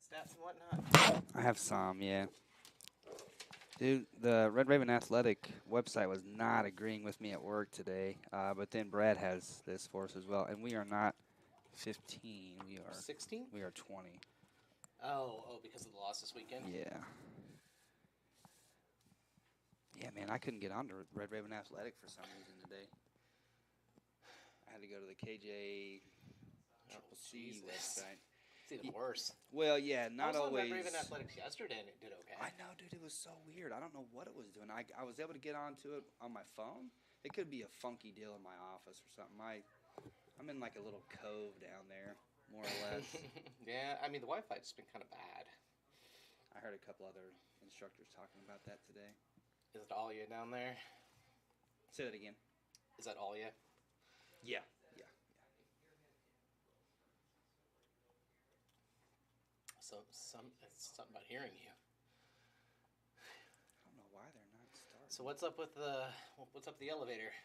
stats and whatnot? I have some, yeah. Dude, the Red Raven Athletic website was not agreeing with me at work today, but then Brad has this for us as well, and we are not 15. We are 16? We are 20. Oh, because of the loss this weekend? Yeah. Yeah, man, I couldn't get onto Red Raven Athletic for some reason today. I had to go to the KJ CCC website. It's even worse. Well, yeah, not I was always. on Red Raven Athletics yesterday and it did okay. I know, dude. It was so weird. I don't know what it was doing. I was able to get onto it on my phone. It could be a funky deal in my office or something. I'm in like a little cove down there, more or less. Yeah, I mean, the Wi-Fi's just been kind of bad. I heard a couple other instructors talking about that today. Is it all you down there? Say that again. Is that all you? Yeah. So it's something about hearing you. I don't know why they're not starting. So what's up with the elevator?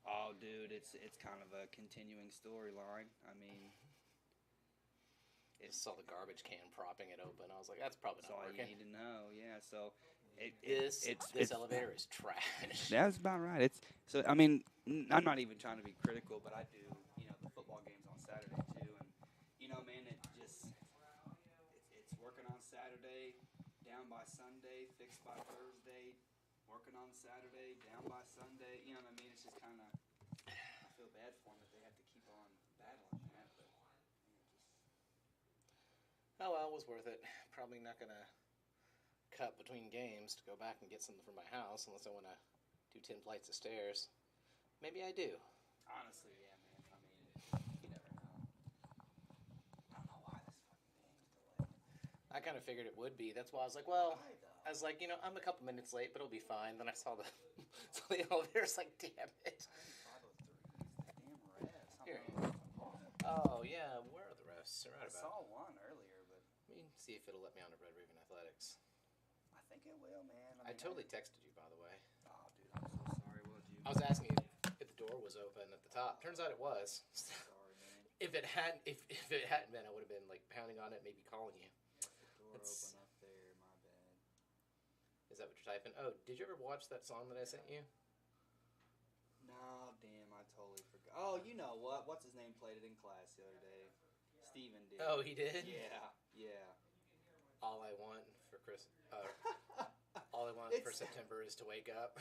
Oh, dude, it's kind of a continuing storyline. I mean, I saw the garbage can propping it open. I was like, that's probably not working. That's all you need to know. Yeah, so this elevator is trash. That's about right. I mean, I'm not even trying to be critical, but I do, the football games on Saturday too, and man, it's working on Saturday, down by Sunday, fixed by Thursday, working on Saturday, down by Sunday. You know what I mean? It's just kind of, I feel bad for them that they have to keep on battling that, but Oh well, it was worth it. Probably not gonna cut between games to go back and get something from my house unless I want to do 10 flights of stairs. Maybe I do. Honestly, yeah, man. I mean, you never know. I don't know why this fucking game's delayed. I kind of figured it would be. That's why I was like, well, I was like, I'm a couple minutes late, but it'll be fine. Then I saw the elevator. It's like, damn it. Damn refs. Here. Oh yeah, where are the refs? They're right I about. saw one earlier, but Let me see if it'll let me on to Red Raven Athletics. I think it will, man. I totally texted you, by the way. Oh, dude, I'm so sorry. What did you? I was asking you if the door was open at the top. Turns out it was. Sorry, man. If it hadn't been, I would have been like pounding on it, maybe calling you. The door open up there. My bad. Is that what you're typing? Oh, did you ever watch that song that I sent you? No, damn, I totally forgot. Oh, you know what? What's his name played it in class the other day? Steven did. Oh, he did? Yeah. All I want for September is to wake up.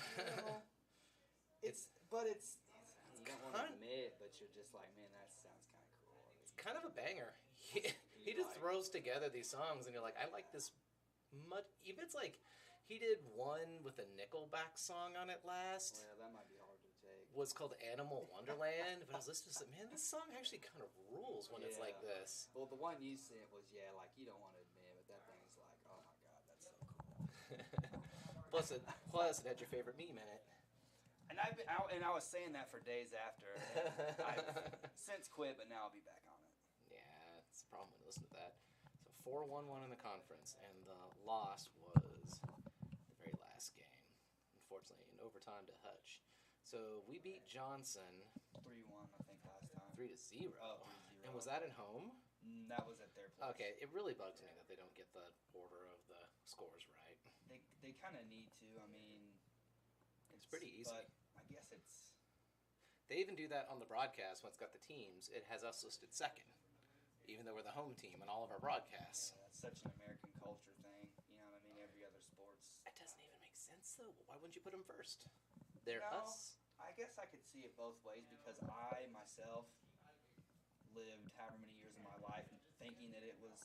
It's you don't want to admit, but you're just like, man, that sounds kind of cool. It's kind of a banger. He just throws together these songs, and you're like, I like this much. Even it's like he did one with a Nickelback song on it last. Well, that might be hard to take. Was called Animal Wonderland, but I was listening to it, man, this song actually kind of rules when it's like this. Well, the one you sent was, like you don't want to admit, but that thing's like, oh my god, that's so cool. plus it had your favorite meme in it. And I was saying that for days after. I've since quit, but now I'll be back on it. Yeah, it's the problem when you listen to that. So 4-1-1 in the conference, and the loss was the very last game, unfortunately, in overtime to Hutch. So we beat Johnson 3-1, I think, last time. 3-0. Oh, 3-0. And was that at home? That was at their place. Okay, it really bugs me that they don't get the order of the scores right. They kind of need to. I mean, it's pretty easy. But I guess it's. They even do that on the broadcast when it's got the teams. It has us listed second, even though we're the home team in all of our broadcasts. Yeah, that's such an American culture thing. You know what I mean? Every other sports. It doesn't even make sense, though. Why wouldn't you put them first? They're us. I guess I could see it both ways because I, myself, lived however many years of my life thinking that it was,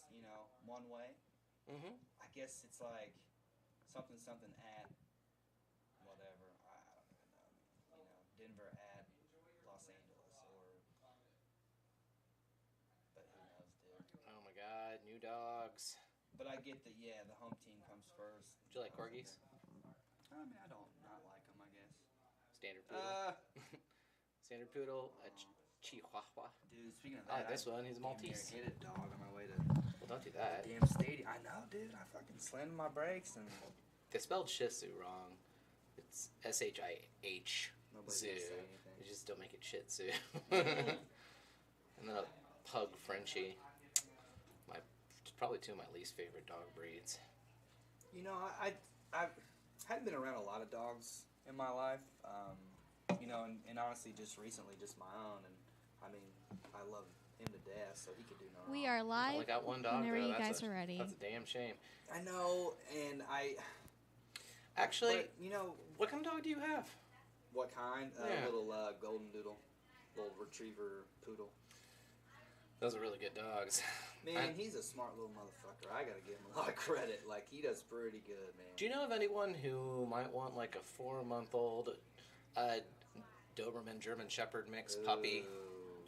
one way. Mm-hmm. I guess it's like something at whatever. I don't even know. Denver at Los Angeles but who knows, dude. Oh my God, new dogs. But I get that, the home team comes first. Do you like corgis? I mean, I don't not like them, I guess. Standard poodle. Standard poodle, Chihuahua. Dude, speaking of that, this one, he's a Maltese. I hit a dog on my way to. Well, don't do that. The damn stadium. I know, dude. I fucking slammed my brakes and. They spelled Shih Tzu wrong. It's SHIH. Zoo. You just don't make it Shih Tzu. And then a pug Frenchie. My probably two of my least favorite dog breeds. You know, I hadn't been around a lot of dogs in my life. You know, and honestly, just recently, just my own. And I mean, I love him to death, so he could do no wrong. We are live. Only got one dog. Whenever though. you guys are ready. That's a damn shame. I know, and Actually, but, you know, what kind of dog do you have? what kind? Yeah. Little golden doodle, little retriever poodle. Those are really good dogs. Man, he's a smart little motherfucker. I gotta give him a lot of credit. Like, he does pretty good, man. Do you know of anyone who might want like a 4-month-old Doberman German Shepherd mixed puppy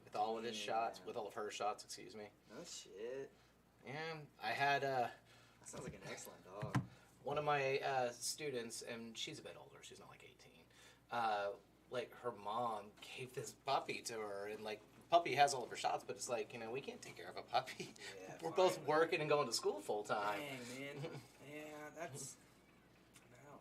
with all of his shots, with all of her shots, excuse me? No shit. Yeah, I had That sounds like an excellent dog. one of my students, and she's a bit older. She's not like 18. Like her mom gave this puppy to her, and like puppy has all of her shots, but it's like, you know, we can't take care of a puppy. Yeah, We're both working and going to school full time. Dang, man. Yeah, that's. No.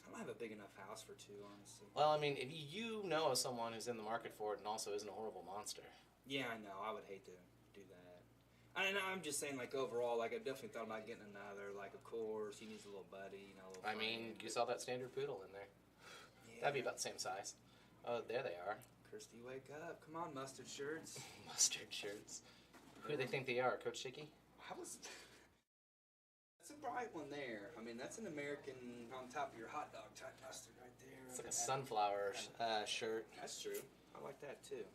I don't have a big enough house for two, honestly. Well, I mean, if you know of someone who's in the market for it and also isn't a horrible monster. Yeah, I know. I would hate to do that. And I'm just saying, like, overall, like, I've definitely thought about getting another. Like, of course, he needs a little buddy, you know. I mean, you saw that standard poodle in there. Yeah. That'd be about the same size. Oh, there they are. Kirsty, wake up. Come on, mustard shirts. Mustard shirts. Who do they think they are, Coach Chicky? I was. That's a bright one there. I mean, that's an American on top of your hot dog type mustard right there. It's like a sunflower shirt. That's true. I like that too.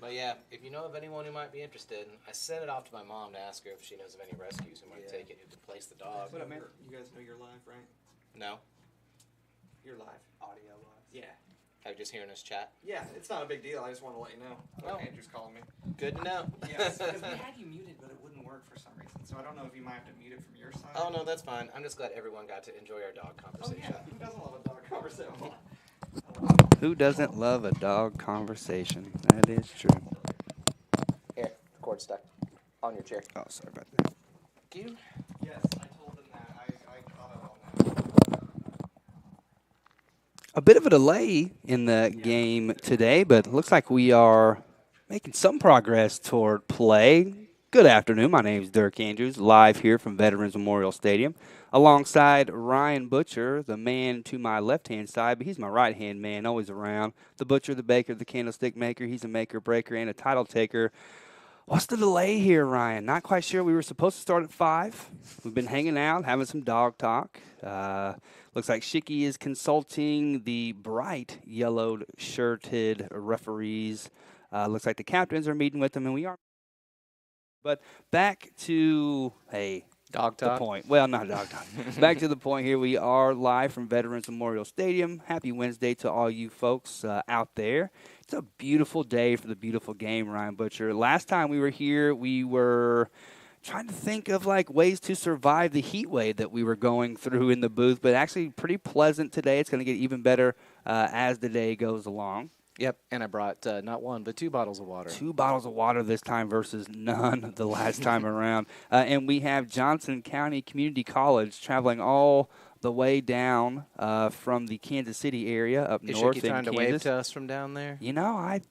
But yeah, if you know of anyone who might be interested, I sent it off to my mom to ask her if she knows of any rescues who might take it, who could place the dog. What up, man? You guys know you're live, right? No? You're live. Audio live. Yeah. I'm just hearing us chat. Yeah, it's not a big deal. I just want to let you know. Oh. Andrew's calling me. Good to know. Yes, because we had you muted, but it wouldn't work for some reason. So I don't know if you might have to mute it from your side. Oh, no, that's fine. I'm just glad everyone got to enjoy our dog Oh, conversation. yeah. Who doesn't love a dog conversation? Who doesn't love a dog conversation? That is true. Here, cord stuck on your chair. Oh, sorry about that. Thank you. Yes, I told them that. I caught it on that. A bit of a delay in the game today, but it looks like we are making some progress toward play. Good afternoon. My name is Dirk Andrews, live here from Veterans Memorial Stadium, alongside Ryan Butcher, the man to my left-hand side, but he's my right-hand man, always around. The butcher, the baker, the candlestick maker. He's a maker, breaker, and a title taker. What's the delay here, Ryan? Not quite sure. We were supposed to start at 5. We've been hanging out, having some dog talk. Looks like Shicky is consulting the bright yellowed shirted referees. Looks like the captains are meeting with them, and we are. But back to, Dog the talk. point. Well, not dog talk. Back to the point here. We are live from Veterans Memorial Stadium. Happy Wednesday to all you folks out there. It's a beautiful day for the beautiful game, Ryan Butcher. Last time we were here, we were trying to think of like ways to survive the heat wave that we were going through in the booth, but actually pretty pleasant today. It's going to get even better as the day goes along. Yep, and I brought not one, but 2 bottles of water. 2 bottles of water this time versus none the last time around. And we have Johnson County Community College traveling all the way down from the Kansas City area up Is north Shicky in trying Kansas. to wave to us from down there? You know, I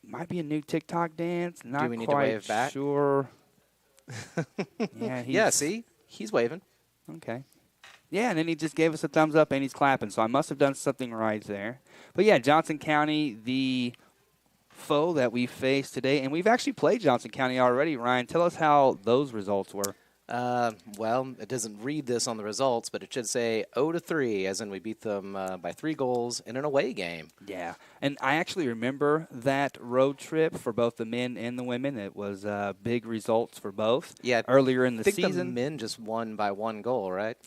might be a new TikTok dance. Not we need to quite wave back? sure. Yeah, Yeah, see? He's waving. Okay. Yeah, and then he just gave us a thumbs up and he's clapping, so I must have done something right there. But yeah, Johnson County, the foe that we faced today, and we've actually played Johnson County already. Ryan, tell us how those results were. Well, it doesn't read this on the results, but it should say 0-3, as in we beat them by 3 goals in an away game. Yeah, and I actually remember that road trip for both the men and the women. It was big results for both. Yeah, earlier in the I think season. the men just won by 1 goal, right?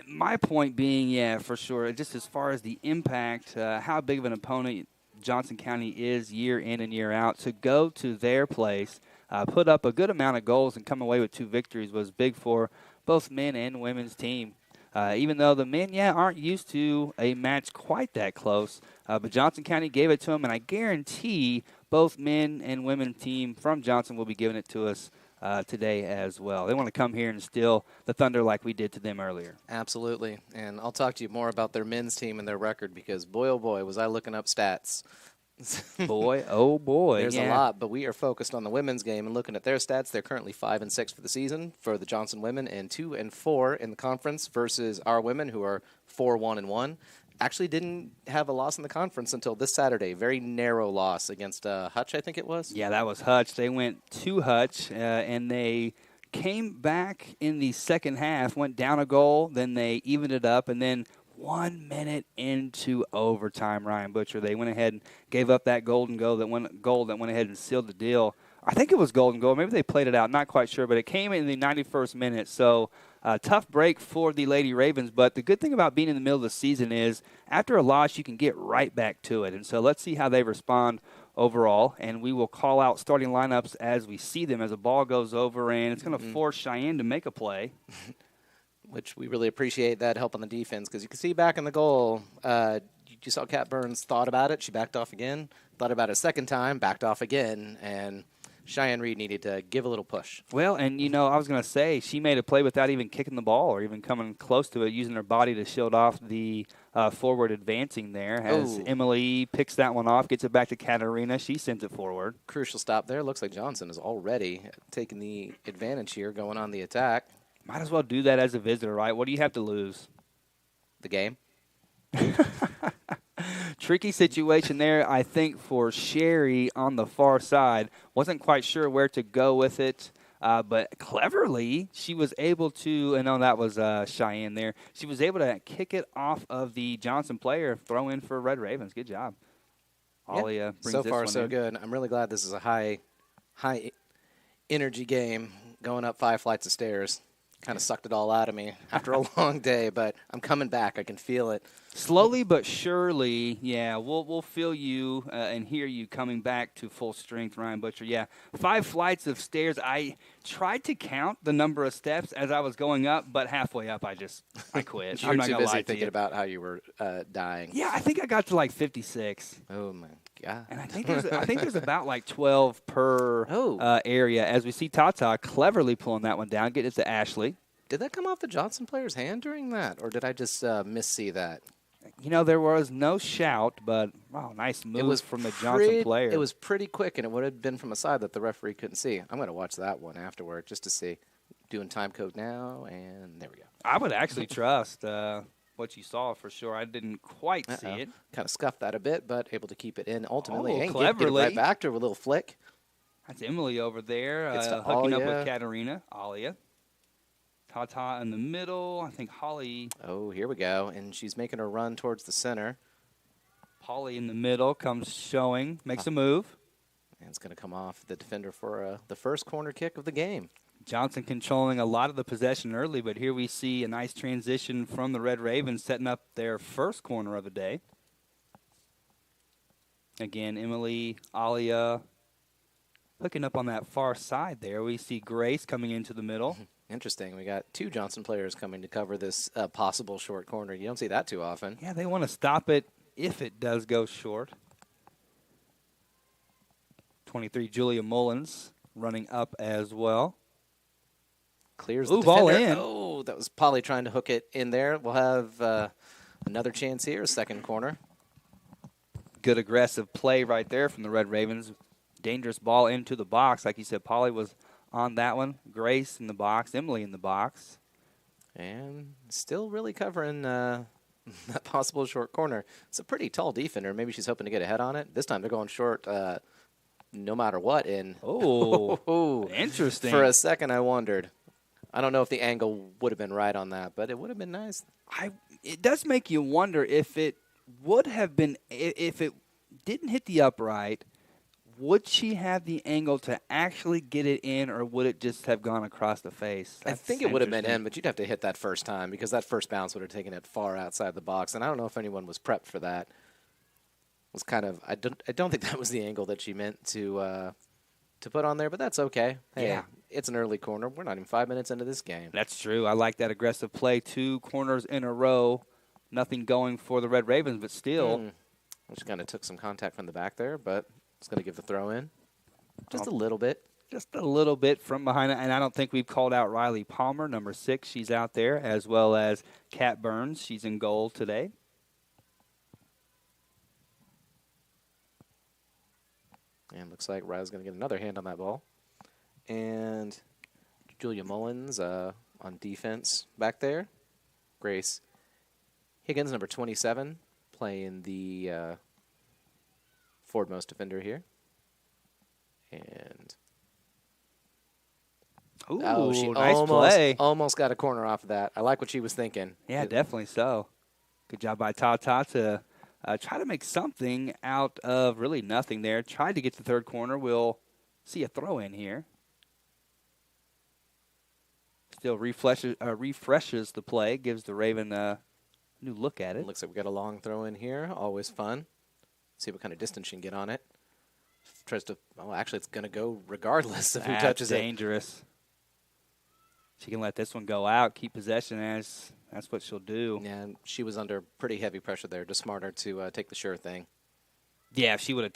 My point being, yeah, for sure, just as far as the impact, how big of an opponent Johnson County is year in and year out, to go to their place, put up a good amount of goals and come away with 2 victories was big for both men and women's team. Even though the men, aren't used to a match quite that close, but Johnson County gave it to them, and I guarantee both men and women's team from Johnson will be giving it to us today as well. They want to come here and steal the thunder like we did to them earlier. Absolutely. And I'll talk to you more about their men's team and their record because, boy, oh boy, was I looking up stats. Boy, oh boy. There's yeah. a lot, but we are focused on the women's game and looking at their stats. They're currently 5-6 for the season for the Johnson women, and 2-4 in the conference versus our women, who are 4-1-1. Actually, didn't have a loss in the conference until this Saturday. Very narrow loss against Hutch, I think it was. Yeah, that was Hutch. They went to Hutch, and they came back in the second half, went down a goal, then they evened it up, and then 1 minute into overtime, Ryan Butcher, they went ahead and gave up that golden goal that went ahead and sealed the deal. I think it was golden goal. Maybe they played it out. Not quite sure, but it came in the 91st minute. So tough break for the Lady Ravens. But the good thing about being in the middle of the season is after a loss, you can get right back to it. And so let's see how they respond overall. And we will call out starting lineups as we see them as the ball goes over. And it's going to force Cheyenne to make a play. Which we really appreciate that help on the defense, because you can see back in the goal, you saw Kat Burns thought about it. She backed off again, thought about it a second time, backed off again, and Cheyenne Reed needed to give a little push. Well, and, I was going to say, she made a play without even kicking the ball or even coming close to it, using her body to shield off the forward advancing there. As Emily picks that one off, gets it back to Katarina. She sends it forward. Crucial stop there. Looks like Johnson is already taking the advantage here, going on the attack. Might as well do that as a visitor, right? What do you have to lose? The game. Tricky situation there, I think, for Sherry on the far side. Wasn't quite sure where to go with it, but cleverly she was able to, and that was Cheyenne there. She was able to kick it off of the Johnson player, throw in for Red Ravens. Good job. Ollie brings so this far one so in. good. I'm really glad this is a high energy game, going up 5 flights of stairs. Kind of sucked it all out of me after a long day, but I'm coming back. I can feel it. Slowly but surely, yeah, we'll feel you and hear you coming back to full strength, Ryan Butcher. Yeah, 5 flights of stairs. I tried to count the number of steps as I was going up, but halfway up, I quit. You I'm were not too gonna busy lie to thinking you. about how you were dying. Yeah, I think I got to like 56. Oh my God! And I think there's about like 12 per area. As we see Tata cleverly pulling that one down, getting it to Ashley. Did that come off the Johnson player's hand during that, or did I just missee that? There was no shout, but wow, nice move from the Johnson player. It was pretty quick, and it would have been from a side that the referee couldn't see. I'm going to watch that one afterward just to see. Doing time code now, and there we go. I would actually trust what you saw for sure. I didn't quite see it. Kind of scuffed that a bit, but able to keep it in ultimately. Oh, and cleverly. get it right back to her with a little flick. That's Emily over there Gets to hooking up Alia. with Katarina. Alia. Tata in the middle. I think Holly. Oh, here we go. And she's making her run towards the center. Polly in the middle comes showing, makes a move. And it's going to come off the defender for the first corner kick of the game. Johnson controlling a lot of the possession early, but here we see a nice transition from the Red Ravens setting up their first corner of the day. Again, Emily, Alia hooking up on that far side there. We see Grace coming into the middle. Interesting. We got 2 Johnson players coming to cover this possible short corner. You don't see that too often. Yeah, they want to stop it if it does go short. 23, Julia Mullins running up as well. Clears the Ooh, ball defender. in. Oh, that was Polly trying to hook it in there. We'll have another chance here, second corner. Good aggressive play right there from the Red Ravens. Dangerous ball into the box. Like you said, Polly was on that one. Grace in the box. Emily in the box. And still really covering that possible short corner. It's a pretty tall defender. Maybe she's hoping to get ahead on it. This time they're going short no matter what. Oh, interesting. For a second I wondered. I don't know if the angle would have been right on that, but it would have been nice. It does make you wonder if it would have been, if it didn't hit the upright, would she have the angle to actually get it in, or would it just have gone across the face? I think it would have been in, but you'd have to hit that first time because that first bounce would have taken it far outside the box, and I don't know if anyone was prepped for that. It was kind of I don't think that was the angle that she meant to put on there, but that's okay. Hey, Yeah. It's an early corner. We're not even 5 minutes into this game. That's true. I like that aggressive play. 2 corners in a row. Nothing going for the Red Ravens, but still. Which kind of took some contact from the back there, but it's going to give the throw in. Just a little bit. Just a little bit from behind it. And I don't think we've called out Riley Palmer, number 6. She's out there, as well as Kat Burns. She's in goal today. And looks like Riley's going to get another hand on that ball. And Julia Mullins on defense back there. Grace Higgins, number 27, playing the forward-most defender here. And Ooh, she nice play. almost got a corner off of that. I like what she was thinking. Yeah, definitely so. Good job by Tata to try to make something out of really nothing there. Tried to get the third corner. We'll see a throw in here. Still refreshes the play, gives the Raven a new look at it. Looks like we got a long throw in here. Always fun. See what kind of distance she can get on it. Tries to. Oh, actually, it's going to go regardless of who touches it. Dangerous. She can let this one go out, keep possession, as that's what she'll do. Yeah, she was under pretty heavy pressure there. Just smarter to take the sure thing. Yeah, if she would have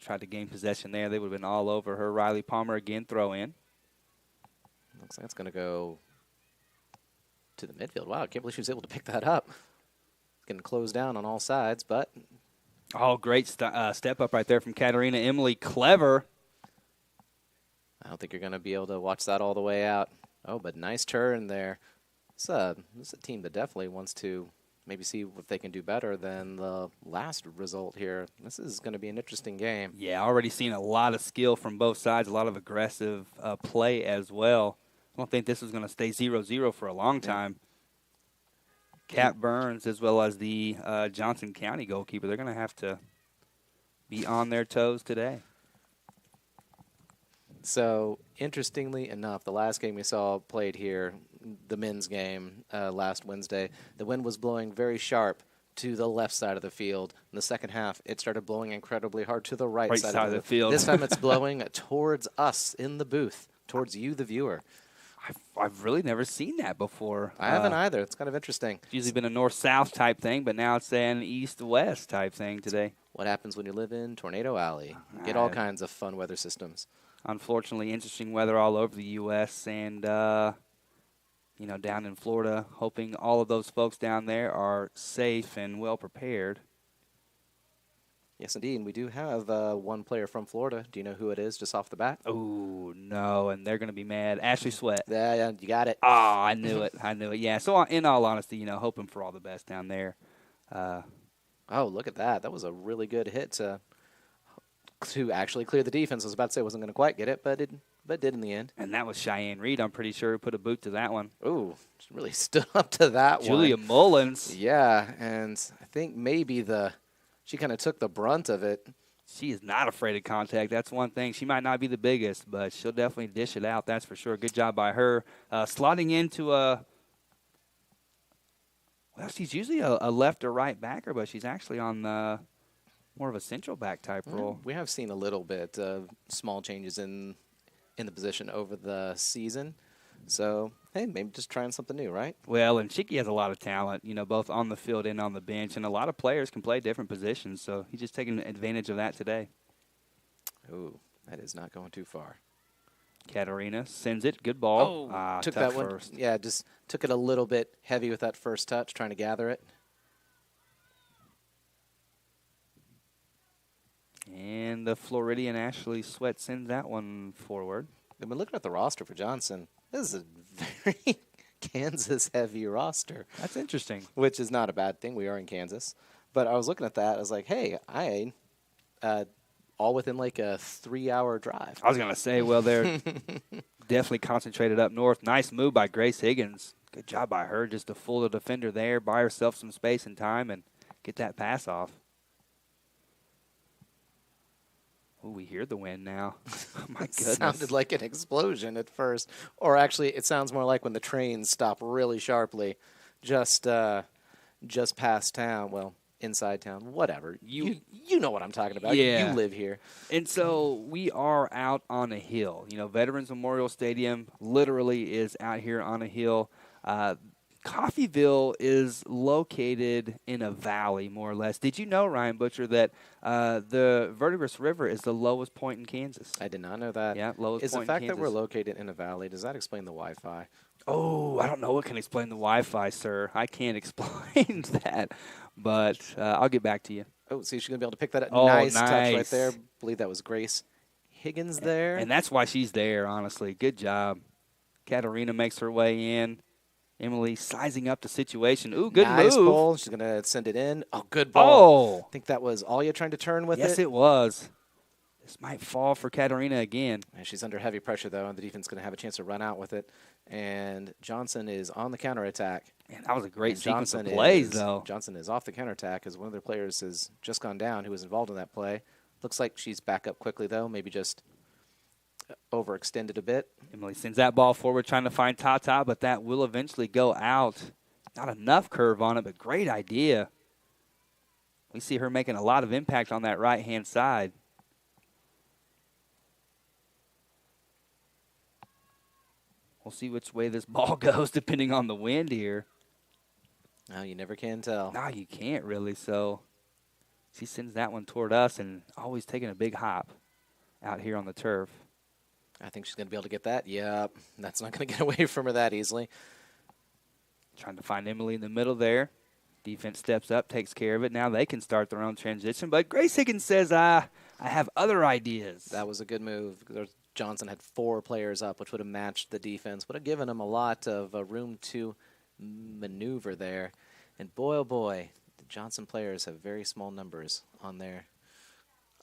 tried to gain possession there, they would have been all over her. Riley Palmer again throw in. Looks like it's going to go to the midfield. Wow, I can't believe she was able to pick that up. Getting closed down on all sides, but. Oh, great step up right there from Katarina Emily. Clever. I don't think you're going to be able to watch that all the way out. Oh, but nice turn there. This is a team that definitely wants to maybe see if they can do better than the last result here. This is going to be an interesting game. Yeah, already seen a lot of skill from both sides, a lot of aggressive play as well. I don't think this is going to stay 0-0 for a long time. Kat Burns, as well as the Johnson County goalkeeper, they're going to have to be on their toes today. So, interestingly enough, the last game we saw played here, the men's game last Wednesday, the wind was blowing very sharp to the left side of the field. In the second half, it started blowing incredibly hard to the right side of the field. This time it's blowing towards us in the booth, towards you, the viewer. I've really never seen that before. I haven't either. It's kind of interesting. It's usually been a north-south type thing, but now it's an east-west type thing today. What happens when you live in Tornado Alley? You get all kinds of fun weather systems. Unfortunately, interesting weather all over the U.S. and, down in Florida, hoping all of those folks down there are safe and well prepared. Yes, indeed. And we do have one player from Florida. Do you know who it is just off the bat? Oh, no, and they're going to be mad. Ashley Sweat. Yeah, you got it. Oh, I knew it. Yeah, so in all honesty, hoping for all the best down there. Oh, look at that. That was a really good hit to actually clear the defense. I was about to say I wasn't going to quite get it, but it did in the end. And that was Cheyenne Reed, I'm pretty sure, who put a boot to that one. Ooh, really stood up to that Julia one. Mullins. Yeah, and I think maybe she kind of took the brunt of it. She is not afraid of contact. That's one thing. She might not be the biggest, but she'll definitely dish it out. That's for sure. Good job by her. Slotting into she's usually a left or right backer, but she's actually on more of a central back type role. We have seen a little bit of small changes in the position over the season. So, hey, maybe just trying something new, right? Well, and Chicky has a lot of talent, both on the field and on the bench, and a lot of players can play different positions, so he's just taking advantage of that today. Ooh, that is not going too far. Katarina sends it. Good ball. Oh, took that one. First. Yeah, just took it a little bit heavy with that first touch, trying to gather it. And the Floridian Ashley Sweat sends that one forward. I've been looking at the roster for Johnson. This is a very Kansas-heavy roster. That's interesting. Which is not a bad thing. We are in Kansas. But I was looking at that. I was like, hey, all within like a 3-hour drive. I was going to say, well, they're definitely concentrated up north. Nice move by Grace Higgins. Good job by her just to fool the defender there, buy herself some space and time, and get that pass off. Oh, we hear the wind now. Oh, my goodness. It sounded like an explosion at first. Or actually, it sounds more like when the trains stop really sharply just past town. Well, inside town. Whatever. You know what I'm talking about. Yeah. You live here. And so we are out on a hill. Veterans Memorial Stadium literally is out here on a hill. Coffeyville is located in a valley, more or less. Did you know, Ryan Butcher, that the Verdigris River is the lowest point in Kansas? I did not know that. Yeah, lowest is point in Kansas. Is the fact that we're located in a valley, does that explain the Wi-Fi? Oh, I don't know what can explain the Wi-Fi, sir. I can't explain that, but I'll get back to you. Oh, see, she's going to be able to pick that up. Oh, Nice touch right nice. there. believe that was Grace Higgins there. And that's why she's there, honestly. Good job. Katarina makes her way in. Emily sizing up the situation. Ooh, good nice move. pull. She's going to send it in. Oh, good ball. Oh. I think that was Alya trying to turn with it. Yes, it was. This might fall for Katarina again. And she's under heavy pressure, though, and the defense is going to have a chance to run out with it. And Johnson is on the counterattack. Man, that was a great And sequence of plays, though. Johnson is off the counterattack as one of their players has just gone down who was involved in that play. Looks like she's back up quickly, though. Maybe just overextended a bit. Emily sends that ball forward trying to find Tata, but that will eventually go out. Not enough curve on it, but great idea. We see her making a lot of impact on that right-hand side. We'll see which way this ball goes depending on the wind here. No, you never can tell. No, you can't really. So she sends that one toward us and always taking a big hop out here on the turf. I think she's going to be able to get that. Yep, that's not going to get away from her that easily. Trying to find Emily in the middle there. Defense steps up, takes care of it. Now they can start their own transition. But Grace Higgins says, I have other ideas. That was a good move. Johnson had 4 players up, which would have matched the defense. Would have given them a lot of room to maneuver there. And boy, oh boy, the Johnson players have very small numbers on there.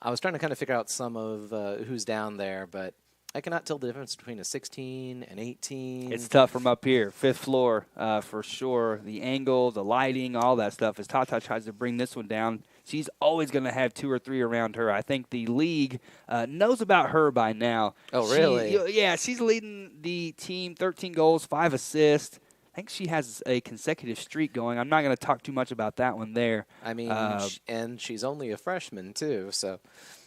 I was trying to kind of figure out some of who's down there, but I cannot tell the difference between a 16 and 18. It's tough from up here, 5th floor for sure. The angle, the lighting, all that stuff. As Tata tries to bring this one down, she's always going to have 2 or 3 around her. I think the league knows about her by now. Oh, really? Yeah, she's leading the team, 13 goals, 5 assists. I think she has a consecutive streak going. I'm not going to talk too much about that one there. I mean, and she's only a freshman, too, so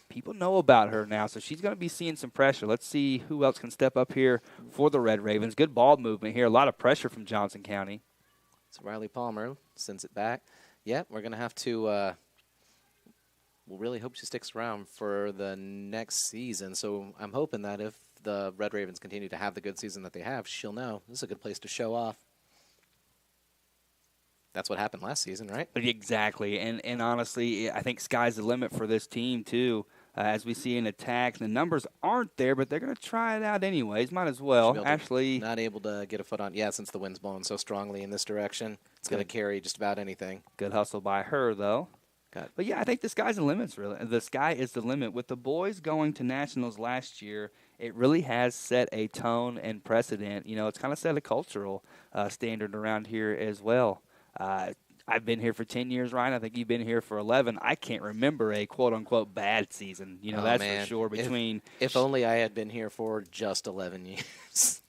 people know about her now, so she's going to be seeing some pressure. Let's see who else can step up here for the Red Ravens. Good ball movement here. A lot of pressure from Johnson County. So Riley Palmer sends it back. Yeah, we're going to have to we'll really hope she sticks around for the next season. So I'm hoping that if the Red Ravens continue to have the good season that they have, she'll know this is a good place to show off. That's what happened last season, right? Exactly. And honestly, I think sky's the limit for this team, too. As we see an attack, the numbers aren't there, but they're going to try it out anyways. Might as well. Actually, not able to get a foot on. Yeah, since the wind's blowing so strongly in this direction, it's going to carry just about anything. Good hustle by her, though. But yeah, I think the sky's the limit. Really, the sky is the limit. With the boys going to nationals last year, it really has set a tone and precedent. You know, it's kind of set a cultural standard around here as well. I've been here for 10 years, Ryan. I think you've been here for 11. I can't remember a quote-unquote bad season. You know, that's for sure. Between if only I had been here for just 11 years.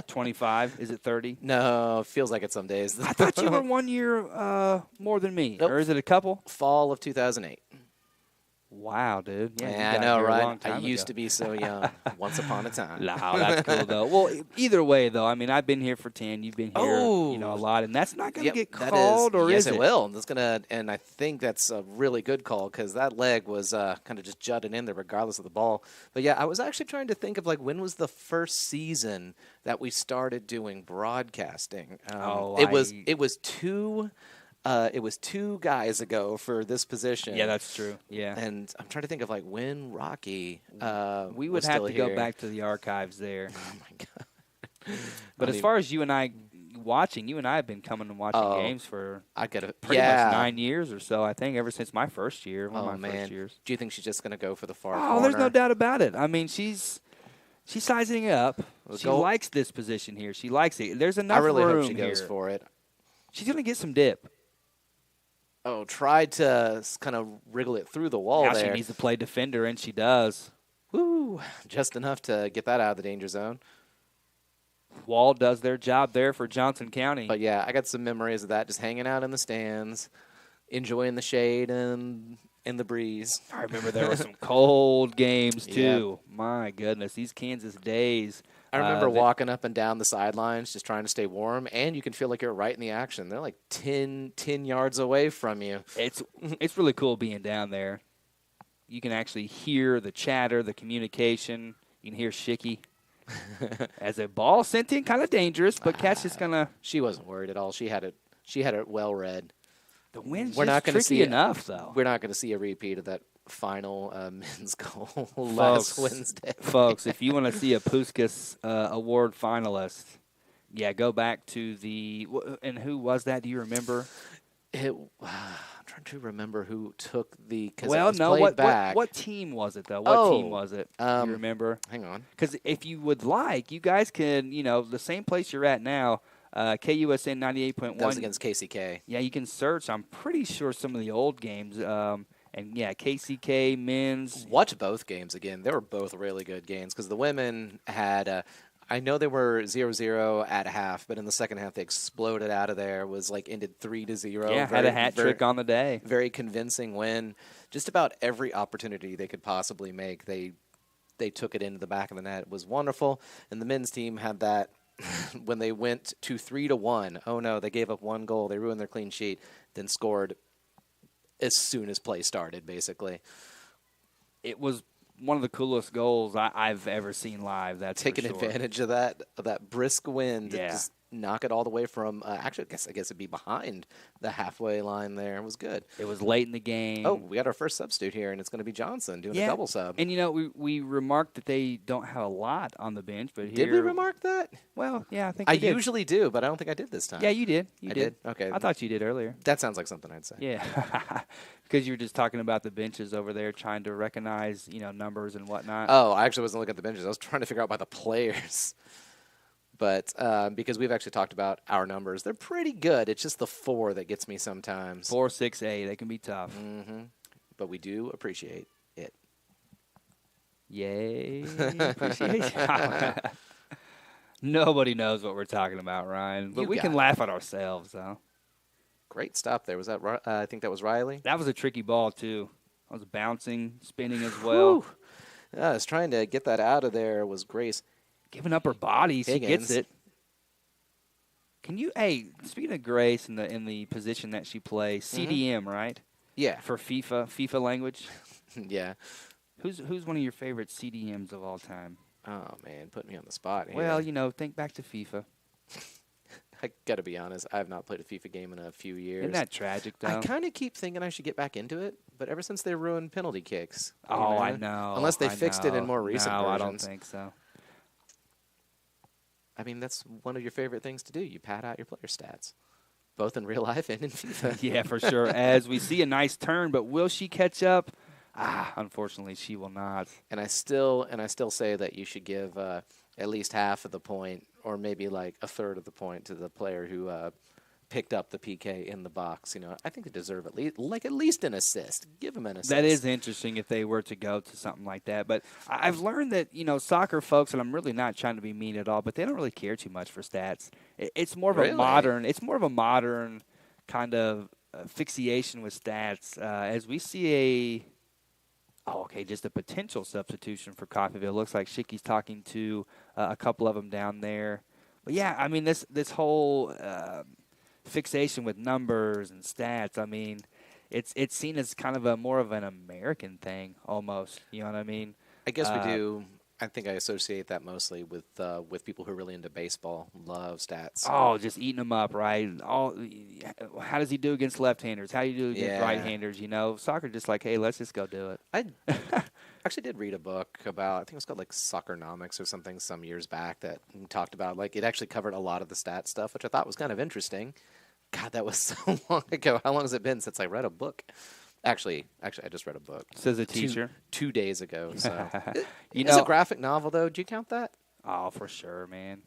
25? Is it 30? No, it feels like it some days. I thought you were 1 year more than me. Nope. Or is it a couple? Fall of 2008. Wow, dude. Yeah, I know, right? I used to be so young. Once upon a time. No, that's cool, though. Well, either way, though, I mean, I've been here for 10. You've been here, you know, a lot. And that's not going to get called, or yes, is it? Yes, it will. That's gonna, and I think that's a really good call because that leg was kind of just jutting in there regardless of the ball. But, yeah, I was actually trying to think of, like, when was the first season that we started doing broadcasting? It was 2 guys ago for this position. Yeah, that's true. Yeah. And I'm trying to think of, like, when Rocky we would have to go back to the archives there. Oh, my God. But as far as you and I watching, you and I have been coming and watching games for pretty much 9 years or so, I think, ever since my first year, one of my first years. Do you think she's just going to go for the far corner? Oh, there's no doubt about it. I mean, she's sizing it up. She likes this position here. She likes it. There's enough room here. I really hope she goes for it. She's going to get some dip. Oh, tried to kind of wriggle it through the wall there. She needs to play defender, and she does. Woo! Just enough to get that out of the danger zone. Wall does their job there for Johnson County. But, yeah, I got some memories of that, just hanging out in the stands, enjoying the shade and the breeze. I remember there were some cold games, too. Yeah. My goodness, these Kansas days. I remember walking up and down the sidelines just trying to stay warm, and you can feel like you're right in the action. They're like 10 yards away from you. It's really cool being down there. You can actually hear the chatter, the communication. You can hear Shicky. As a ball sent in, kind of dangerous, but Cat's just going to... She wasn't worried at all. She had it well read. The wind's We're just not gonna tricky see it. enough, though. We're not going to see a repeat of that final men's goal last Folks, Wednesday. Folks, if you want to see a Puskas Award finalist, yeah, go back to and who was that? Do you remember? I'm trying to remember who took the. Well, it was played back. What team was it though? What team was it? Do you remember? Hang on. Because if you would like, you guys can, the same place you're at now, KUSN 98.1. That was against KCK. Yeah, you can search. I'm pretty sure some of the old games. And yeah, KCK men's. Watch both games again. They were both really good games because the women had. I know they were 0-0 at half, but in the second half they exploded out of there. Was like ended 3-0. Yeah, had a hat trick on the day. Very convincing win. Just about every opportunity they could possibly make, they took it into the back of the net. It was wonderful. And the men's team had that when they went to 3-1. Oh no, they gave up one goal. They ruined their clean sheet. Then scored as soon as play started. Basically, it was one of the coolest goals I've ever seen live. That's taking advantage of that brisk wind. Yeah. Just knock it all the way from. Actually, I guess it'd be behind the halfway line. There, it was good. It was late in the game. Oh, we got our first substitute here, and it's going to be Johnson doing a double sub. And we remarked that they don't have a lot on the bench, but here, did we remark that? Well, yeah, I think I we did. usually do, but I don't think I did this time. Yeah, you did. I did. Okay, I thought you did earlier. That sounds like something I'd say. Yeah, because you were just talking about the benches over there, trying to recognize numbers and whatnot. Oh, I actually wasn't looking at the benches. I was trying to figure out by the players. But because we've actually talked about our numbers, they're pretty good. It's just the 4 that gets me sometimes. 4, 6, 8, they can be tough. Mm-hmm. But we do appreciate it. Yay! Appreciation. Nobody knows what we're talking about, Ryan. But we can laugh at ourselves, though. Great stop there. Was that? I think that was Riley. That was a tricky ball too. I was bouncing, spinning as well. I was trying to get that out of there. Was Grace giving up her body? She gets it. Can you? Hey, speaking of Grace in the position that she plays, CDM, right? Yeah. For FIFA language. Yeah. Who's one of your favorite CDMs of all time? Oh man, put me on the spot here. Well, think back to FIFA. I gotta be honest, I have not played a FIFA game in a few years. Isn't that tragic, though? I kind of keep thinking I should get back into it, but ever since they ruined penalty kicks. I know. Unless they fixed it in more recent versions. I don't think so. I mean, that's one of your favorite things to do. You pad out your player stats, both in real life and in FIFA. Yeah, for sure. As we see a nice turn, but will she catch up? Unfortunately, she will not. And I still say that you should give at least half of the point, or maybe like a third of the point, to the player who picked up the PK in the box. I think they deserve at least an assist. Give them an assist. That is interesting if they were to go to something like that. But I've learned that soccer folks, and I'm really not trying to be mean at all, but they don't really care too much for stats. It's more of a modern. It's more of a modern kind of fixation with stats. As we see just a potential substitution for Coffeyville. Looks like Shicky's talking to a couple of them down there. But yeah, I mean this whole fixation with numbers and stats. I mean, it's seen as kind of more of an American thing almost. You know what I mean? I guess we do. I think I associate that mostly with people who are really into baseball, love stats. Oh, just eating them up, right? How does he do against left-handers? How do you do against right-handers? Soccer just like, hey, let's just go do it. I actually did read a book about, I think it was called like Soccernomics or something some years back that talked about, like, it actually covered a lot of the stat stuff, which I thought was kind of interesting. God, that was so long ago. How long has it been since I read a book? Actually, I just read a book. Says a teacher. 2 days ago. So, it's a graphic novel, though. Do you count that? Oh, for sure, man.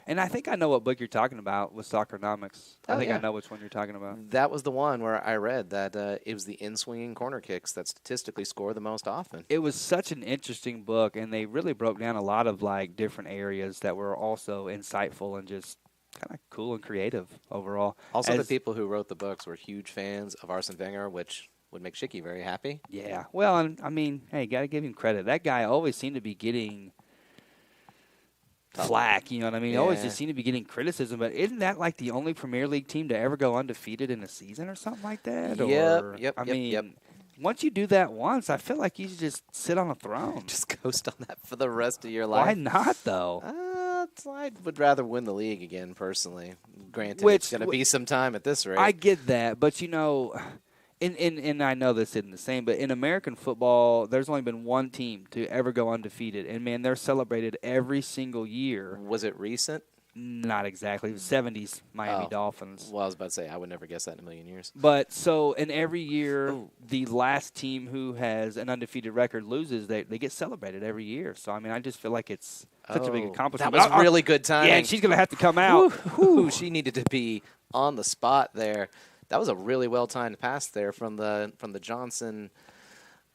And I think I know what book you're talking about with Soccernomics. I think I know which one you're talking about. That was the one where I read that it was the in-swinging corner kicks that statistically score the most often. It was such an interesting book, and they really broke down a lot of different areas that were also insightful and just kind of cool and creative overall. Also, the people who wrote the books were huge fans of Arsene Wenger, which would make Shicky very happy. Yeah. Well, and I mean, hey, got to give him credit. That guy always seemed to be getting flack, you know what I mean? Always just seemed to be getting criticism, but isn't that like the only Premier League team to ever go undefeated in a season or something like that? Yep. I mean, once you do that once, I feel like you should just sit on a throne. Just coast on that for the rest of your life. Why not, though? I would rather win the league again, personally. Granted, Which- it's going to be some time at this rate. I get that, but and I know this isn't the same, but in American football, there's only been one team to ever go undefeated, and man, they're celebrated every single year. Was it recent? Not exactly. The 70s Miami Oh. Dolphins. Well, I was about to say, I would never guess that in a million years. But so, and every year, Ooh. the last team who has an undefeated record loses. They get celebrated every year. So I mean, I just feel like it's such a big accomplishment. That was But really good timing. yeah, and she's gonna have to come out. Whew, she needed to be on the spot there. That was a really well-timed pass there from the Johnson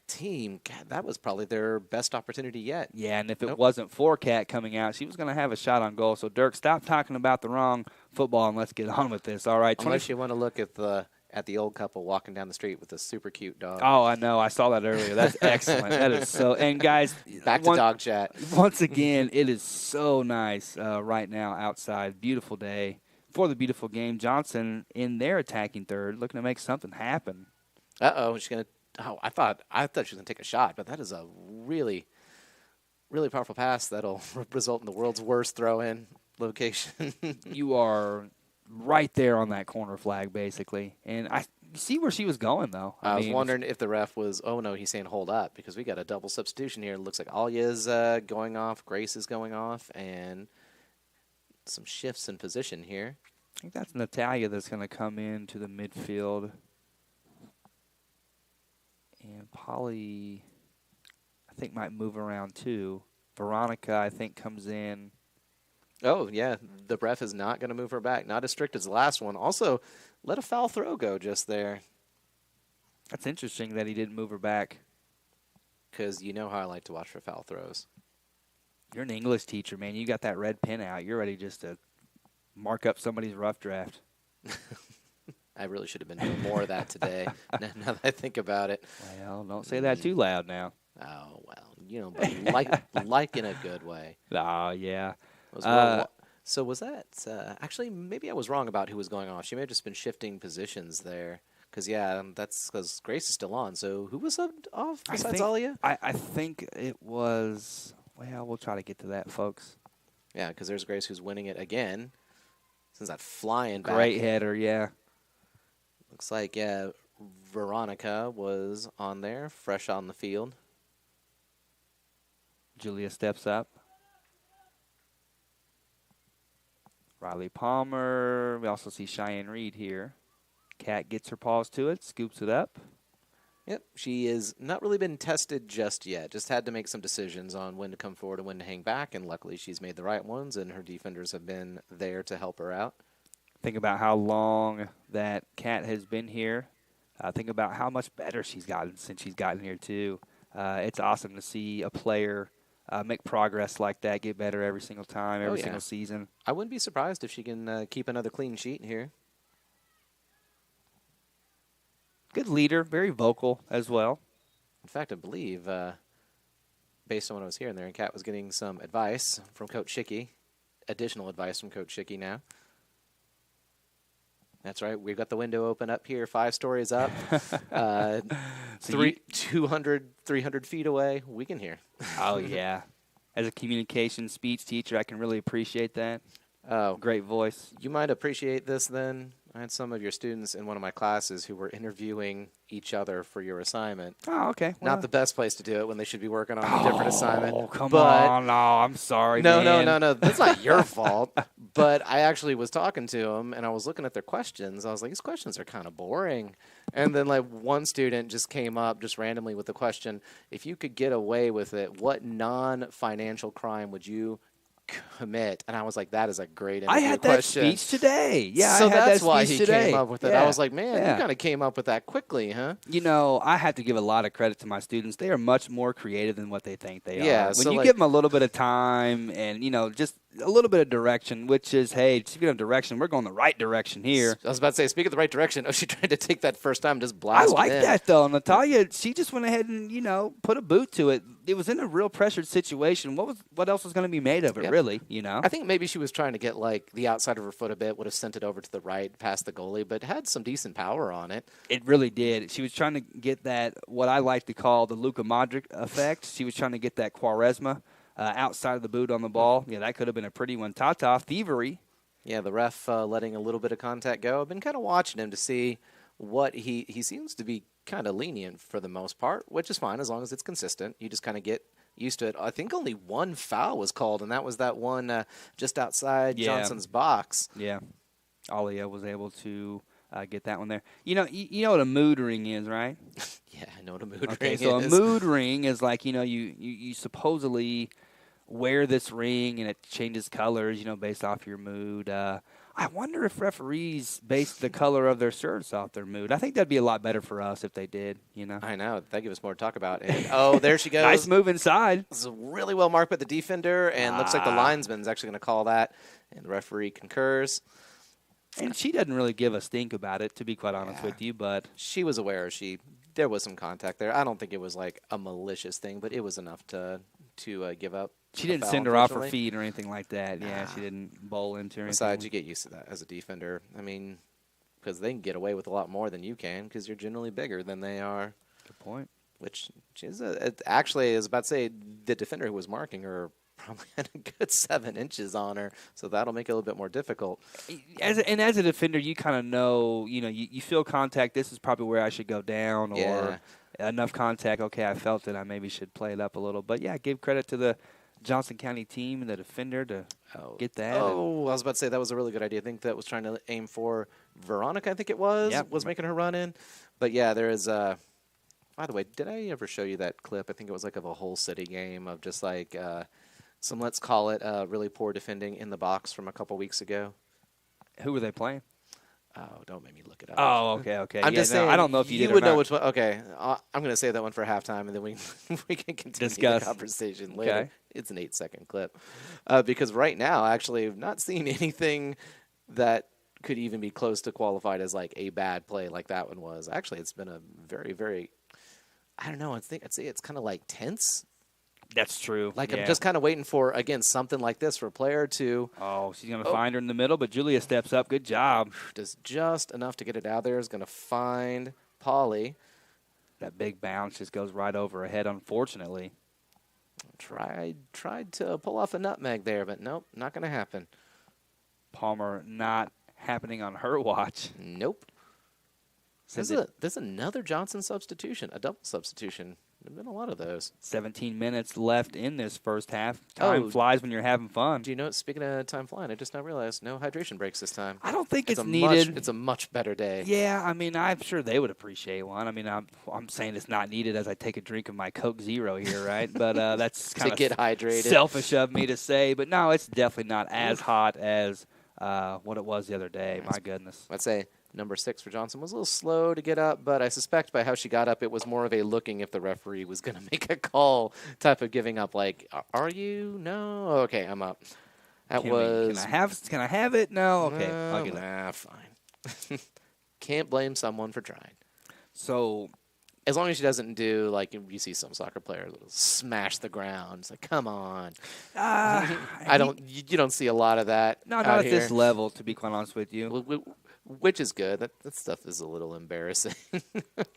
team. God, that was probably their best opportunity yet. Yeah, and if it Nope. wasn't for Kat coming out, she was going to have a shot on goal. So, Dirk, stop talking about the wrong football and let's get on with this. All right, Unless you want to look at the old couple walking down the street with a super cute dog. Oh, I know. I saw that earlier. That's excellent. That is so. And guys, Back to dog chat. once again, it is so nice right now outside. Beautiful day for the beautiful game. Johnson in their attacking third, looking to make something happen. She's gonna. Oh, I thought she was gonna take a shot, but that is a really, really powerful pass that'll result in the world's worst throw-in location. You are right there on that corner flag, basically. And I see where she was going, though. I was mean, wondering if the ref was. Oh no, he's saying hold up because we got a double substitution here. It looks like Alya's going off, Grace is going off, and some shifts in position here. I think that's Natalia that's going to come into the midfield. And Polly, I think, might move around too. Veronica, I think, comes in. Oh yeah, the ref is not going to move her back. Not as strict as the last one. Also, let a foul throw go just there That's interesting that he didn't move her back. because you know how I like to watch for foul throws. You're an English teacher, man. You got that red pen out. You're ready just to mark up somebody's rough draft. I really should have been doing more of that today. Now that I think about it. Well, don't say that too loud now. Oh well, but like in a good way. Oh, yeah. So was that actually? Maybe I was wrong about who was going off. She may have just been shifting positions there. Because that's because Grace is still on. So who was subbed off besides Alia? I think it was. Well, we'll try to get to that, folks. Yeah, because there's Grace who's winning it again. Since that flying back. Great header, yeah. Looks like Veronica was on there, fresh on the field. Julia steps up. Riley Palmer. We also see Cheyenne Reed here. Kat gets her paws to it, scoops it up. Yep, she has not really been tested just yet. Just had to make some decisions on when to come forward and when to hang back, and luckily she's made the right ones, and her defenders have been there to help her out. Think about how long that Kat has been here. Think about how much better she's gotten since she's gotten here, too. It's awesome to see a player make progress like that, get better every single time, every single season. I wouldn't be surprised if she can keep another clean sheet here. Good leader, very vocal as well. In fact, I believe, based on what I was hearing there, and Kat was getting some advice from Coach Schicky, additional advice from Coach Schicky now. That's right. We've got the window open up here, 5 stories up, 200, 300 feet away. We can hear. Oh, yeah. As a communication speech teacher, I can really appreciate that. Oh, Great voice. you might appreciate this then. I had some of your students in one of my classes who were interviewing each other for your assignment. Oh, okay. Not the best place to do it when they should be working on a different assignment. Oh, come but on. No, I'm sorry, No, man. no. That's not your fault. But I actually was talking to them, and I was looking at their questions. I was like, these questions are kind of boring. And then, one student just came up just randomly with the question, if you could get away with it, what non-financial crime would you commit? And I was like, that is a great I had that question. speech today. Yeah, so I had that's that why speech he today. came up with it. Yeah. I was like, man, Yeah. you kind of came up with that quickly, huh? You know, I have to give a lot of credit to my students. They are much more creative than what they think they Yeah, are. When so you like- give them a little bit of time and, just a little bit of direction, which is, hey, speaking of direction, we're going the right direction here. I was about to say, speak of the right direction. Oh, she tried to take that first time, just I blast like it in. that, though. Natalia, she just went ahead and, put a boot to it. It was in a real pressured situation. What else was going to be made of it, Yep. really, I think maybe she was trying to get the outside of her foot a bit, would have sent it over to the right past the goalie, but had some decent power on it. It really did. She was trying to get that, what I like to call the Luka Modric effect. She was trying to get that Quaresma outside of the boot on the ball. Yeah, that could have been a pretty one. Tata, thievery. Yeah, the ref letting a little bit of contact go. I've been kind of watching him to see what he seems to be kind of lenient for the most part, which is fine as long as it's consistent. You just kind of get used to it. I think only one foul was called, and that was that one just outside Johnson's box. Yeah, Alia was able to get that one there. You know what a mood ring is, right? Yeah, I know what a mood ring Okay, is. so a mood ring is like, you supposedly wear this ring and it changes colors, based off your mood. I wonder if referees base the color of their shirts off their mood. I think that'd be a lot better for us if they did, I know. That'd give us more to talk about. And, there she goes. Nice move inside. This is really well marked by the defender, and looks like the linesman's actually going to call that, and the referee concurs. And she doesn't really give a stink about it, to be quite honest with you, but she was aware there was some contact there. I don't think it was like a malicious thing, but it was enough to give up. She didn't send her off her feet or anything like that. Yeah, she didn't bowl into her. Besides, you get used to that as a defender. I mean, because they can get away with a lot more than you can because you're generally bigger than they are. Good point. Which is actually, I was about to say, the defender who was marking her probably had a good 7 inches on her, so that'll make it a little bit more difficult. As a defender, you kind of know, you feel contact. This is probably where I should go down, or enough contact. Okay, I felt it. I maybe should play it up a little. But yeah, give credit to the Johnson County team and the defender to get that. Oh, I was about to say that was a really good idea. I think that was trying to aim for Veronica, I think it was making her run in. But yeah, there is by the way, did I ever show you that clip? I think it was like of a whole city game of just like some, let's call it, really poor defending in the box from a couple weeks ago. Who were they playing? Oh, don't make me look it up. Oh, okay. I'm just saying. I don't know if you did would or know not. which one. Okay, I'm going to save that one for halftime, and then we can continue Discuss the conversation later. Okay. It's an 8-second clip, because right now, actually, I've not seen anything that could even be close to qualified as like a bad play like that one was. Actually, it's been a very, very, I don't know. I'd say it's kind of like tense. That's true. Like I'm just kind of waiting for, again, something like this for a player to. Oh, she's going to find her in the middle, but Julia steps up. Good job. Does just enough to get it out there. Is going to find Polly. That big bounce just goes right over her head, unfortunately. Tried to pull off a nutmeg there, but nope, not going to happen. Palmer not happening on her watch. Nope. There's another Johnson substitution, a double substitution. There have been a lot of those. 17 minutes left in this first half. Time flies when you're having fun. Do you know, speaking of time flying, I just now realized no hydration breaks this time. I don't think it's needed. It's a much better day. Yeah, I mean, I'm sure they would appreciate one. I mean, I'm saying it's not needed as I take a drink of my Coke Zero here, right? But that's kind of get hydrated. Selfish of me to say. But no, it's definitely not as hot as what it was the other day. My goodness. I'd say number 6 for Johnson was a little slow to get up, but I suspect by how she got up, it was more of a looking if the referee was going to make a call type of giving up. Like, are you? No. Okay, I'm up. Can I have it? No. Okay, I'll get it. Fine. Can't blame someone for trying. So, as long as she doesn't do like you see some soccer players smash the ground. It's like, come on. You don't see a lot of that. No, not at this level. To be quite honest with you. Which is good. That stuff is a little embarrassing.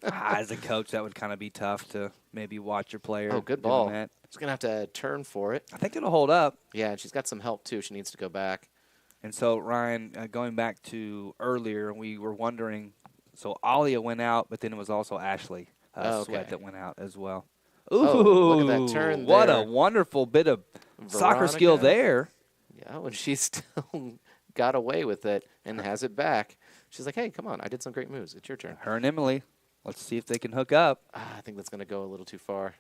As a coach, that would kind of be tough to maybe watch your player. Oh, good ball. She's going to have to turn for it. I think it'll hold up. Yeah, and she's got some help, too. She needs to go back. And so, Ryan, going back to earlier, we were wondering, so Alia went out, but then it was also Ashley Sweat that went out as well. Ooh, look at that turn what there. A wonderful bit of soccer skill there. Yeah, when she still got away with it and has it back. She's like, hey, come on, I did some great moves. It's your turn. Her and Emily. Let's see if they can hook up. I think that's going to go a little too far.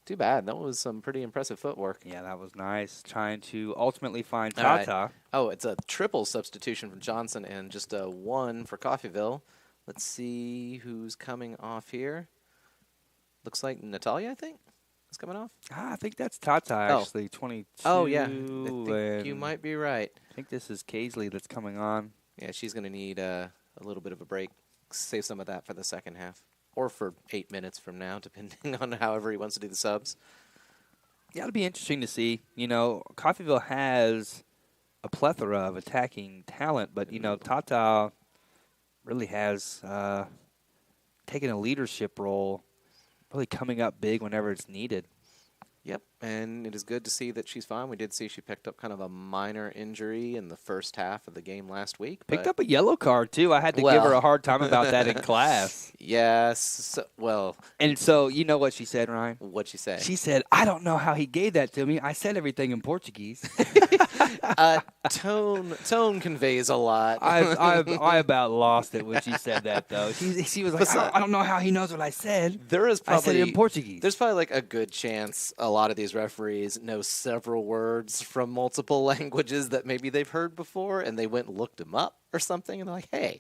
Too bad. That was some pretty impressive footwork. Yeah, that was nice. Trying to ultimately find Tata. Right. Oh, it's a triple substitution from Johnson and just a 1 for Coffeyville. Let's see who's coming off here. Looks like Natalia, I think, is coming off. I think that's Tata, actually, 22. Oh, yeah. I think you might be right. I think this is Kaisley that's coming on. Yeah, she's going to need a little bit of a break. Save some of that for the second half. Or for 8 minutes from now, depending on however he wants to do the subs. Yeah, it'll be interesting to see. You know, Coffeyville has a plethora of attacking talent, but, you know, Tata really has taken a leadership role, really coming up big whenever it's needed. Yep, and it is good to see that she's fine. We did see she picked up kind of a minor injury in the first half of the game last week. Picked up a yellow card, too. I had to give her a hard time about that in class. Yes. Well. And so, you know what she said, Ryan? What'd she say? She said, I don't know how he gave that to me. I said everything in Portuguese. Tone conveys a lot. I about lost it when she said that, though. She was like, I don't know how he knows what I said. I said it in Portuguese. There's probably like a good chance a lot of these referees know several words from multiple languages that maybe they've heard before, and they went and looked them up or something, and they're like, hey,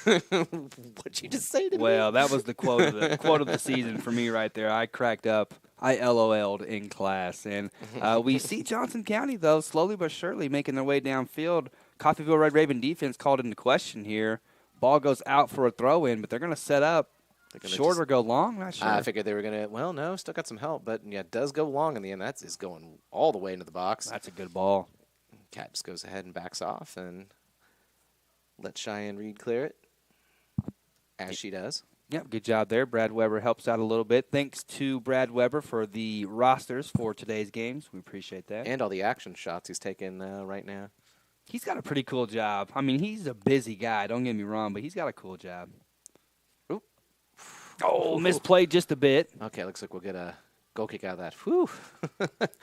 what'd you just say to me? Well, that was the quote of the season for me right there. I cracked up. I LOL'd in class. And we see Johnson County, though, slowly but surely making their way downfield. Coffeyville Red Raven defense called into question here. Ball goes out for a throw-in, but they're going to set up short or go long? Not sure. I figured they were going to, well, no, still got some help. But, yeah, it does go long in the end. That's just going all the way into the box. That's a good ball. Cat just goes ahead and backs off and lets Cheyenne Reed clear it, as she does. Yep, good job there. Brad Weber helps out a little bit. Thanks to Brad Weber for the rosters for today's games. We appreciate that. And all the action shots he's taking right now. He's got a pretty cool job. I mean, he's a busy guy, don't get me wrong, but he's got a cool job. Oop. Oh, misplayed just a bit. Okay, looks like we'll get a goal kick out of that. Whew.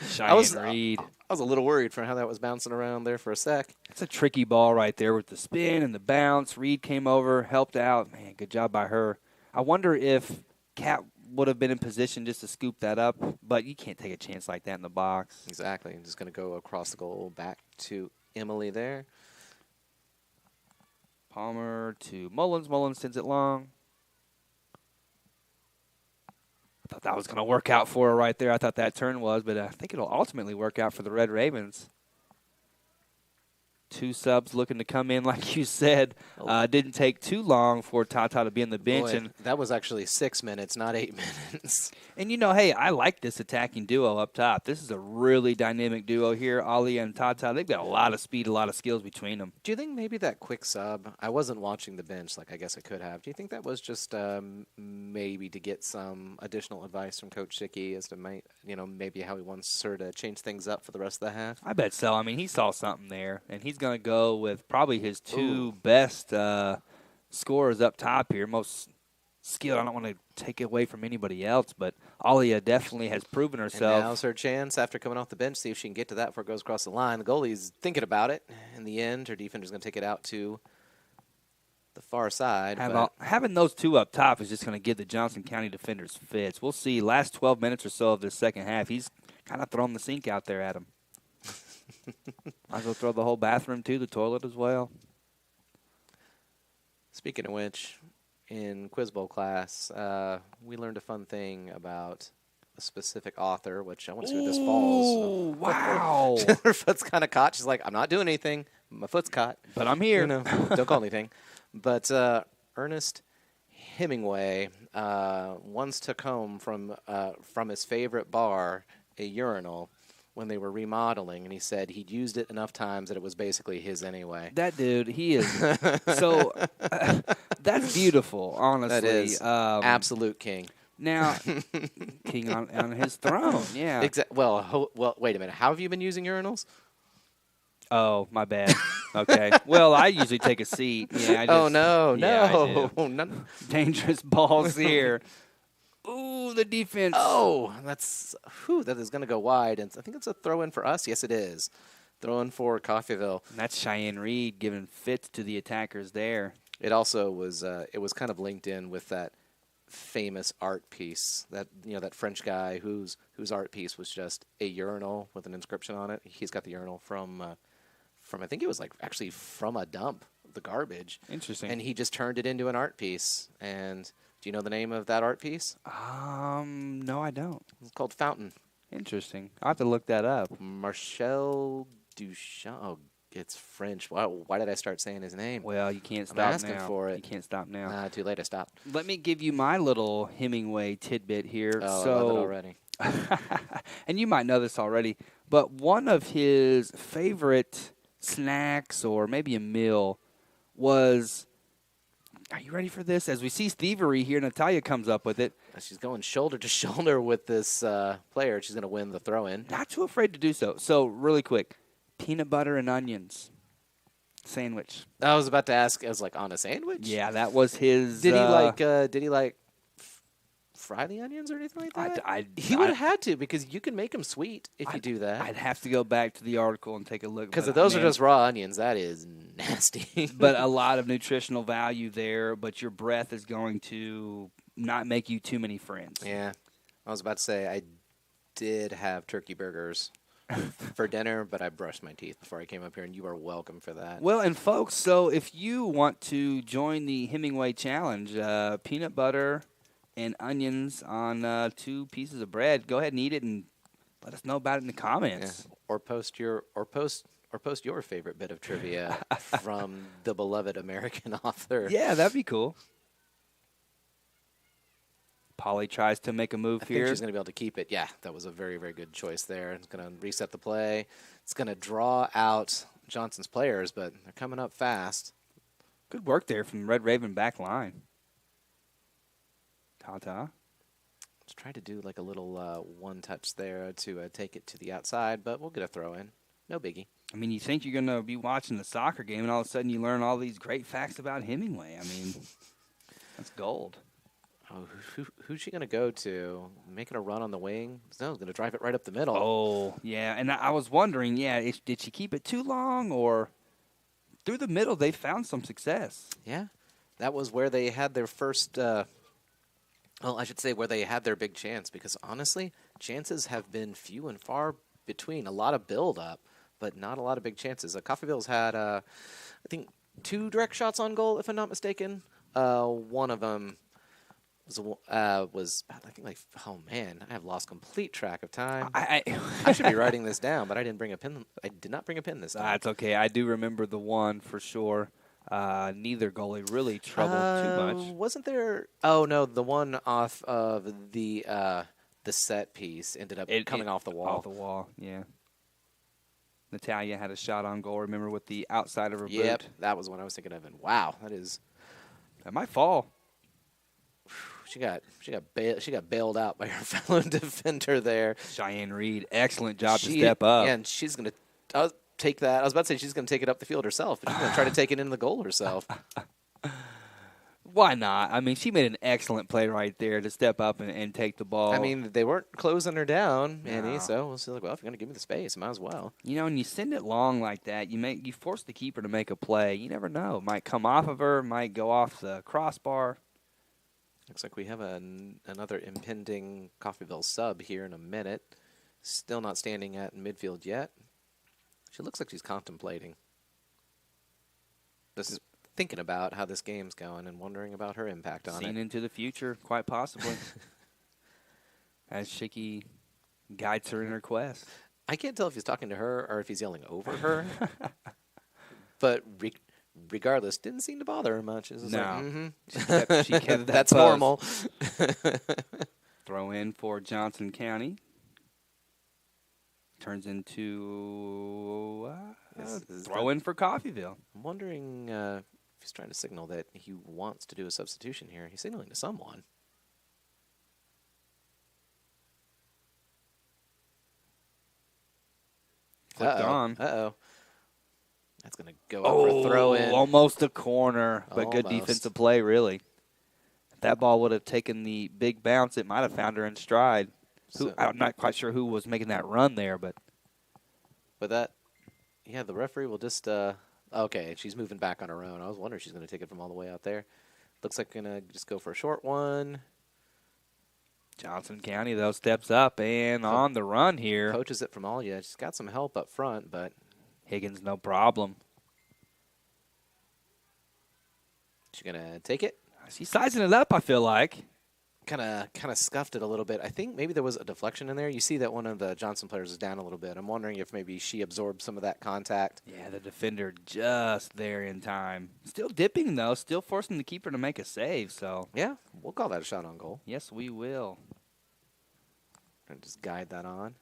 Cheyenne Reed. I was a little worried for how that was bouncing around there for a sec. It's a tricky ball right there with the spin and the bounce. Reed came over, helped out. Man, good job by her. I wonder if Cat would have been in position just to scoop that up, but you can't take a chance like that in the box. Exactly. I'm just going to go across the goal back to Emily there. Palmer to Mullins. Mullins sends it long. I thought that was going to work out for her right there. I thought that turn was, but I think it'll ultimately work out for the Red Ravens. Two subs looking to come in, like you said. Didn't take too long for Tata to be on the bench. Boy, and that was actually 6 minutes, not 8 minutes. And, you know, hey, I like this attacking duo up top. This is a really dynamic duo here. Ali and Tata, they've got a lot of speed, a lot of skills between them. Do you think maybe that quick sub, I wasn't watching the bench like I guess I could have. Do you think that was just maybe to get some additional advice from Coach Schicky as to, maybe how he wants her to change things up for the rest of the half? I bet so. I mean, he saw something there, and he's going to go with probably his two best scorers up top here, most skilled. I don't want to take it away from anybody else, but Alia definitely has proven herself. And now's her chance after coming off the bench, see if she can get to that before it goes across the line. The goalie's thinking about it. In the end, her defender's going to take it out to the far side. Having those two up top is just going to give the Johnson County defenders fits. We'll see. Last 12 minutes or so of this second half, he's kind of throwing the sink out there at him. Might as well throw the whole bathroom, too, the toilet as well. Speaking of which, in Quiz Bowl class, we learned a fun thing about a specific author, which I want to see what this falls. Wow. Her foot's kind of caught. She's like, I'm not doing anything. My foot's caught. But I'm here. Don't call anything. But Ernest Hemingway once took home from his favorite bar a urinal when they were remodeling, and he said he'd used it enough times that it was basically his anyway. That dude, he is so. That's beautiful, honestly. That is absolute king. Now, king on his throne, yeah. Well, wait a minute. How have you been using urinals? Oh, my bad. Okay. Well, I usually take a seat. Yeah. No. Dangerous balls here. Ooh, the defense. Oh, that is going to go wide. And I think it's a throw-in for us. Yes, it is. Throw-in for Coffeyville. And that's Cheyenne Reed giving fits to the attackers there. It also was kind of linked in with that famous art piece, that French guy whose art piece was just a urinal with an inscription on it. He's got the urinal from I think it was actually from a dump, the garbage. Interesting. And he just turned it into an art piece. And do you know the name of that art piece? No, I don't. It's called Fountain. Interesting. I'll have to look that up. Marcel Duchamp. Oh, it's French. Why did I start saying his name? Well, you can't stop I'm asking for it. You can't stop now. Too late. I stopped. Let me give you my little Hemingway tidbit here. Oh, I love it already. And you might know this already, but one of his favorite snacks or maybe a meal was Are you ready for this? As we see thievery here, Natalia comes up with it. She's going shoulder to shoulder with this player. She's going to win the throw-in. Not too afraid to do so. So, really quick, peanut butter and onions sandwich. I was about to ask. I was like, on a sandwich? Yeah, that was his. Did he like fry the onions or anything like that? He would have had to, because you can make them sweet if you do that. I'd have to go back to the article and take a look. Because if those are just raw onions, that is nasty. But a lot of nutritional value there, but your breath is going to not make you too many friends. Yeah. I was about to say, I did have turkey burgers for dinner, but I brushed my teeth before I came up here, and you are welcome for that. Well, and folks, so if you want to join the Hemingway Challenge, peanut butter and onions on 2 pieces of bread, go ahead and eat it and let us know about it in the comments. Yeah. Or post your favorite bit of trivia from the beloved American author. Yeah, that'd be cool. Polly tries to make a move I here. think she's going to be able to keep it. Yeah, that was a very, very good choice there. It's going to reset the play. It's going to draw out Johnson's players, but they're coming up fast. Good work there from Red Raven back line. Ta-ta. Let's try to do like a little one touch there to take it to the outside, but we'll get a throw in. No biggie. I mean, you think you're going to be watching the soccer game, and all of a sudden you learn all these great facts about Hemingway. I mean, that's gold. Oh, who's she going to go to? Making a run on the wing? No, going to drive it right up the middle. Oh, yeah. And I was wondering, did she keep it too long, or through the middle they found some success? Yeah, that was where they had their first, well, I should say where they had their big chance, because honestly, chances have been few and far between. A lot of build-up, but not a lot of big chances. Coffeyville's had, I think, 2 direct shots on goal, if I'm not mistaken. One of them was I think, like, oh man, I have lost complete track of time. I should be writing this down, but I didn't bring a pen. I did not bring a pen this time. That's okay. I do remember the one for sure. Neither goalie really troubled too much. Wasn't there? Oh no, the one off of the set piece ended up coming off the wall. Off the wall, yeah. Natalia had a shot on goal. Remember, with the outside of her boot. Yep, that was what I was thinking of. And wow, that might fall. She got bailed out by her fellow defender there. Cheyenne Reed, excellent job to step up. Yeah, and she's going to take that. I was about to say she's going to take it up the field herself, but she's going to try to take it into the goal herself. Why not? I mean, she made an excellent play right there to step up and take the ball. I mean, they weren't closing her down, No. so we'll see. Like, well, if you're going to give me the space, might as well. You know, and you send it long like that, you force the keeper to make a play. You never know. It might come off of her, might go off the crossbar. Looks like we have another impending Coffeyville sub here in a minute. Still not standing at midfield yet. She looks like she's contemplating. This is thinking about how this game's going and wondering about her impact on it. Seen into the future, quite possibly. As Shiki guides her in her quest. I can't tell if he's talking to her or if he's yelling over her. But regardless, didn't seem to bother her much. It was No. like, She kept that that's buzz. normal. Throw in for Johnson County. Turns into throw in for Coffeyville. I'm wondering if he's trying to signal that he wants to do a substitution here. He's signaling to someone. Flipped on. Uh-oh. That's going to go up for a throw in. Almost a corner, but good Almost. defensive play, really. If that ball would have taken the big bounce, it might have found her in stride. I'm not quite sure who was making that run there, but that, yeah, the referee will just, okay, she's moving back on her own. I was wondering if she's going to take it from all the way out there. Looks like going to just go for a short one. Johnson County, though, steps up and on the run here. Coaches it from all. Yeah, she's got some help up front, but Higgins, no problem. she's going to take it. She's sizing it up, I feel like. Kind of scuffed it a little bit. I think maybe there was a deflection in there. You see that one of the Johnson players is down a little bit. I'm wondering if maybe she absorbed some of that contact. Yeah, the defender just there in time. Still dipping, though. Still forcing the keeper to make a save. So Yeah, we'll call that a shot on goal. yes, we will. And just guide that on.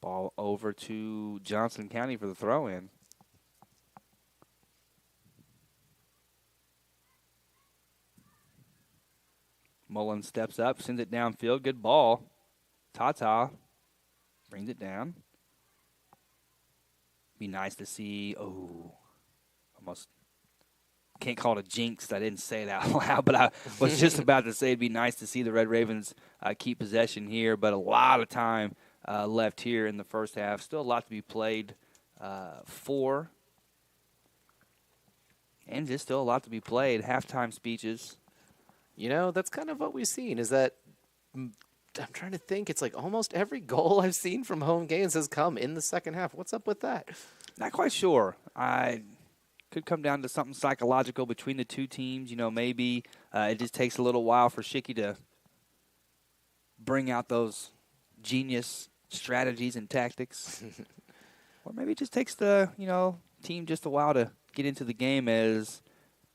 Ball over to Johnson County for the throw-in. Mullen steps up, sends it downfield. Good ball. Tata brings it down. Be nice to see. Oh, almost can't call it a jinx. I didn't say it out loud, but I was just about to say it'd be nice to see the Red Ravens keep possession here. But a lot of time left here in the first half. Still a lot to be played for. And just still a lot to be played. Halftime speeches. You know, that's kind of what we've seen is that I'm trying to think. It's like almost every goal I've seen from home games has come in the second half. What's up with that? Not quite sure. I could come down to something psychological between the two teams. You know, maybe it just takes a little while for Shicky to bring out those genius strategies and tactics. Or maybe it just takes the, team just a while to get into the game as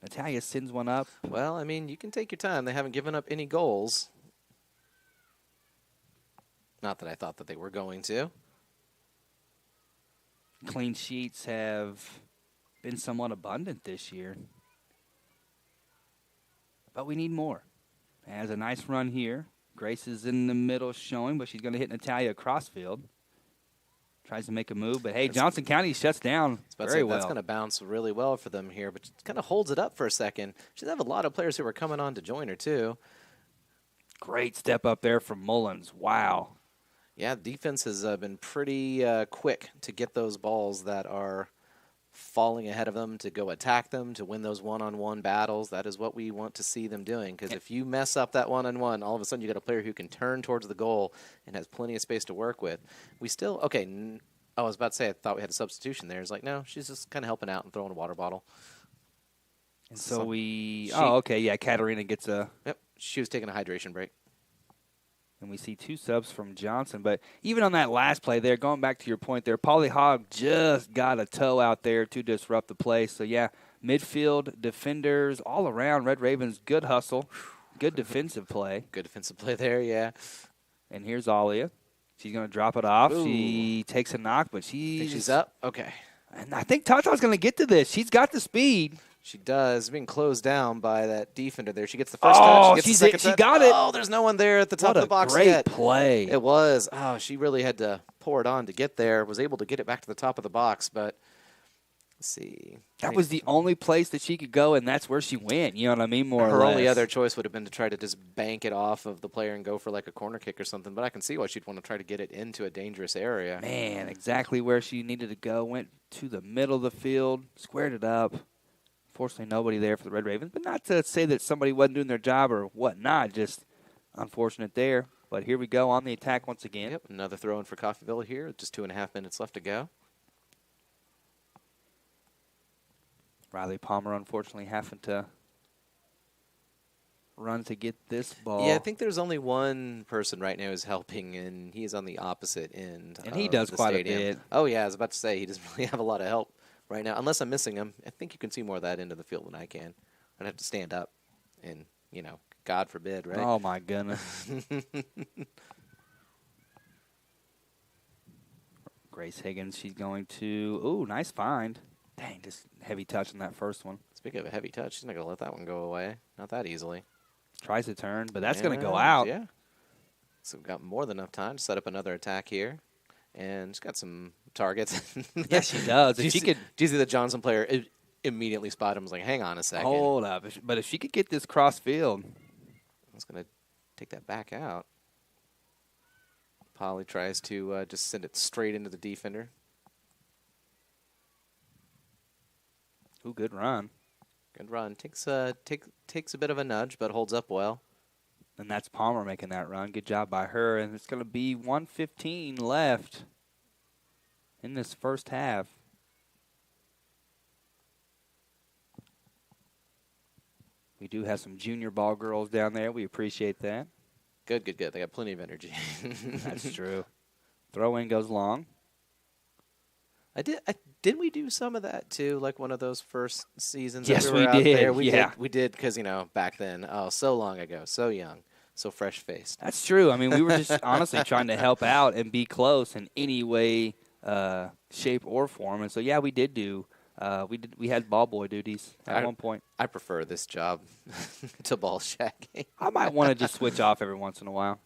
Natalia sends one up. Well, I mean, you can take your time. They haven't given up any goals. Not that I thought that they were going to. Clean sheets have been somewhat abundant this year. But we need more. Has a nice run here. Grace is in the middle showing, but she's going to hit Natalia crossfield. Tries to make a move, but hey, Johnson County shuts down very well. That's going to bounce really well for them here, but kind of holds it up for a second. She does have a lot of players who are coming on to join her, too. Great step up there from Mullins. Wow. Yeah, defense has been pretty quick to get those balls that are falling ahead of them, to go attack them, to win those one-on-one battles. That is what we want to see them doing, because if you mess up that one-on-one, all of a sudden you got a player who can turn towards the goal and has plenty of space to work with. We still, I was about to say I thought we had a substitution there. It's like, no, she's just kind of helping out and throwing a water bottle. And so Katarina gets a... Yep, she was taking a hydration break. And we see two subs from Johnson. But even on that last play there, going back to your point there, Polly Hogg just got a toe out there to disrupt the play. So, yeah, midfield, defenders, all around, Red Ravens, good hustle, good defensive play. Good defensive play there, yeah. And here's Alia. She's going to drop it off. Ooh. She takes a knock, but she's up? Okay. And I think Tata's going to get to this. She's got the speed. She does. Being closed down by that defender there. She gets the first touch. She gets the second touch. She got it. Oh, there's no one there at the top of the box yet. What a great play. It was. Oh, she really had to pour it on to get there. Was able to get it back to the top of the box, but let's see. That was the only place that she could go, and that's where she went. You know what I mean? More or less. Her only other choice would have been to try to just bank it off of the player and go for like a corner kick or something, but I can see why she'd want to try to get it into a dangerous area. Man, exactly where she needed to go. Went to the middle of the field, squared it up. Unfortunately, nobody there for the Red Ravens, but not to say that somebody wasn't doing their job or whatnot, just unfortunate there. But here we go on the attack once again. Yep, another throw-in for Coffeyville here. Just 2.5 minutes left to go. Riley Palmer, unfortunately, having to run to get this ball. Yeah, I think there's only one person right now who's helping, and he is on the opposite end. And he does quite stadium. a bit. Oh, yeah, I was about to say, he doesn't really have a lot of help right now, unless I'm missing him. I think you can see more of that end of the field than I can. I'd have to stand up and, God forbid, right? Oh, my goodness. Grace Higgins, she's going to, ooh, nice find. Dang, just heavy touch on that first one. Speaking of a heavy touch, she's not going to let that one go away. Not that easily. Tries to turn, but that's going to go out. Yeah. So we've got more than enough time to set up another attack here. And she's got some targets. Yes, she does. Do you see the Johnson player immediately spot him? Was like, hang on a second. Hold up. But if she could get this cross field. I was going to take that back out. Polly tries to just send it straight into the defender. Ooh, good run. Good run. Takes a bit of a nudge, but holds up well. And that's Palmer making that run. Good job by her. And it's going to be 1:15 left in this first half. We do have some junior ball girls down there. We appreciate that. Good. They got plenty of energy. That's true. Throw-in goes long. Didn't we do some of that too? Like one of those first seasons. Yes, that we were we out did. There? We did because back then, so long ago, so young. so fresh-faced. That's true. I mean, we were just honestly trying to help out and be close in any way, shape, or form. And so, yeah, we did do. We had ball boy duties at one point. I prefer this job to ball shagging. I might want to just switch off every once in a while.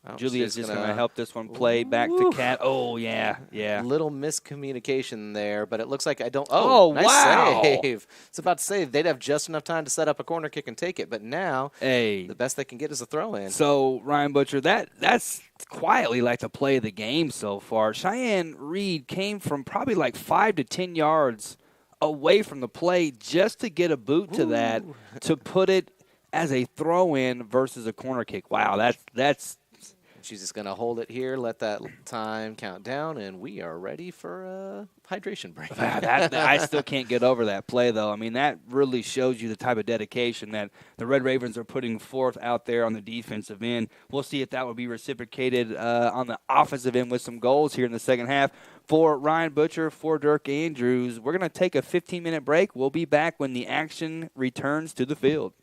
Oh, Julia's she's just going to help this one play back to Cat. Oh, yeah. Little miscommunication there, but it looks like I don't. Oh, nice wow. save. It's about to say they'd have just enough time to set up a corner kick and take it, but now the best they can get is a throw in. So, Ryan Butcher, that's quietly like the play of the game so far. Cheyenne Reed came from probably like 5 to 10 yards away from the play just to get a boot to that, to put it as a throw in versus a corner kick. Wow, that's. She's just going to hold it here, let that time count down, and we are ready for a hydration break. I still can't get over that play, though. I mean, that really shows you the type of dedication that the Red Ravens are putting forth out there on the defensive end. We'll see if that will be reciprocated on the offensive end with some goals here in the second half. For Ryan Butcher, for Dirk Andrews, we're going to take a 15-minute break. We'll be back when the action returns to the field.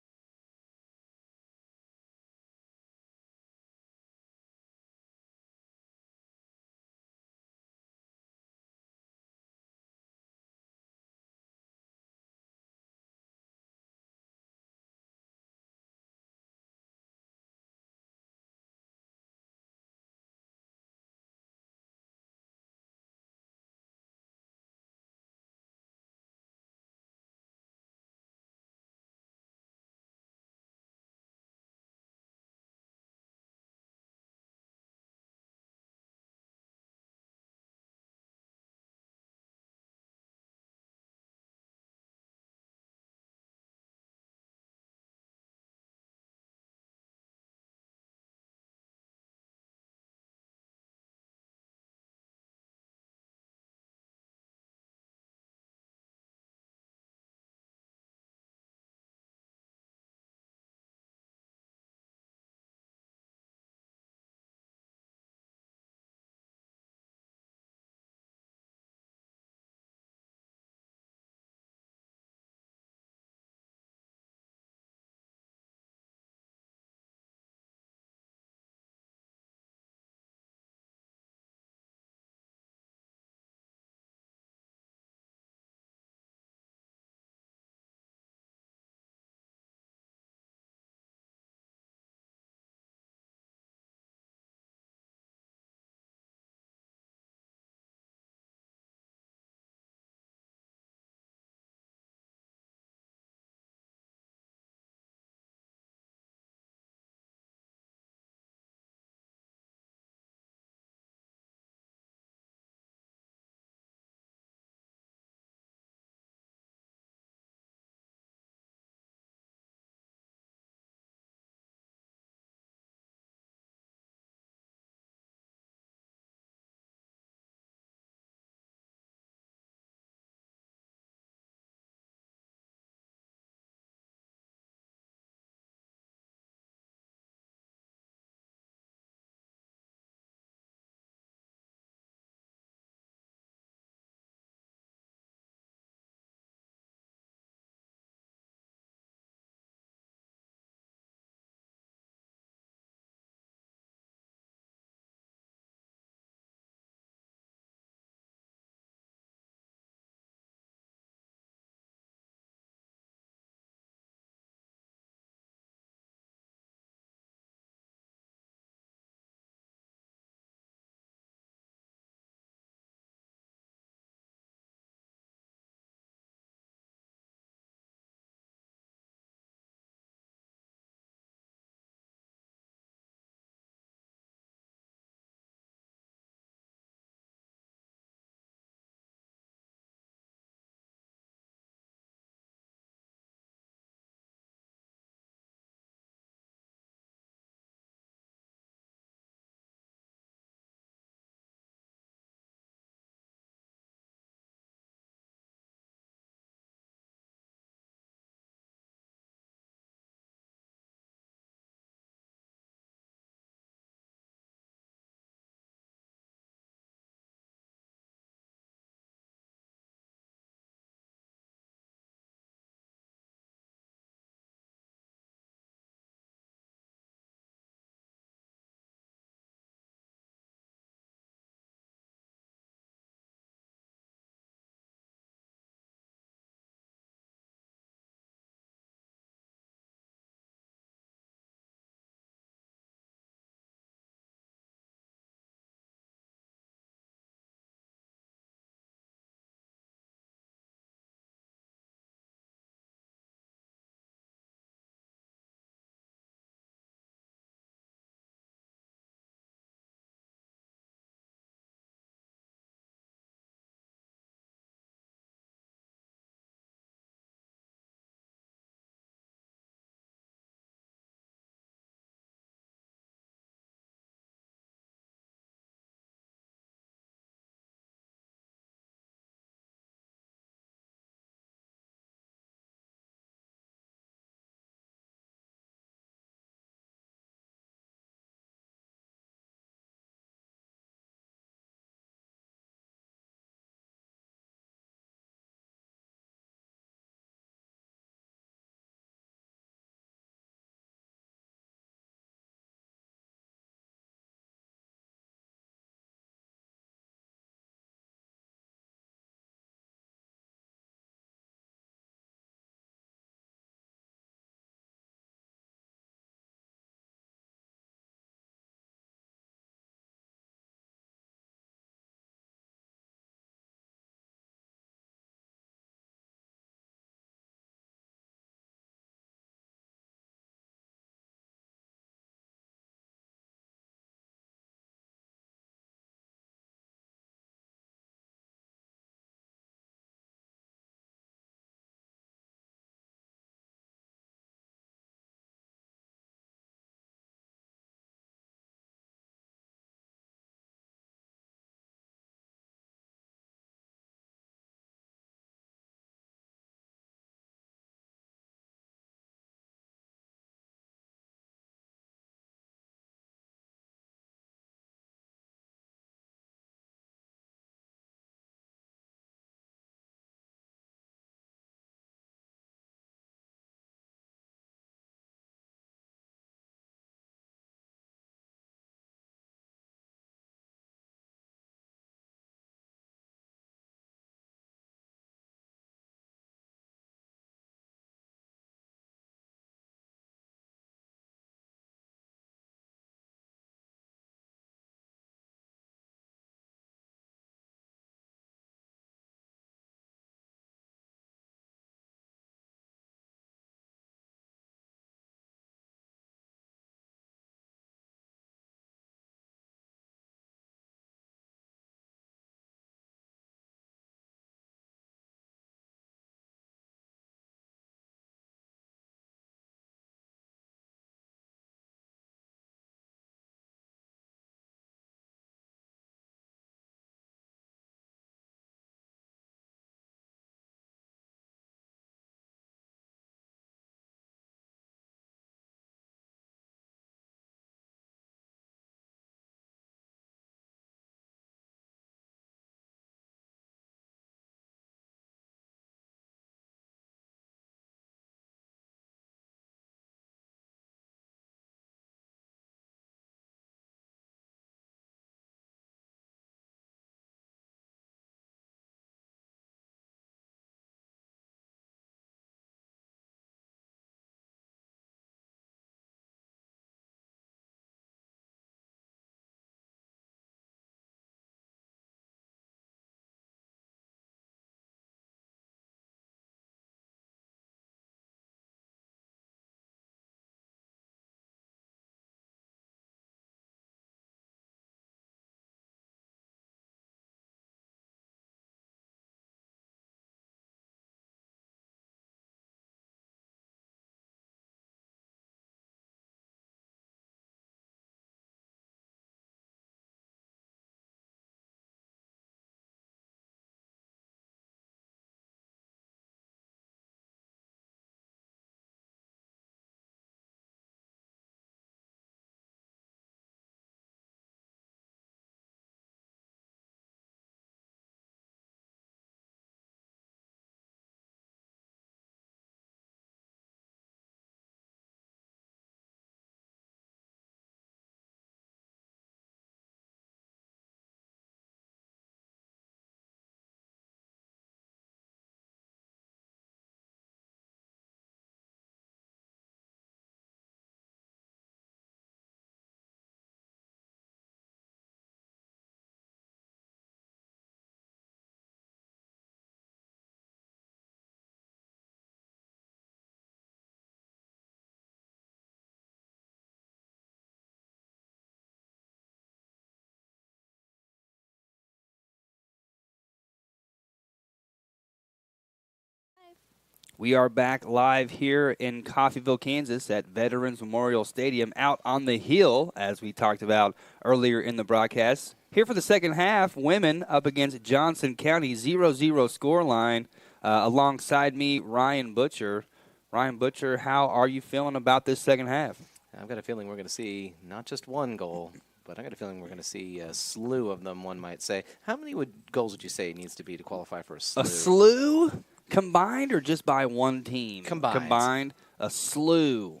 We are back live here in Coffeyville, Kansas at Veterans Memorial Stadium out on the hill, as we talked about earlier in the broadcast. Here for the second half, women up against Johnson County, 0-0 score line. Alongside me, Ryan Butcher. Ryan Butcher, how are you feeling about this second half? I've got a feeling we're going to see not just one goal, but I got a feeling we're going to see a slew of them, one might say. How many goals would you say needs to be to qualify for a slew? A slew? Combined or just by one team? Combined. Combined. A slew.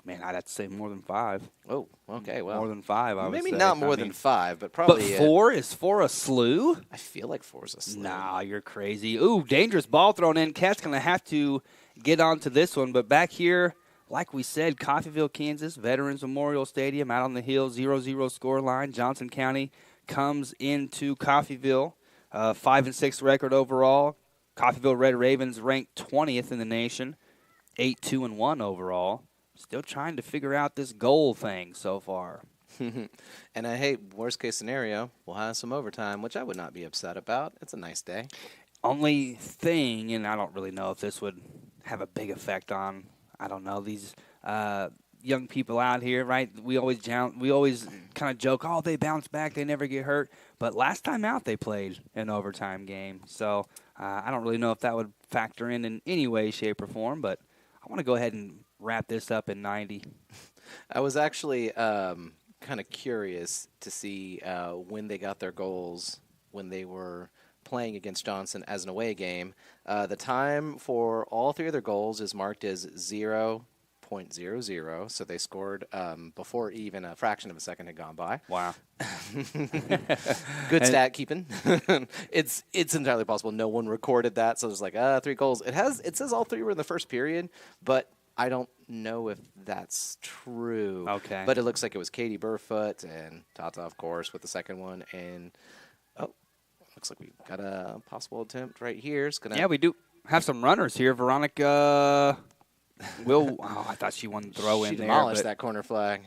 Man, I'd have to say more than 5. Oh, okay, well. More than 5, I would say. Maybe not more than 5, but probably. But 4? Is 4 a slew? I feel like 4 is a slew. Nah, you're crazy. Ooh, dangerous ball thrown in. Cat's going to have to get onto this one. But back here, like we said, Coffeyville, Kansas, Veterans Memorial Stadium, out on the hill, 0-0 score line. Johnson County comes into Coffeyville, 5-6 record overall. Coffeyville Red Ravens ranked 20th in the nation, 8-2-1 overall. Still trying to figure out this goal thing so far. And I hate worst case scenario, we'll have some overtime, which I would not be upset about. It's a nice day. Only thing, and I don't really know if this would have a big effect on, I don't know, these young people out here, right? We always kind of joke, oh, they bounce back, they never get hurt. But last time out, they played an overtime game. So I don't really know if that would factor in any way, shape, or form. But I want to go ahead and wrap this up in 90. I was actually kind of curious to see when they got their goals when they were playing against Johnson as an away game. The time for all 3 of their goals is marked as 0.00, so they scored before even a fraction of a second had gone by. Wow. Good stat keeping. It's entirely possible no one recorded that, so there's like 3 goals. It says all 3 were in the first period, but I don't know if that's true. Okay. But it looks like it was Katie Burfoot and Tata, of course, with the second one. And, looks like we got a possible attempt right here. Yeah, we do have some runners here. Veronica I thought she won the throw in there. She demolished that corner flag.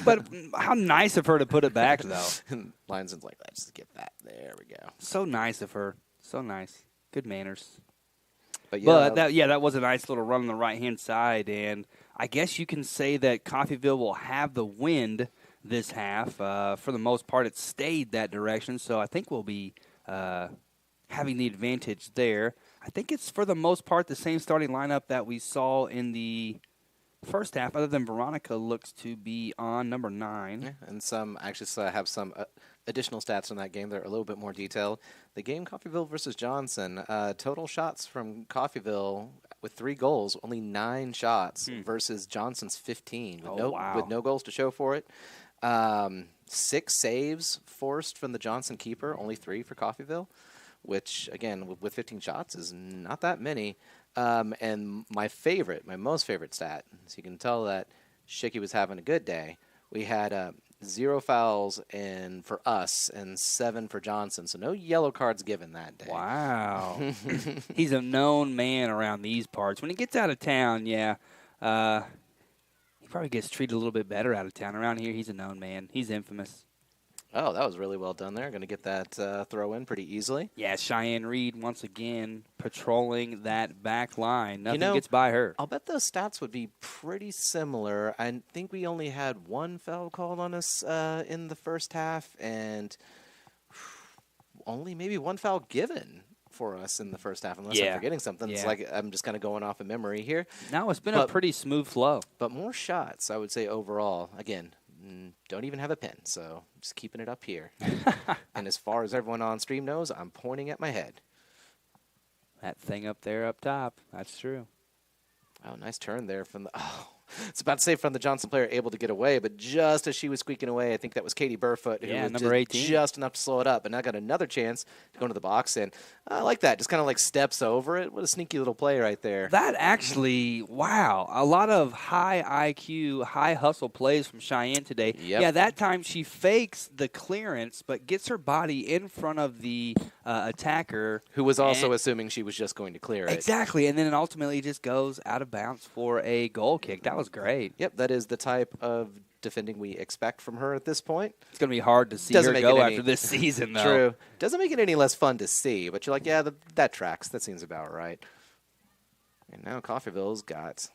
But how nice of her to put it back, though. Lionson's like, let's just get that. There we go. So nice of her. So nice. Good manners. But that was a nice little run on the right-hand side. And I guess you can say that Coffeyville will have the wind this half. For the most part, it stayed that direction. So I think we'll be having the advantage there. I think it's, for the most part, the same starting lineup that we saw in the first half, other than Veronica looks to be on number 9. Yeah, and I have some additional stats from that game that are a little bit more detailed. The game Coffeyville versus Johnson, total shots from Coffeyville with 3 goals, only 9 shots versus Johnson's 15 with no goals to show for it. 6 saves forced from the Johnson keeper, only 3 for Coffeyville, which, again, with 15 shots is not that many. And my most favorite stat, so you can tell that Shicky was having a good day, we had 0 fouls for us and 7 for Johnson, so no yellow cards given that day. Wow. He's a known man around these parts. When he gets out of town, he probably gets treated a little bit better out of town. Around here, he's a known man. He's infamous. Oh, that was really well done there. Going to get that throw in pretty easily. Yeah, Cheyenne Reed once again patrolling that back line. Nothing gets by her. I'll bet those stats would be pretty similar. I think we only had 1 foul called on us in the first half, and only maybe 1 foul given for us in the first half, unless I'm forgetting something. It's like I'm just kind of going off of memory here. No, it's been a pretty smooth flow. But more shots, I would say, overall. Again, don't even have a pen, so just keeping it up here. And as far as everyone on stream knows, I'm pointing at my head. That thing up there up top, that's true. Oh, nice turn there from the... It's about to say from the Johnson player, able to get away, but just as she was squeaking away, I think that was Katie Burfoot, who was number 18. Just enough to slow it up. And now got another chance to go into the box, and I like that. Just kind of like steps over it. What a sneaky little play right there. That actually, wow, a lot of high IQ, high hustle plays from Cheyenne today. Yep. Yeah, that time she fakes the clearance, but gets her body in front of the attacker. Who was also assuming she was just going to clear it. Exactly, and then it ultimately just goes out of bounds for a goal kick. That was great. Yep, that is the type of defending we expect from her at this point. It's going to be hard to see Doesn't her make go it after this season, though. True. Doesn't make it any less fun to see, but you're like, yeah, that tracks. That seems about right. And now Coffeyville's got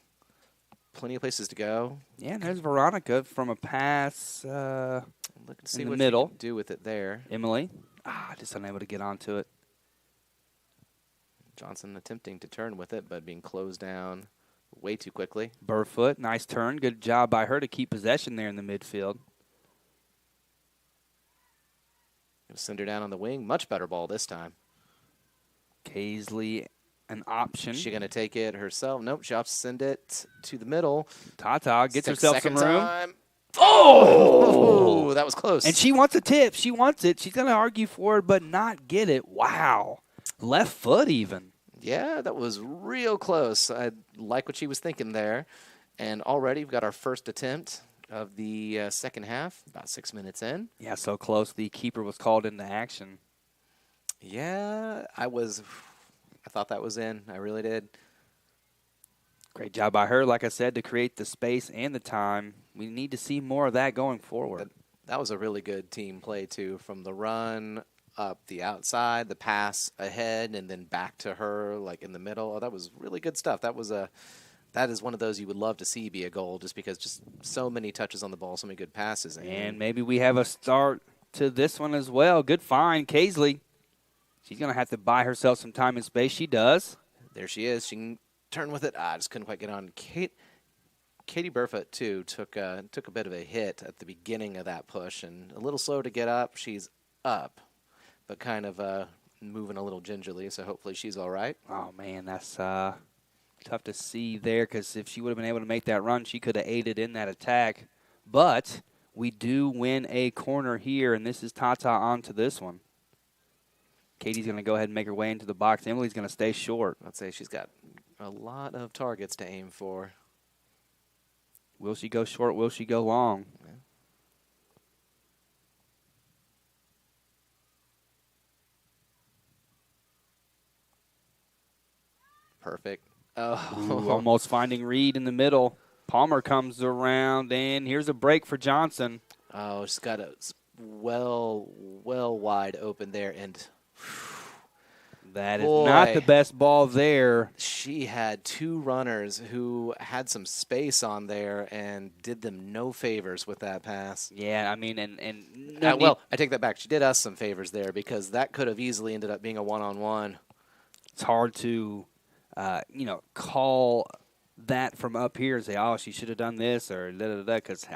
plenty of places to go. Yeah, and there's Veronica from a pass Looking to see in the what middle. she can do with it there. Emily. Just unable to get onto it. Johnson attempting to turn with it, but being closed down way too quickly. Burfoot, nice turn. Good job by her to keep possession there in the midfield. Gonna send her down on the wing. Much better ball this time. Kaisley, an option. She gonna take it herself? Nope. She opts to send it to the middle. Tata gets 6 herself some second room. time. Oh, that was close. And she wants a tip. She wants it. She's going to argue for it, but not get it. Wow. Left foot even. Yeah, that was real close. I like what she was thinking there. And already we've got our first attempt of the second half, about 6 minutes in. Yeah, so close. The keeper was called into action. Yeah, I thought that was in. I really did. Great job by her, like I said, to create the space and the time. We need to see more of that going forward. That was a really good team play, too, from the run up the outside, the pass ahead, and then back to her, like in the middle. Oh, that was really good stuff. That is one of those you would love to see be a goal, just because just so many touches on the ball, so many good passes. And maybe we have a start to this one as well. Good find, Kaisley. She's going to have to buy herself some time and space. She does. There she is. She can turn with it. I just couldn't quite get on. Katie Burfoot, too, took a bit of a hit at the beginning of that push, and a little slow to get up. She's up, but kind of moving a little gingerly, so hopefully she's all right. Oh, man, that's tough to see there, because if she would have been able to make that run, she could have aided in that attack. But we do win a corner here, and this is Tata on to this one. Katie's going to go ahead and make her way into the box. Emily's going to stay short. I'd say she's got a lot of targets to aim for. Will she go short? Will she go long? Yeah. Perfect. Oh, Ooh, almost finding Reed in the middle. Palmer comes around, and here's a break for Johnson. Oh, she's got a well wide open there, and that is not the best ball there. She had two runners who had some space on there and did them no favors with that pass. Yeah, I mean, well, I take that back. She did us some favors there, because that could have easily ended up being a one-on-one. It's hard to, call that from up here and say, oh, she should have done this or da-da-da, because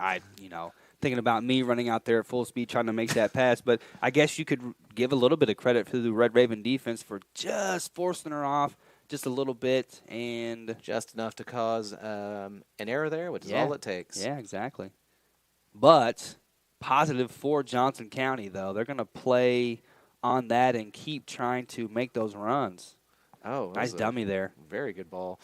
thinking about me running out there at full speed trying to make that pass. But I guess you could give a little bit of credit to the Red Raven defense for just forcing her off just a little bit, and just enough to cause an error there, which is all it takes. Yeah, exactly. But positive for Johnson County, though. They're going to play on that and keep trying to make those runs. Oh, nice dummy there. Very good ball.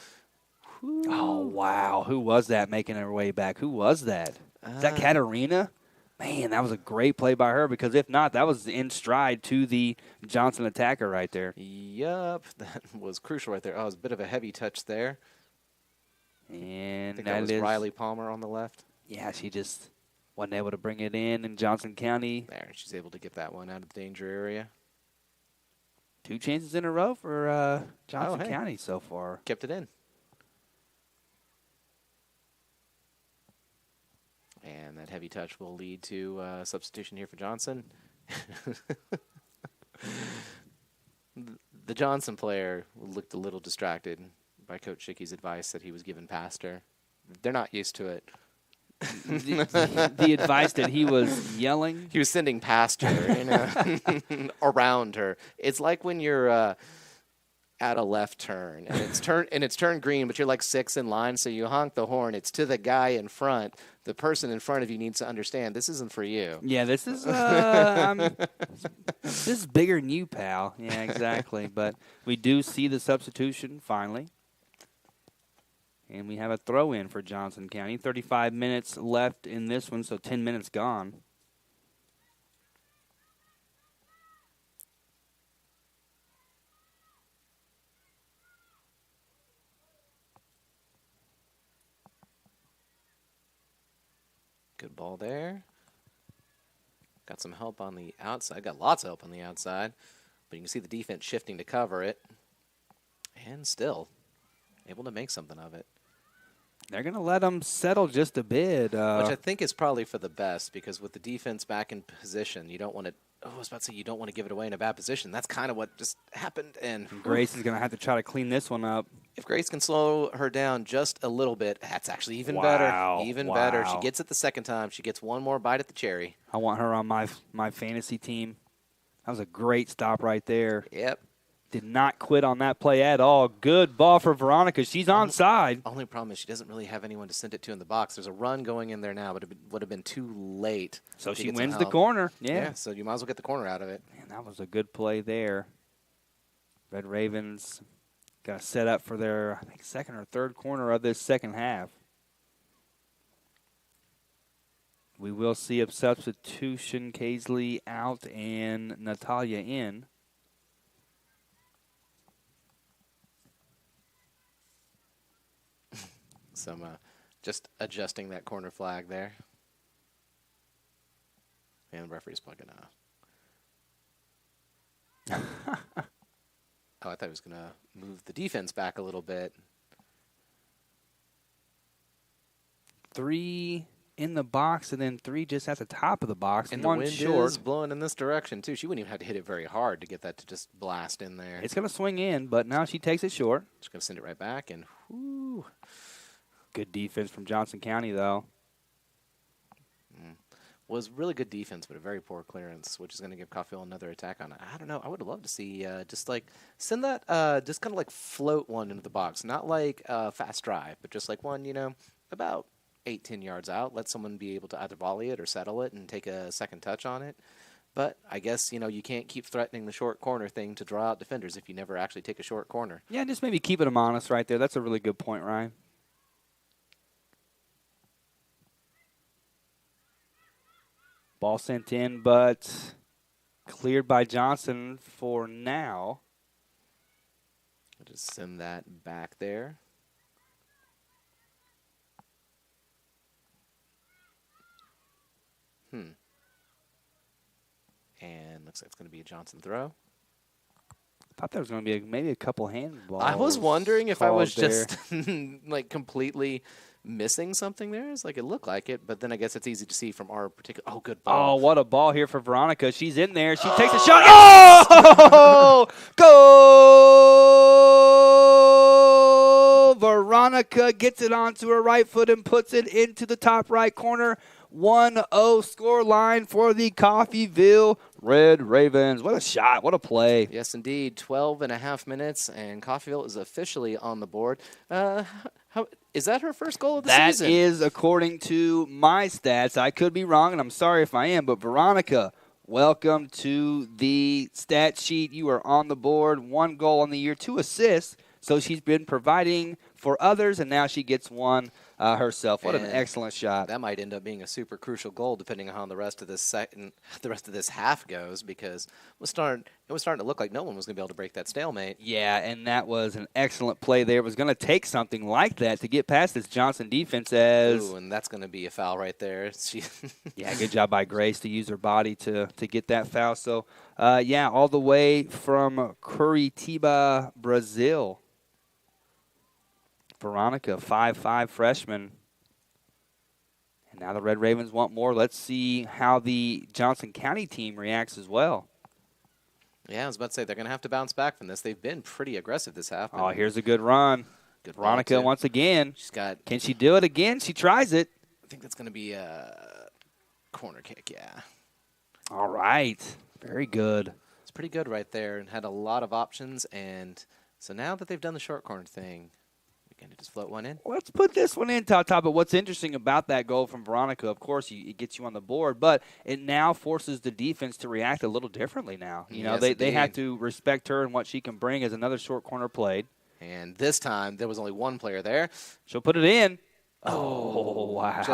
Whew. Oh, wow. Who was that making her way back? Who was that? Is that Katarina? Man, that was a great play by her, because if not, that was in stride to the Johnson attacker right there. Yup, that was crucial right there. Oh, it was a bit of a heavy touch there. And I think that was Riley Palmer on the left. Yeah, she just wasn't able to bring it in Johnson County. There, she's able to get that one out of the danger area. 2 chances in a row for Johnson County so far. Kept it in. And that heavy touch will lead to substitution here for Johnson. The Johnson player looked a little distracted by Coach Schickey's advice that he was given past her. They're not used to it. The advice that he was yelling? He was sending past her, around her. It's like when you're at a left turn and it's turned green, but you're like 6 in line, so you honk the horn. It's to the guy in front. The person in front of you needs to understand this isn't for you. Yeah, this is this is bigger than you, pal. Yeah, exactly. But we do see the substitution finally. And we have a throw-in for Johnson County. 35 minutes left in this one, so 10 minutes gone. Good ball there. Got some help on the outside. Got lots of help on the outside. But you can see the defense shifting to cover it. And still able to make something of it. They're going to let them settle just a bit. Which I think is probably for the best, because with the defense back in position, you don't want to. Oh, I was about to say you don't want to give it away in a bad position. That's kind of what just happened. And Grace is going to have to try to clean this one up. if Grace can slow her down just a little bit, that's actually even Wow. better. Even better. She Wow. gets it the second time. She gets one more bite at the cherry. I want her on my fantasy team. That was a great stop right there. Yep. Did not quit on that play at all. Good ball for Veronica. She's onside. Only problem is she doesn't really have anyone to send it to in the box. There's a run going in there now, but it would have been too late. So to she get some wins the help. corner. Yeah. So you might as well get the corner out of it. Man, that was a good play there. Red Ravens got set up for their, I think, second or third corner of this second half. We will see a substitution. Kaisley out and Natalia in. Some just adjusting that corner flag there. And the referee's plugging out. Oh, I thought he was going to move the defense back a little bit. 3 in the box and then 3 just at the top of the box. And one the wind short. is blowing in this direction, too. She wouldn't even have to hit it very hard to get that to just blast in there. It's going to swing in, but now she takes it short. Just going to send it right back, and whoo. Good defense from Johnson County, though. Was really good defense, but a very poor clearance, which is going to give Coffeyville another attack on it. I don't know. I would have loved to see just like send that, just kind of like float one into the box. Not like fast drive, but just like one, about 8-10 yards out. Let someone be able to either volley it or settle it and take a second touch on it. But I guess, you can't keep threatening the short corner thing to draw out defenders if you never actually take a short corner. Yeah, just maybe keeping them honest right there. That's a really good point, Ryan. Ball sent in, but cleared by Johnson for now. I'll just send that back there. And looks like it's going to be a Johnson throw. Thought there was going to be maybe a couple handballs. I was wondering if I was called just like completely missing something there. It's like it looked like it, but then I guess it's easy to see from our particular. Oh, good Oh, ball. what a ball here for Veronica. She's in there. She takes a shot. Oh! Goal! Veronica gets it onto her right foot and puts it into the top right corner. 1-0 score line for the Coffeyville Red Ravens. What a shot. What a play. Yes, indeed. 12.5 minutes, and Coffeyville is officially on the board. Is that her first goal of the season? That is according to my stats. I could be wrong, and I'm sorry if I am, but Veronica, welcome to the stat sheet. You are on the board. 1 goal on the year, 2 assists. So she's been providing for others, and now she gets one herself. What an excellent shot! That might end up being a super crucial goal, depending on how the rest of this half goes, because it was starting to look like no one was going to be able to break that stalemate. Yeah, and that was an excellent play there. It was going to take something like that to get past this Johnson defense. Ooh, and that's going to be a foul right there. Yeah, good job by Grace to use her body to get that foul. So, yeah, all the way from Curitiba, Brazil. Veronica, 5'5" freshman. And now the Red Ravens want more. Let's see how the Johnson County team reacts as well. Yeah, I was about to say, they're going to have to bounce back from this. They've been pretty aggressive this half. Oh, here's a good run. Good Veronica once again. Can she do it again? She tries it. I think that's going to be a corner kick, yeah. All right. Very good. It's pretty good right there, and had a lot of options. And so now that they've done the short corner thing, going to just float one in. Let's put this one in, Tata. But what's interesting about that goal from Veronica, of course, it gets you on the board, but it now forces the defense to react a little differently now. They have to respect her and what she can bring as another short corner played. And this time, there was only one player there. She'll put it in. Oh, wow.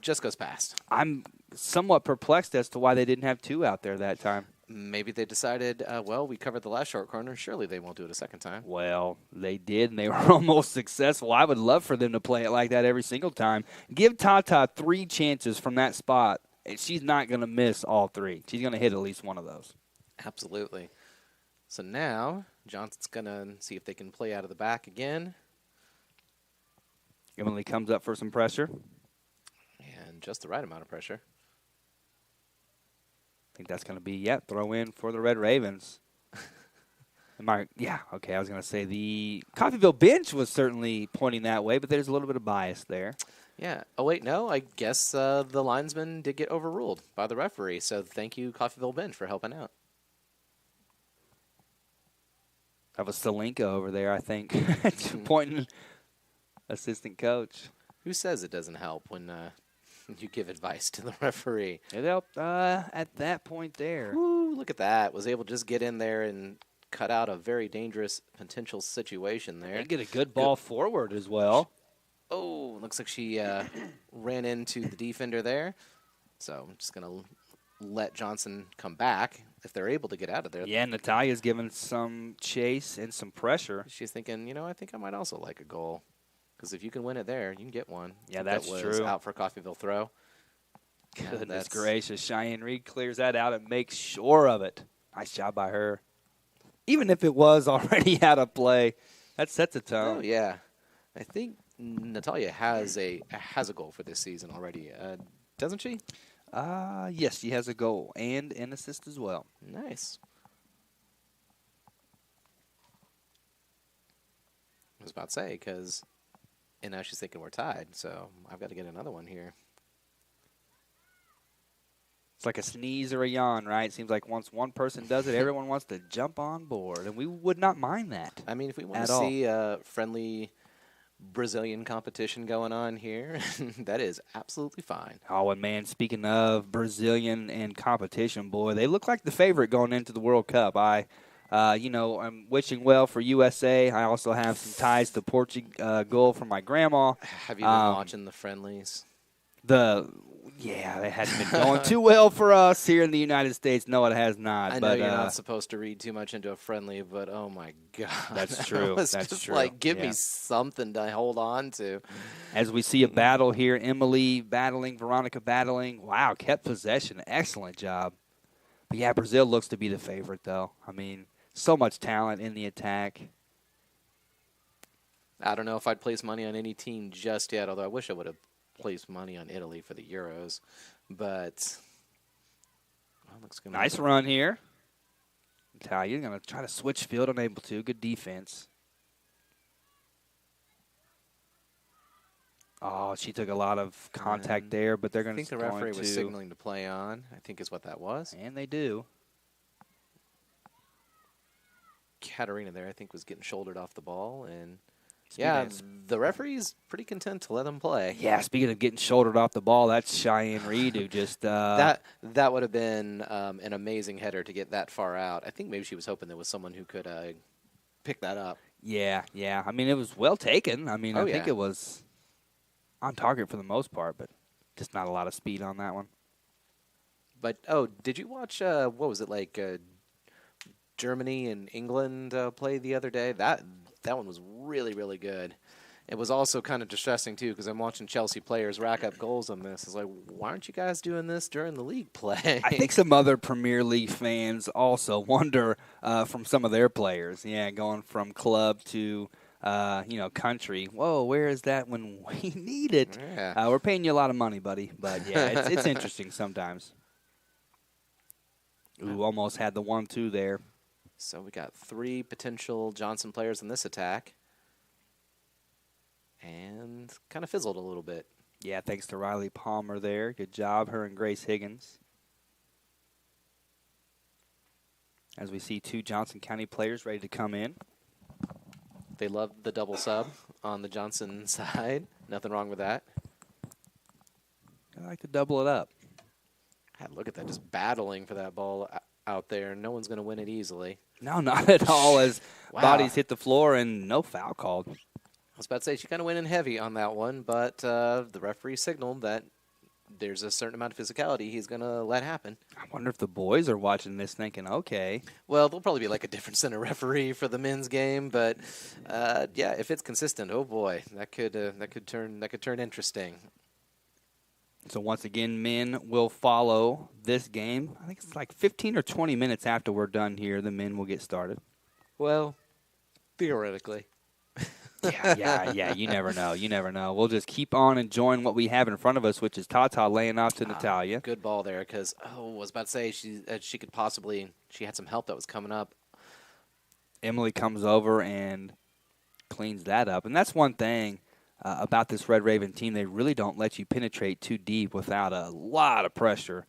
Just goes past. I'm somewhat perplexed as to why they didn't have 2 out there that time. Maybe they decided, well, we covered the last short corner. Surely they won't do it a second time. Well, they did, and they were almost successful. I would love for them to play it like that every single time. Give Tata 3 chances from that spot, and she's not going to miss all 3. She's going to hit at least one of those. Absolutely. So now Johnson's going to see if they can play out of the back again. Emily comes up for some pressure. And just the right amount of pressure. I think that's going to be, throw in for the Red Ravens. Okay, I was going to say the Coffeyville bench was certainly pointing that way, but there's a little bit of bias there. Yeah. Oh, wait, no. I guess the linesman did get overruled by the referee. So thank you, Coffeyville bench, for helping out. That was Salenka over there, I think, pointing assistant coach. Who says it doesn't help when you give advice to the referee? It helped at that point there. Woo, look at that. Was able to just get in there and cut out a very dangerous potential situation there. And get a good ball forward as well. Oh, looks like she ran into the defender there. So I'm just going to let Johnson come back if they're able to get out of there. Yeah, Natalia's given some chase and some pressure. She's thinking, I think I might also like a goal. Because if you can win it there, you can get one. Yeah, that that's was true. Out for Coffeyville throw. Goodness gracious. Cheyenne Reed clears that out and makes sure of it. Nice job by her. Even if it was already out of play, that sets a tone. Oh, yeah. I think Natalia has a goal for this season already, doesn't she? Yes, she has a goal and an assist as well. Nice. I was about to say, and now she's thinking we're tied, so I've got to get another one here. It's like a sneeze or a yawn, right? Seems like once one person does it, everyone wants to jump on board, and we would not mind that. I mean, if we want to see a friendly Brazilian competition going on here, that is absolutely fine. Oh, and man, speaking of Brazilian and competition, boy, they look like the favorite going into the World Cup. I'm wishing well for USA. I also have some ties to Portugal from my grandma. Have you been watching the friendlies? They hadn't been going too well for us here in the United States. No, it has not. I know you're not supposed to read too much into a friendly, but oh my God. That's true. That's just true. Give me something to hold on to. As we see a battle here, Emily battling, Veronica battling. Wow, kept possession. Excellent job. But yeah, Brazil looks to be the favorite, though. I mean, so much talent in the attack. I don't know if I'd place money on any team just yet, although I wish I would have placed money on Italy for the Euros. But looks good. Nice run here. Italia's going to try to switch field, unable to. Good defense. Oh, she took a lot of contact there, but they're going to. I think the referee was signaling to play on, I think is what that was. And they do. Katarina there, I think, was getting shouldered off the ball, and Speaking the referee's pretty content to let them play. Yeah, speaking of getting shouldered off the ball, that's Cheyenne Reed who just that would have been an amazing header to get that far out. I think maybe she was hoping there was someone who could pick that up. Yeah. I mean, it was well taken. I mean, I think it was on target for the most part, but just not a lot of speed on that one. But did you watch what was it like? Germany and England play the other day. That one was really, really good. It was also kind of distressing too because I'm watching Chelsea players rack up goals on this. It's like, why aren't you guys doing this during the league play? I think some other Premier League fans also wonder from some of their players. Yeah, going from club to country. Whoa, where is that when we need it? Yeah. We're paying you a lot of money, buddy. But yeah, it's interesting sometimes. Ooh, almost had the 1-2 there. So we got 3 potential Johnson players in this attack. And kind of fizzled a little bit. Yeah, thanks to Riley Palmer there. Good job, her and Grace Higgins. As we see 2 Johnson County players ready to come in. They love the double sub on the Johnson side. Nothing wrong with that. I like to double it up. God, look at that, just battling for that ball out there. No one's going to win it easily. No, not at all, as Wow. bodies hit the floor and no foul called. I was about to say she kind of went in heavy on that one, but the referee signaled that there's a certain amount of physicality he's going to let happen. I wonder if the boys are watching this thinking, okay. Well, there'll probably be like a different center referee for the men's game, but yeah, if it's consistent, oh boy, that could turn interesting. So once again, men will follow this game. I think it's like 15 or 20 minutes after we're done here, the men will get started. Well, theoretically. Yeah. You never know. You never know. We'll just keep on enjoying what we have in front of us, which is Tata laying off to Natalia. Good ball there, because I was about to say she could possibly. She had some help that was coming up. Emily comes over and cleans that up, and that's one thing about this Red Raven team. They really don't let you penetrate too deep without a lot of pressure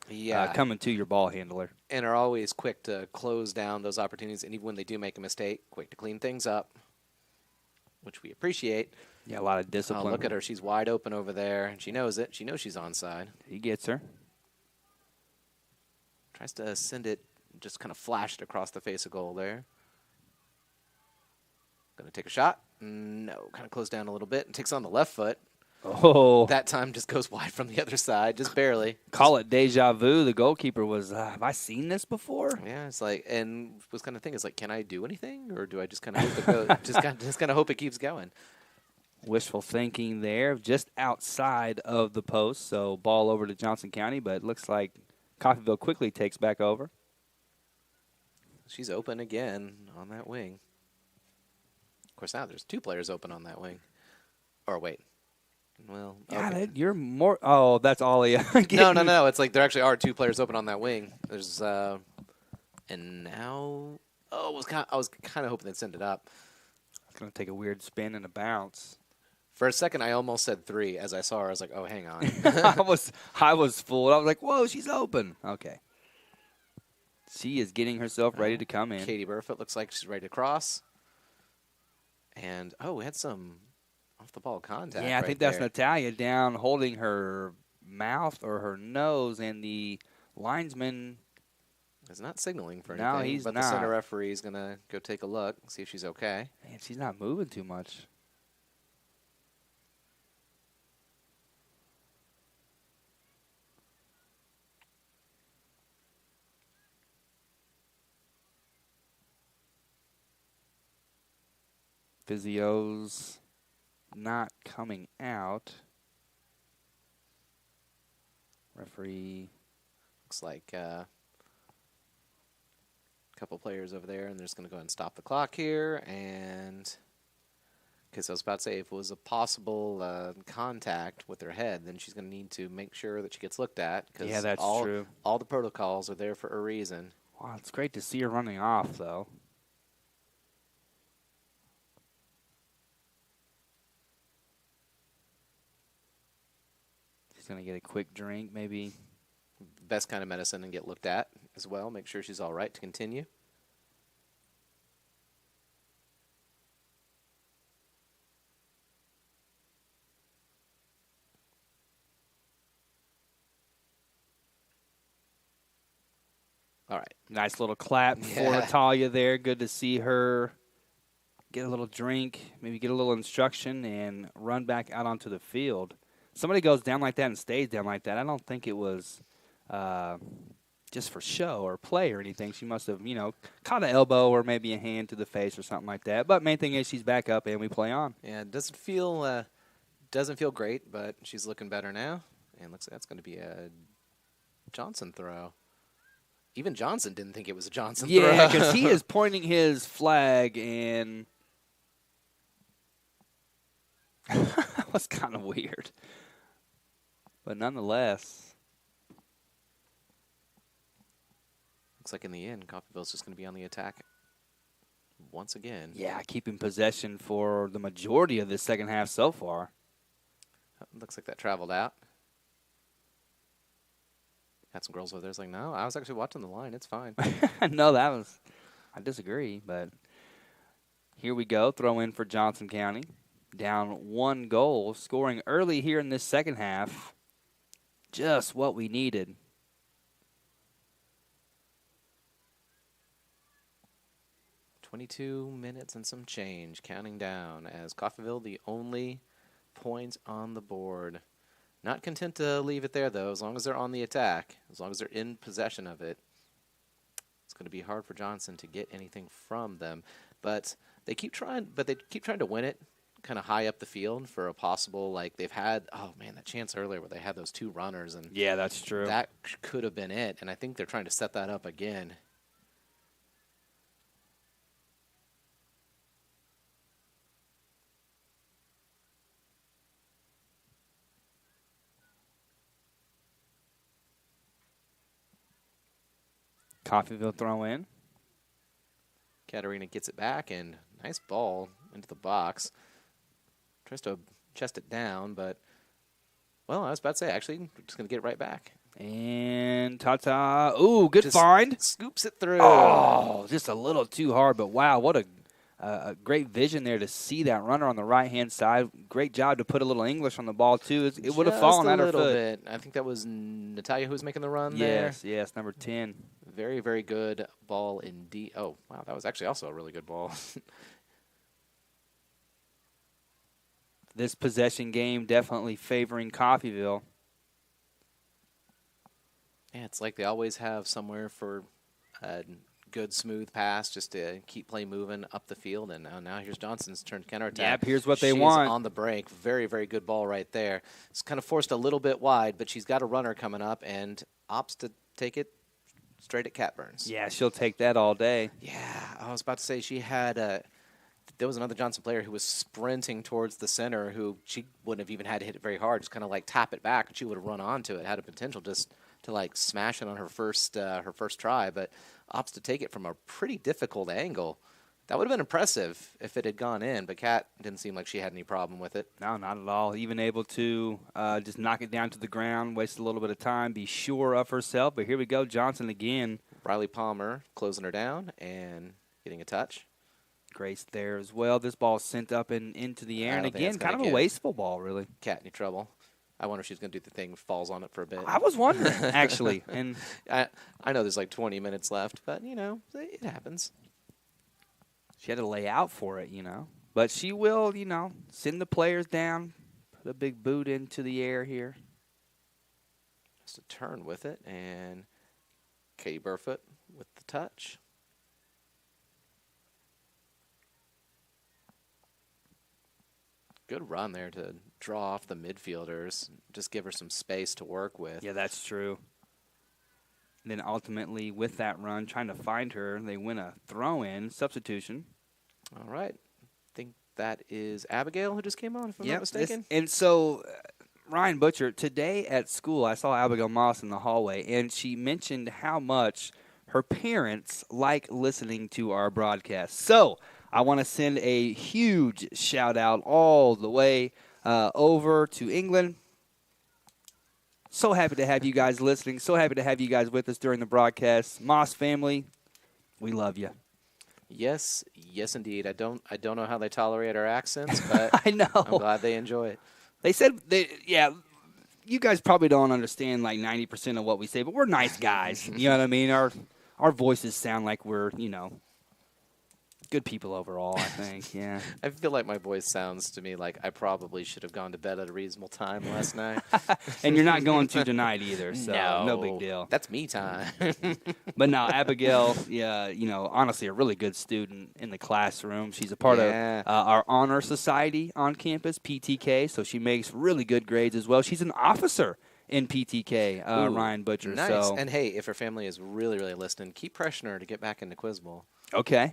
coming to your ball handler. And are always quick to close down those opportunities, and even when they do make a mistake, quick to clean things up, which we appreciate. Yeah, a lot of discipline. Oh, look at her. She's wide open over there, and she knows it. She knows she's onside. He gets her. Tries to send it, just kind of flashed across the face of goal there. Going to take a shot. No, kind of closed down a little bit and takes on the left foot. Oh. That time just goes wide from the other side, just barely. Call it deja vu. The goalkeeper was, have I seen this before? Yeah, it's like, and was kind of thinking, it's like, can I do anything, or do I just kind of hope it goes, just kind of hope it keeps going? Wishful thinking there, just outside of the post. So ball over to Johnson County, but it looks like Coffeyville quickly takes back over. She's open again on that wing. Of course, now there's two players open on that wing. Or wait. Well, okay. You're more. Oh, that's Ollie. No. It's like there actually are two players open on that wing. There's and now I was kind of hoping they'd send it up. It's gonna take a weird spin and a bounce. For a second, I almost said 3 as I saw her. I was like, oh, hang on. I was fooled. I was like, whoa, she's open. Okay. She is getting herself ready to come in. Katie Burfoot looks like she's ready to cross. And we had some off the ball contact. Yeah, I think that's there. Natalia down holding her mouth or her nose, and the linesman is not signaling for anything. No, he's but not. The center referee is going to go take a look, see if she's okay. Man, she's not moving too much. Physio's not coming out. Referee. Looks like a couple players over there, and they're just going to go ahead and stop the clock here. And because I was about to say, if it was a possible contact with her head, then she's going to need to make sure that she gets looked at. Yeah, that's true. All the protocols are there for a reason. Wow, it's great to see her running off, though. Going to get a quick drink, maybe. Best kind of medicine, and get looked at as well. Make sure she's all right to continue. All right. Nice little clap for Natalia there. Good to see her get a little drink, maybe get a little instruction, and run back out onto the field. Somebody goes down like that and stays down like that. I don't think it was just for show or play or anything. She must have, caught an elbow or maybe a hand to the face or something like that. But main thing is she's back up and we play on. Yeah, it doesn't feel great, but she's looking better now. And looks like that's going to be a Johnson throw. Even Johnson didn't think it was a Johnson throw. Yeah, because he is pointing his flag, and that was kind of weird. But nonetheless. Looks like in the end, Coffeyville's just going to be on the attack once again. Yeah, keeping possession for the majority of this second half so far. Looks like that traveled out. Had some girls over there. It's like, no, I was actually watching the line. It's fine. No, I disagree. But here we go. Throw in for Johnson County. Down 1 goal, scoring early here in this second half. Just what we needed. "22 minutes and some change, counting down as Coffeyville the only points on the board. Not content to leave it there, though. As long as they're on the attack, as long as they're in possession of it, it's going to be hard for Johnson to get anything from them. But they keep trying. But they keep trying to win it kind of high up the field for a possible, like, they've had, oh man, that chance earlier where they had those 2 runners, and Yeah, that's true. that could have been it. And I think they're trying to set that up again. Coffeyville throw in. Katarina gets it back, and nice ball into the box. Tries to chest it down, but, well, I was about to say, actually, we're just going to get it right back. And Tata. Ooh, good Just find. Scoops it through. Oh, just a little too hard, but wow, what a great vision there to see that runner on the right-hand side. Great job to put a little English on the ball, too. It would have fallen at her foot. Just a little bit. I think that was Natalia who was making the run there. Yes, number 10. Very, very good ball indeed. Oh, wow, that was actually also a really good ball. This possession game definitely favoring Coffeyville. Yeah, it's like they always have somewhere for a good, smooth pass just to keep play moving up the field. And now here's Johnson's turn to counterattack. Yep, here's what they She's want. on the break. Very, very good ball right there. It's kind of forced a little bit wide, but she's got a runner coming up and opts to take it straight at Cat Burns. Yeah, she'll take that all day. Yeah, I was about to say she had there was another Johnson player who was sprinting towards the center who she wouldn't have even had to hit it very hard, just kind of like tap it back, and she would have run onto it, had a potential just to like smash it on her first try, but opts to take it from a pretty difficult angle. That would have been impressive if it had gone in, but Kat didn't seem like she had any problem with it. No, not at all. Even able to just knock it down to the ground, waste a little bit of time, be sure of herself. But here we go, Johnson again. Riley Palmer closing her down and getting a touch. Grace there as well. This ball sent up and into the air. And again, kind of a wasteful ball, really. Kat, any trouble? I wonder if she's going to do the thing, falls on it for a bit. I was wondering, actually. And I know there's like 20 minutes left, but, you know, it happens. She had to lay out for it, you know. But she will, you know, send the players down, put a big boot into the air here. Just a turn with it, and Katie Burfoot with the touch. Good run there to draw off the midfielders, just give her some space to work with. Yeah, that's true. And then ultimately, with that run, trying to find her, they win a throw-in substitution. All right. I think that is Abigail who just came on, if I'm not mistaken. And so, Ryan Butcher, today at school, I saw Abigail Moss in the hallway, and she mentioned how much her parents like listening to our broadcast. So, I want to send a huge shout-out all the way over to England. So happy to have you guys listening. So happy to have you guys with us during the broadcast. Moss family, we love you. Yes, indeed. I don't know how they tolerate our accents, but I know. I'm glad they enjoy it. They said, you guys probably don't understand like 90% of what we say, but we're nice guys. You know what I mean? Our voices sound like we're, you know, good people overall, I think, yeah. I feel like my voice sounds to me like I probably should have gone to bed at a reasonable time last night. And you're not going to tonight either, so no big deal. That's me time. But no, Abigail, yeah, you know, honestly a really good student in the classroom. She's a part of our honor society on campus, PTK, so she makes really good grades as well. She's an officer in PTK, Ryan Butcher. Nice. So. And, hey, if her family is really, really listening, keep pressuring her to get back into Quiz Bowl. Okay.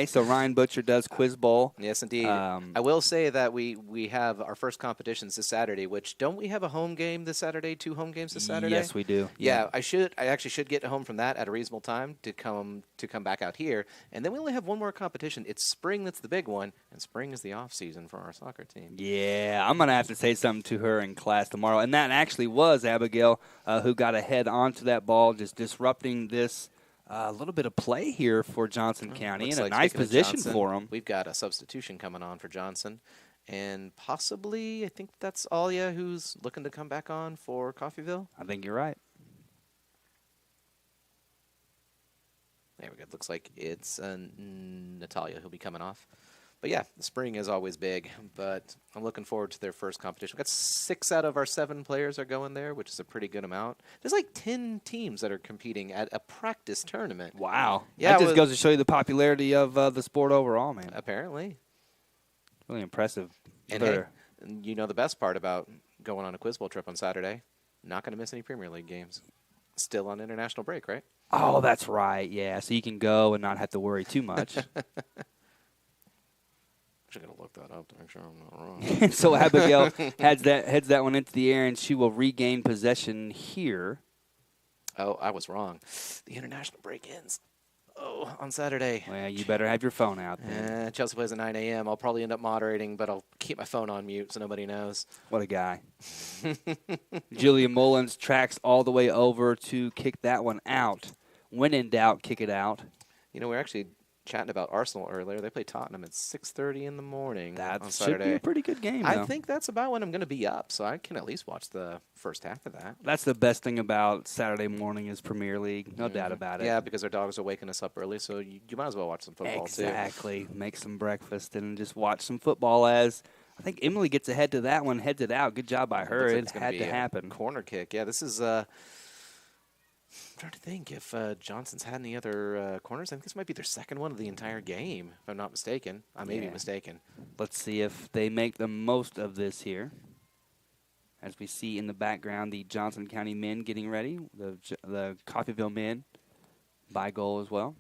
So Ryan Butcher does Quiz Bowl. Yes, indeed. I will say that we have our first competitions this Saturday, which don't we have a home game this Saturday, 2 home games this Saturday? Yes, we do. Yeah, I actually should get home from that at a reasonable time to come back out here. And then we only have one more competition. It's spring that's the big one, and spring is the off season for our soccer team. Yeah, I'm going to have to say something to her in class tomorrow. And that actually was Abigail who got a head onto that ball, just disrupting this a little bit of play here for Johnson County in a nice position for them. We've got a substitution coming on for Johnson. And possibly, I think that's Alia who's looking to come back on for Coffeyville. I think you're right. There we go. It looks like it's Natalia who'll be coming off. But yeah, the spring is always big. But I'm looking forward to their first competition. We've got 6 out of our 7 players are going there, which is a pretty good amount. There's like 10 teams that are competing at a practice tournament. Wow. Yeah, that just goes to show you the popularity of the sport overall, man. Apparently. Really impressive. And hey, you know the best part about going on a Quiz Bowl trip on Saturday? Not going to miss any Premier League games. Still on international break, right? Oh, that's right. Yeah, so you can go and not have to worry too much. Actually, got to look that up to make sure I'm not wrong. So Abigail heads that one into the air, and she will regain possession here. Oh, I was wrong. The international break ends. Oh, on Saturday. Well, you better have your phone out then. Chelsea plays at 9 a.m. I'll probably end up moderating, but I'll keep my phone on mute so nobody knows. What a guy. Julia Mullins tracks all the way over to kick that one out. When in doubt, kick it out. You know, we're actually chatting about Arsenal earlier. They play Tottenham at 6:30 in the morning That on should Saturday. be a pretty good game, I though. think that's about when I'm going to be up, so I can at least watch the first half of that. That's the best thing about Saturday morning is Premier League. No doubt about it. Yeah, because our dogs are waking us up early, so you might as well watch some football, too. Exactly. Make some breakfast and just watch some football as I think Emily gets ahead to that one, heads it out. Good job by her. Looks like It had to happen. Corner kick. Yeah, this is I'm trying to think if Johnson's had any other corners. I think this might be their second one of the entire game, if I'm not mistaken. I may be mistaken. Let's see if they make the most of this here. As we see in the background, the Johnson County men getting ready, the Coffeyville men by goal as well.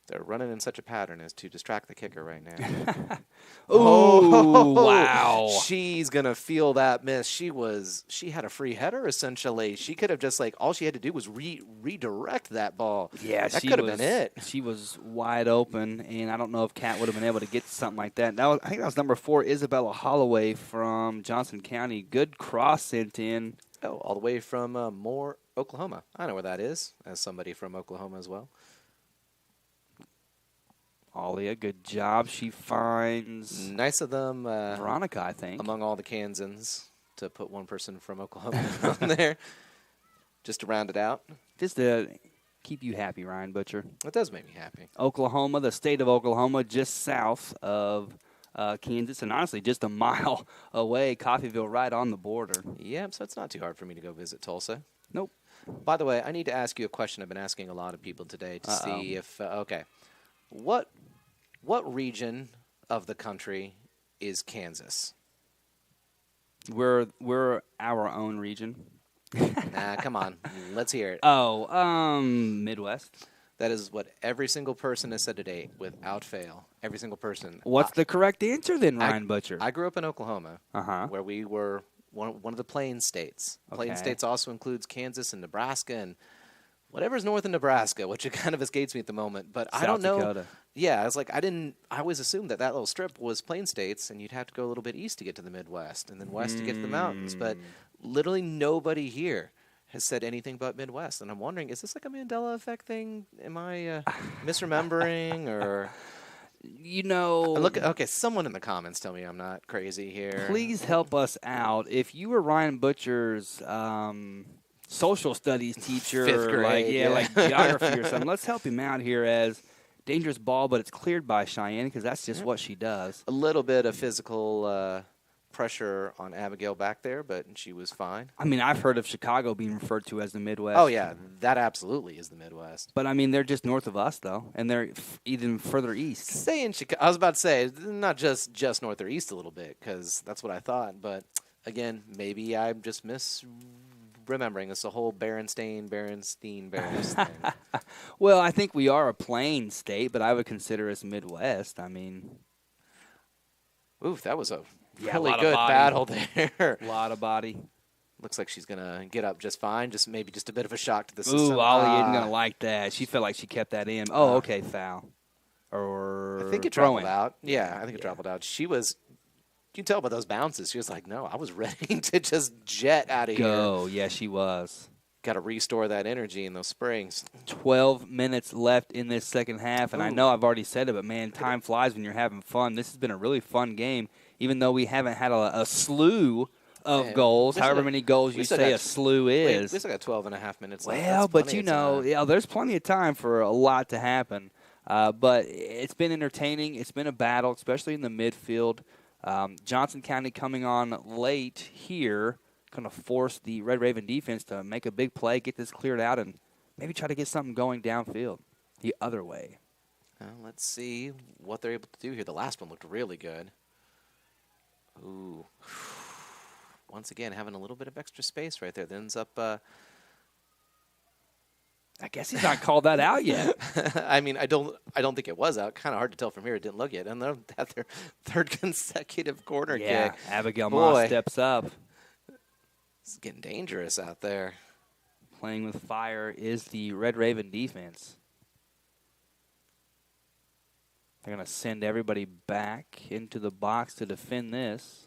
They're running in such a pattern as to distract the kicker right now. Oh, wow. She's going to feel that miss. She had a free header, essentially. She could have just, all she had to do was redirect that ball. Yeah, that could have been it. She was wide open, and I don't know if Kat would have been able to get something like that. I think that was number 4, Isabella Holloway from Johnson County. Good cross sent in. Oh, all the way from Moore, Oklahoma. I know where that is, as somebody from Oklahoma as well. Alia, good job. She finds nice of them, Veronica, I think, among all the Kansans, to put one person from Oklahoma on there, just to round it out. Just to keep you happy, Ryan Butcher. It does make me happy. Oklahoma, the state of Oklahoma, just south of Kansas, and honestly, just a mile away. Coffeyville, right on the border. Yeah, so it's not too hard for me to go visit Tulsa. Nope. By the way, I need to ask you a question I've been asking a lot of people today to see if okay. What region of the country is Kansas? We're our own region. Nah, come on. Let's hear it. Oh, Midwest. That is what every single person has said today, without fail. Every single person. What's the correct answer then, Ryan Butcher? I grew up in Oklahoma, where we were one of the Plains states. Plains states also includes Kansas and Nebraska and whatever's north of Nebraska, which it kind of escapes me at the moment. But South I don't know. Dakota. Yeah, it's like I always assumed that little strip was Plain States, and you'd have to go a little bit east to get to the Midwest, and then west to get to the mountains. But literally nobody here has said anything but Midwest. And I'm wondering, is this like a Mandela effect thing? Am I misremembering, or... You know... Okay, someone in the comments tell me I'm not crazy here. Please help us out. If you were Ryan Butcher's... social studies teacher, 5th grade, like geography or something. Let's help him out here as dangerous ball, but it's cleared by Cheyenne because that's just what she does. A little bit of physical pressure on Abigail back there, but she was fine. I mean, I've heard of Chicago being referred to as the Midwest. Oh, yeah, that absolutely is the Midwest. But, I mean, they're just north of us, though, and they're even further east. Saying Chicago, I was about to say, not just north or east a little bit, because that's what I thought. But, again, maybe I'm just remembering it's a whole Berenstain. Well, I think we are a plain state, but I would consider us Midwest. I mean, oof, that was a a really lot good of battle there. A lot of body. Looks like she's gonna get up just fine. Just maybe just a bit of a shock to the Ooh, system. Ollie isn't gonna like that. She felt like she kept that in. Oh, okay, foul. Or I think it traveled out. Yeah, I think it traveled out. She was. You can tell by those bounces. She was like, no, I was ready to just jet out of here. Go. Yeah, she was. Got to restore that energy in those springs. 12 minutes left in this second half, and I know I've already said it, but, man, time flies when you're having fun. This has been a really fun game, even though we haven't had a slew of goals, however many goals you say a slew is. We still got 12 and a half minutes left. Well, but, you know, there's plenty of time for a lot to happen. But it's been entertaining. It's been a battle, especially in the midfield. Johnson County coming on late here, going to force the Red Raven defense to make a big play, get this cleared out, and maybe try to get something going downfield the other way. Let's see what they're able to do here. The last one looked really good. Ooh. Once again, having a little bit of extra space right there. That ends up... I guess he's not called that out yet. I mean, I don't think it was out. Kind of hard to tell from here. It didn't look yet. And they're at their third consecutive corner kick. Abigail Moss steps up. It's getting dangerous out there. Playing with fire is the Red Raven defense. They're going to send everybody back into the box to defend this.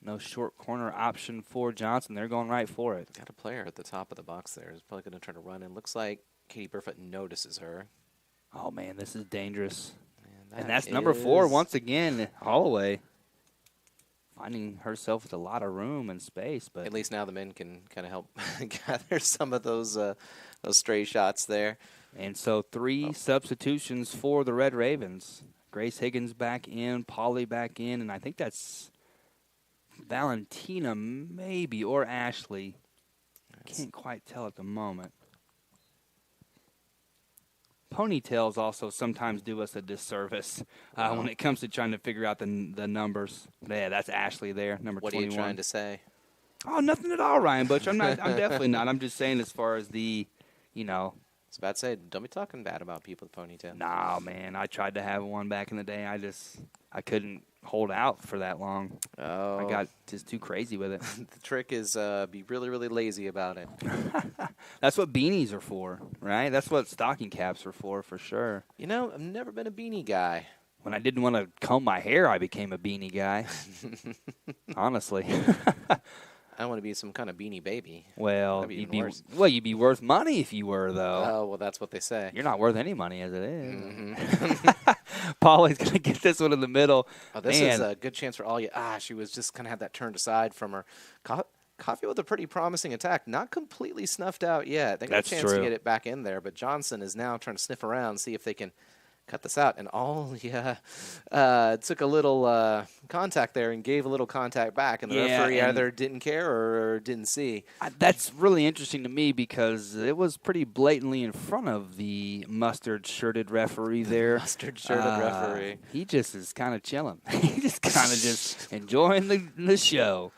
No short corner option for Johnson. They're going right for it. Got a player at the top of the box there. He's probably going to try to run in. Looks like Katie Burfoot notices her. Oh, man, this is dangerous. And that's number 4 once again, Holloway. Finding herself with a lot of room and space. But at least now the men can kind of help gather some of those stray shots there. And so 3 substitutions for the Red Ravens. Grace Higgins back in, Polly back in, and I think that's Valentina maybe, or Ashley. Can't quite tell at the moment. Ponytails also sometimes do us a disservice when it comes to trying to figure out the numbers. But yeah, that's Ashley there, number 21. What are you trying to say? Oh, nothing at all, Ryan Butch. I'm definitely not. I'm just saying as far as the, I was about to say, don't be talking bad about people with ponytails. Nah, man. I tried to have one back in the day. I couldn't hold out for that long. Oh. I got just too crazy with it. The trick is be really, really lazy about it. That's what beanies are for, right? That's what stocking caps are for sure. I've never been a beanie guy. When I didn't want to comb my hair, I became a beanie guy. Honestly. I want to be some kind of beanie baby. Well, you'd be worth money if you were, though. Oh, well, that's what they say. You're not worth any money as it is. Mm-hmm. Polly's going to get this one in the middle. Oh, this is a good chance for Alia. She was just kind of had that turned aside from her. Coffey with a pretty promising attack. Not completely snuffed out yet. They got a chance to get it back in there, but Johnson is now trying to sniff around, see if they can cut this out. And took a little contact there and gave a little contact back, and the referee either didn't care or didn't see. That's really interesting to me because it was pretty blatantly in front of the mustard-shirted referee there. Mustard-shirted referee. He just is kind of chilling. He's just kind of just enjoying the show.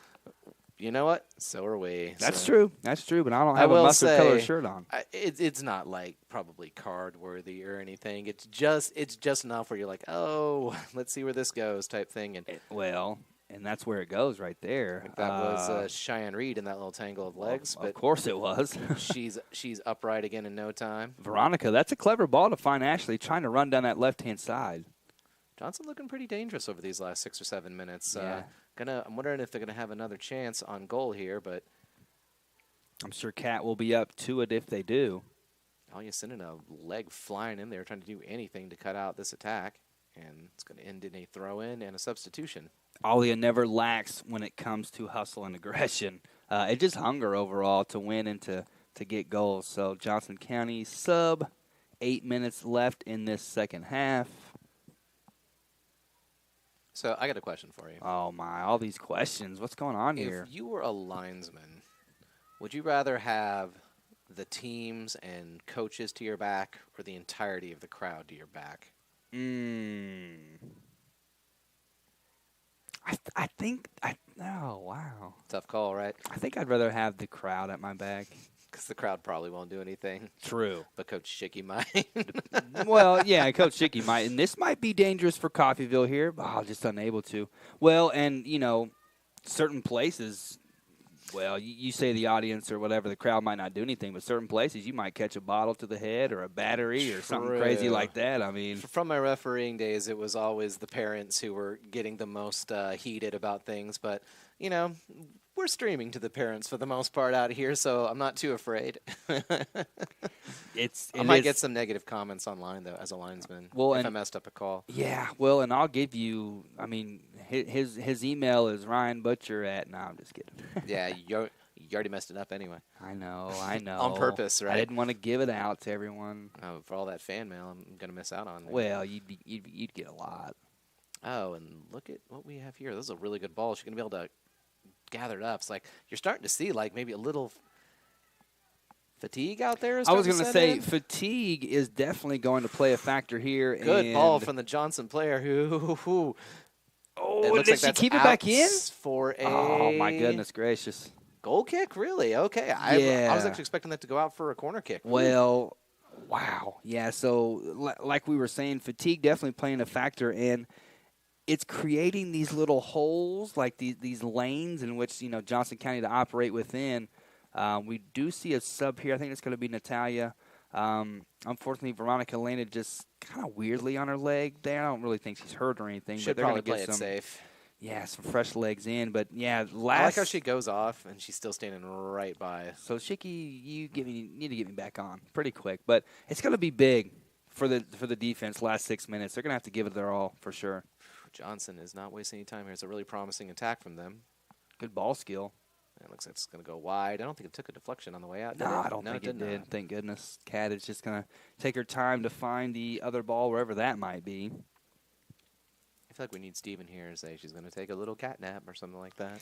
You know what? So are we. That's true. That's true, but I don't have a mustard-colored shirt on. It's not like probably card-worthy or anything. It's just enough where you're like, oh, let's see where this goes type thing. And that's where it goes right there. That was Cheyenne Reed in that little tangle of legs. But of course it was. she's upright again in no time. Veronica, that's a clever ball to find Ashley trying to run down that left-hand side. Johnson looking pretty dangerous over these last 6 or 7 minutes. Yeah. I'm wondering if they're gonna have another chance on goal here, but I'm sure Kat will be up to it if they do. Alia sending a leg flying in there, trying to do anything to cut out this attack, and it's going to end in a throw-in and a substitution. Alia never lacks when it comes to hustle and aggression. It's just hunger overall to win and to get goals. So Johnson County sub, 8 minutes left in this second half. So I got a question for you. Oh, my. All these questions. What's going on here? If you were a linesman, would you rather have the teams and coaches to your back or the entirety of the crowd to your back? I think oh, wow. Tough call, right? I think I'd rather have the crowd at my back. Because the crowd probably won't do anything. True. But Coach Schicky might. Well, yeah, Coach Schicky might. And this might be dangerous for Coffeyville here, but just unable to. Well, and, certain places, well, you say the audience or whatever, the crowd might not do anything, but certain places you might catch a bottle to the head or a battery or something crazy like that. I mean, from my refereeing days, it was always the parents who were getting the most heated about things. But, we're streaming to the parents for the most part out here, so I'm not too afraid. I might get some negative comments online, though, as a linesman, if I messed up a call. Yeah, well, and I'll give you, his email is Ryan Butcher at, no, I'm just kidding. Yeah, You already messed it up anyway. I know. On purpose, right? I didn't want to give it out to everyone. Oh, for all that fan mail, I'm gonna miss out on. Well, you'd get a lot. Oh, and look at what we have here. This is a really good ball. She's gonna be able to gather it up. It's like you're starting to see like maybe a little fatigue out there. I was going to say fatigue is definitely going to play a factor here. Good ball from the Johnson player who oh, did she keep it back in? For a oh, my goodness gracious. Goal kick? Really? Okay. Yeah. I was actually expecting that to go out for a corner kick. Well, wow. Yeah, so like we were saying, fatigue definitely playing a factor, and it's creating these little holes, like these lanes in which, Johnson County to operate within. We do see a sub here. I think it's going to be Natalia. Unfortunately, Veronica landed just kind of weirdly on her leg there. I don't really think she's hurt or anything. Should but they're probably gonna play get it safe. Yeah, some fresh legs in. But, yeah, I like how she goes off, and she's still standing right by. So, Shiki, you need to get me back on pretty quick. But it's going to be big for the defense last 6 minutes. They're going to have to give it their all for sure. Johnson is not wasting any time here. It's a really promising attack from them. Good ball skill. It looks like it's going to go wide. I don't think it took a deflection on the way out. No, I don't think it did. Thank goodness. Kat is just going to take her time to find the other ball wherever that might be. I feel like we need Steven here to say she's going to take a little cat nap or something like that.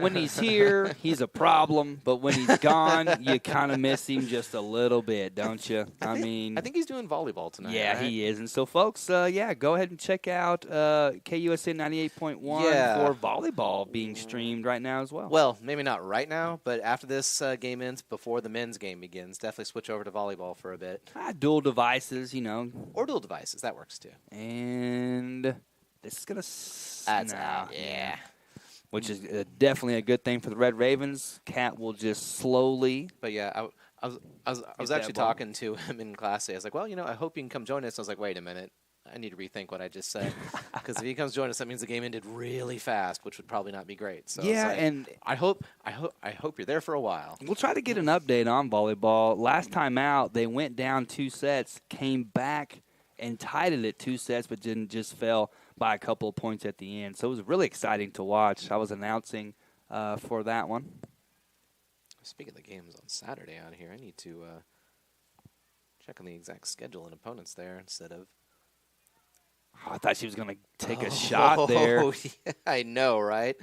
When he's here, he's a problem. But when he's gone, you kind of miss him just a little bit, don't you? I think he's doing volleyball tonight. Yeah, right? he is. And so, folks, go ahead and check out KUSN 98.1 for volleyball being streamed right now as well. Well, maybe not right now, but after this game ends, before the men's game begins, definitely switch over to volleyball for a bit. Dual devices, Or dual devices. That works, too. And this is going to yeah. Which is definitely a good thing for the Red Ravens. Kat will just slowly. But, yeah, I was actually talking to him in class today. I was like, well, I hope you can come join us. I was like, wait a minute. I need to rethink what I just said. Because if he comes join us, that means the game ended really fast, which would probably not be great. So yeah, like, and I hope you're there for a while. We'll try to get an update on volleyball. Last time out, they went down 2 sets, came back and tied it at 2 sets, but didn't just fell by a couple of points at the end. So it was really exciting to watch. I was announcing for that one. Speaking of the games on Saturday out here, I need to check on the exact schedule and opponents there instead of. Oh, I thought she was going to take a shot there. Yeah, I know, right?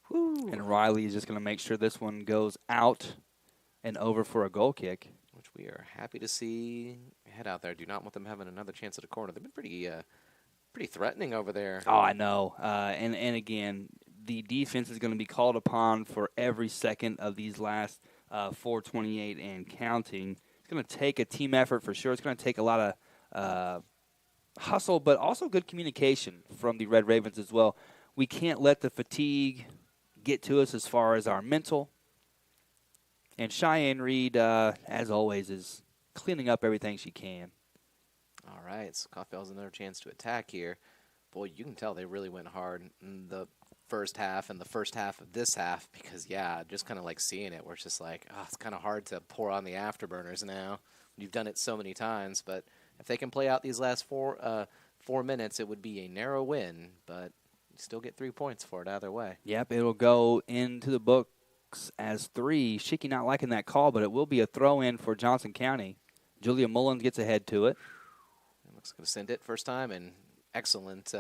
Whew. And Riley is just going to make sure this one goes out and over for a goal kick. Which we are happy to see head out there. Do not want them having another chance at a corner. They've been pretty threatening over there. Oh, I know. And again, the defense is going to be called upon for every second of these last 4:28 and counting. It's going to take a team effort for sure. It's going to take a lot of hustle, but also good communication from the Red Ravens as well. We can't let the fatigue get to us as far as our mental. And Cheyenne Reed, as always, is cleaning up everything she can. All right, so Coffeyville's another chance to attack here. Boy, you can tell they really went hard in the first half and the first half of this half because, yeah, just kind of like seeing it where it's just like, it's kind of hard to pour on the afterburners now. You've done it so many times, but if they can play out these last 4 minutes, it would be a narrow win, but you still get 3 points for it either way. Yep, it'll go into the books as 3. Shiki not liking that call, but it will be a throw-in for Johnson County. Julia Mullins gets ahead to it. Looks going to send it first time, and excellent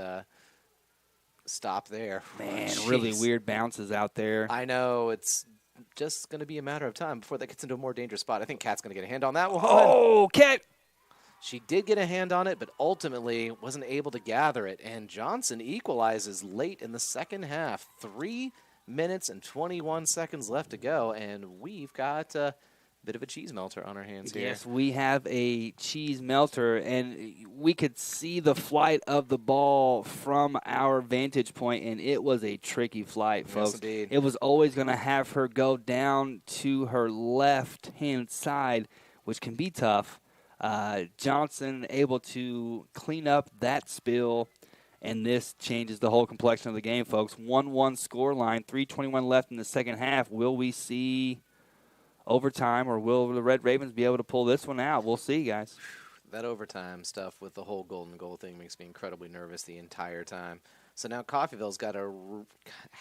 stop there. Man, really weird bounces out there. I know. It's just going to be a matter of time before that gets into a more dangerous spot. I think Kat's going to get a hand on that one. Oh, Kat! She did get a hand on it, but ultimately wasn't able to gather it. And Johnson equalizes late in the second half. 3 minutes and 21 seconds left to go, and we've got a bit of a cheese melter on our hands here. Yes, we have a cheese melter, and we could see the flight of the ball from our vantage point, and it was a tricky flight, folks. Yes, indeed. It was always going to have her go down to her left-hand side, which can be tough. Johnson able to clean up that spill, and this changes the whole complexion of the game, folks. 1-1 score line, 3:21 left in the second half. Will we see overtime, or will the Red Ravens be able to pull this one out? We'll see, guys. That overtime stuff with the whole golden goal thing makes me incredibly nervous the entire time. So now Coffeyville's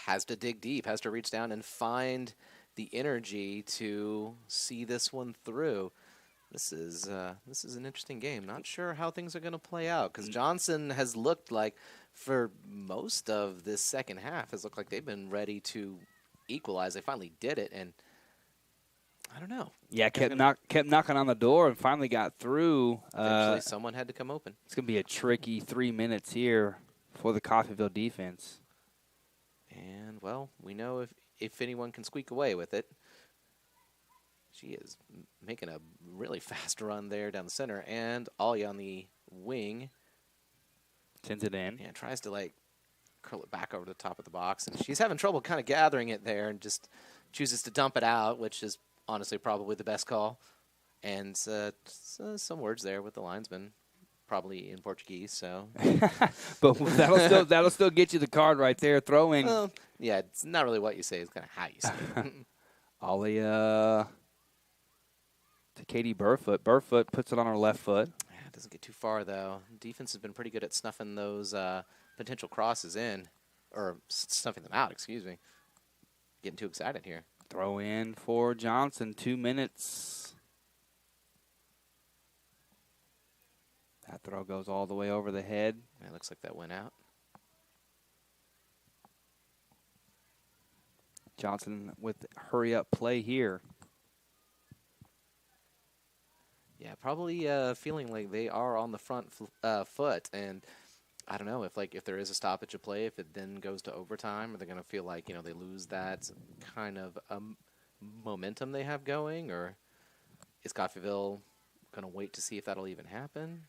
has to dig deep, has to reach down and find the energy to see this one through. This is an interesting game. Not sure how things are going to play out because Johnson has looked like, for most of this second half, has looked like they've been ready to equalize. They finally did it, and I don't know. Yeah, kept knocking on the door and finally got through. Eventually, someone had to come open. It's going to be a tricky 3 minutes here for the Coffeyville defense. And, well, we know if anyone can squeak away with it. She is making a really fast run there down the center. And Ollie on the wing. Sends it in. Yeah, tries to, like, curl it back over the top of the box. And she's having trouble kind of gathering it there and just chooses to dump it out, which is honestly probably the best call. And some words there with the linesman, probably in Portuguese. So, but that'll still get you the card right there. Throwing. Well, yeah, it's not really what you say; it's kind of how you say it. Ollie to Katie Burfoot. Burfoot puts it on her left foot. Yeah, it doesn't get too far though. Defense has been pretty good at snuffing those potential crosses in, or snuffing them out. Excuse me. Getting too excited here. Throw in for Johnson. 2 minutes. That throw goes all the way over the head. It looks like that went out. Johnson with hurry-up play here. Yeah, probably feeling like they are on the front foot, and I don't know if there is a stoppage of play, if it then goes to overtime, are they going to feel like they lose that kind of momentum they have going, or is Coffeyville going to wait to see if that'll even happen?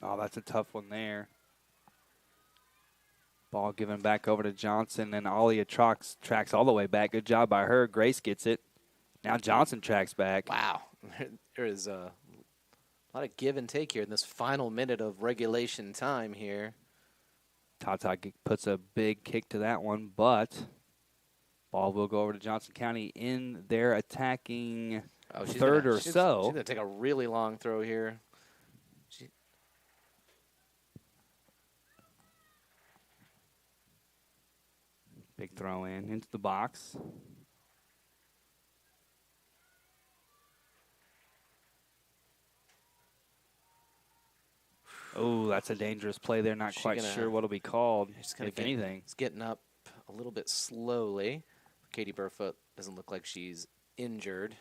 Oh, that's a tough one there. Ball given back over to Johnson, and Ollie tracks all the way back. Good job by her. Grace gets it. Now Johnson tracks back. Wow. There is a lot of give and take here in this final minute of regulation time here. Tata puts a big kick to that one, but ball will go over to Johnson County in their attacking third or so. She's going to take a really long throw here. Big throw in into the box. Oh, that's a dangerous play there. Not quite sure what'll be called, if anything. It's getting up a little bit slowly. Katie Burfoot doesn't look like she's injured.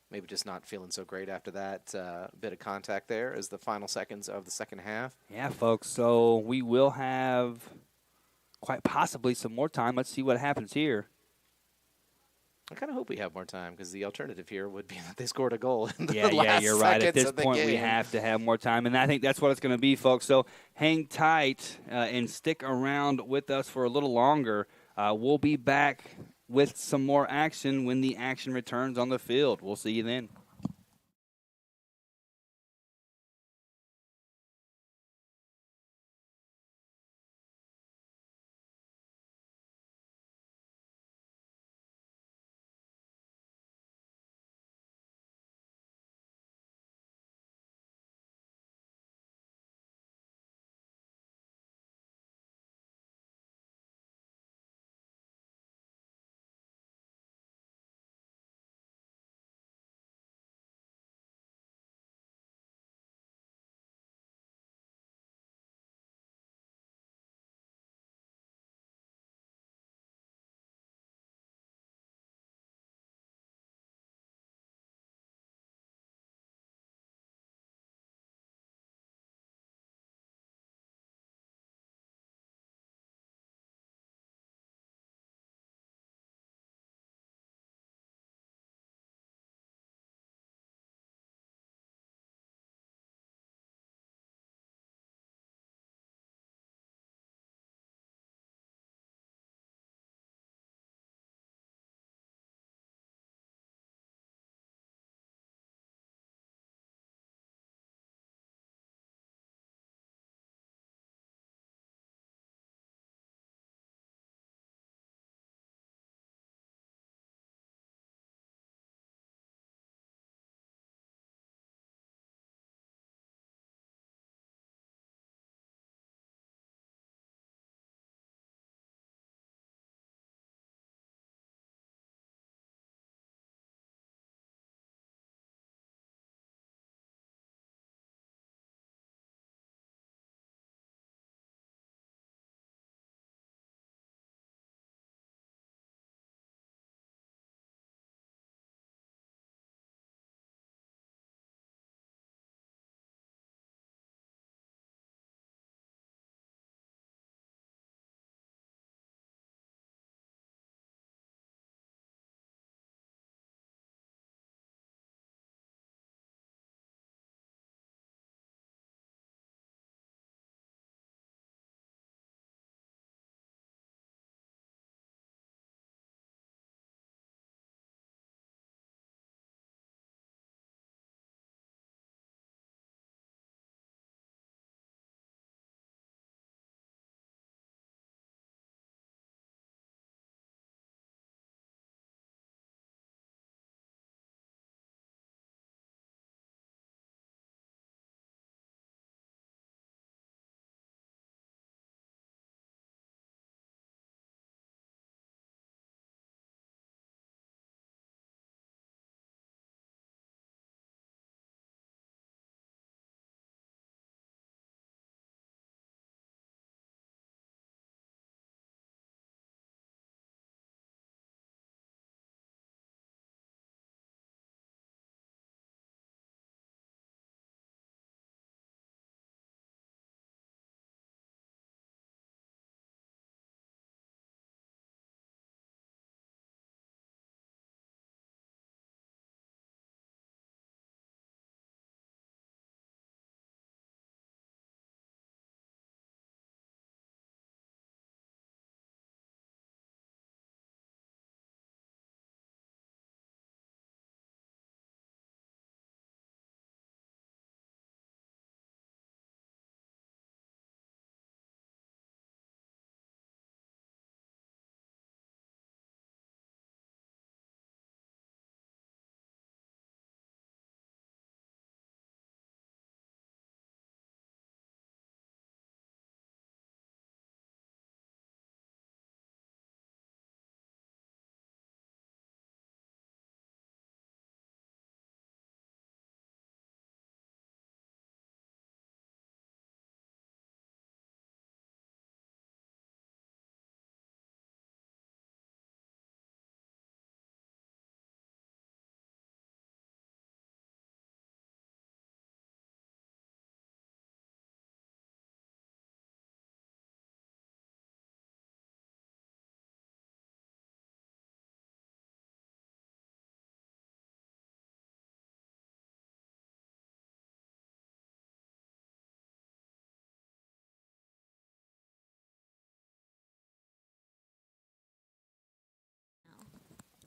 Maybe just not feeling so great after that bit of contact there as the final seconds of the second half. Yeah, folks, so we will have quite possibly some more time. Let's see what happens here. I kind of hope we have more time because the alternative here would be that they scored a goal in the last last you're right. At this point, game. we have to have more time, and I think that's what it's going to be, folks. So hang tight and stick around with us for a little longer. We'll be back with some more action when the action returns on the field. We'll see you then.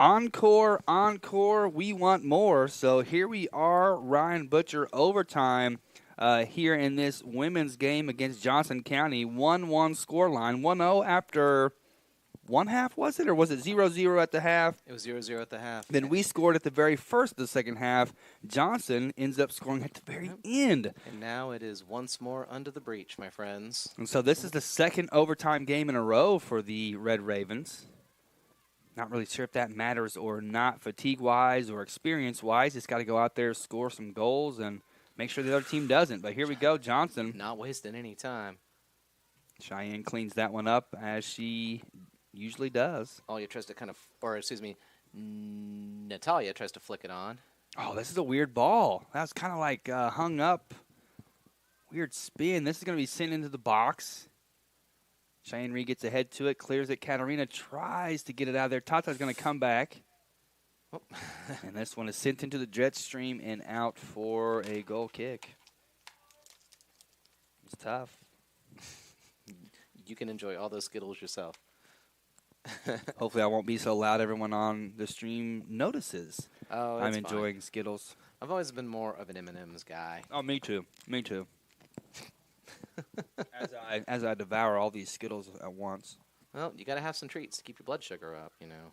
Encore, encore, we want more. So here we are, Ryan Butcher, overtime here in this women's game against Johnson County. 1-1 scoreline, 1-0 after one half, was it? Or was it 0-0 at the half? It was 0-0 at the half. Then we scored at the very first of the second half. Johnson ends up scoring at the very end. And now it is once more under the breach, my friends. And so this is the second overtime game in a row for the Red Ravens. Not really sure if that matters or not, fatigue-wise or experience-wise. Just got to go out there, score some goals, and make sure the other team doesn't. But here we go, Johnson. Not wasting any time. Cheyenne cleans that one up as she usually does. Natalia tries to flick it on. Oh, this is a weird ball. That was kind of like hung up. Weird spin. This is going to be sent into the box. Cheyenne Reed gets ahead to it, clears it. Katarina tries to get it out of there. Tata's going to come back. Oh. And this one is sent into the jet stream and out for a goal kick. It's tough. You can enjoy all those Skittles yourself. Hopefully I won't be so loud everyone on the stream notices. Oh, I'm that's enjoying fine. Skittles. I've always been more of an M&M's guy. Oh, me too. Me too. as I devour all these Skittles at once. Well, you got to have some treats to keep your blood sugar up, you know.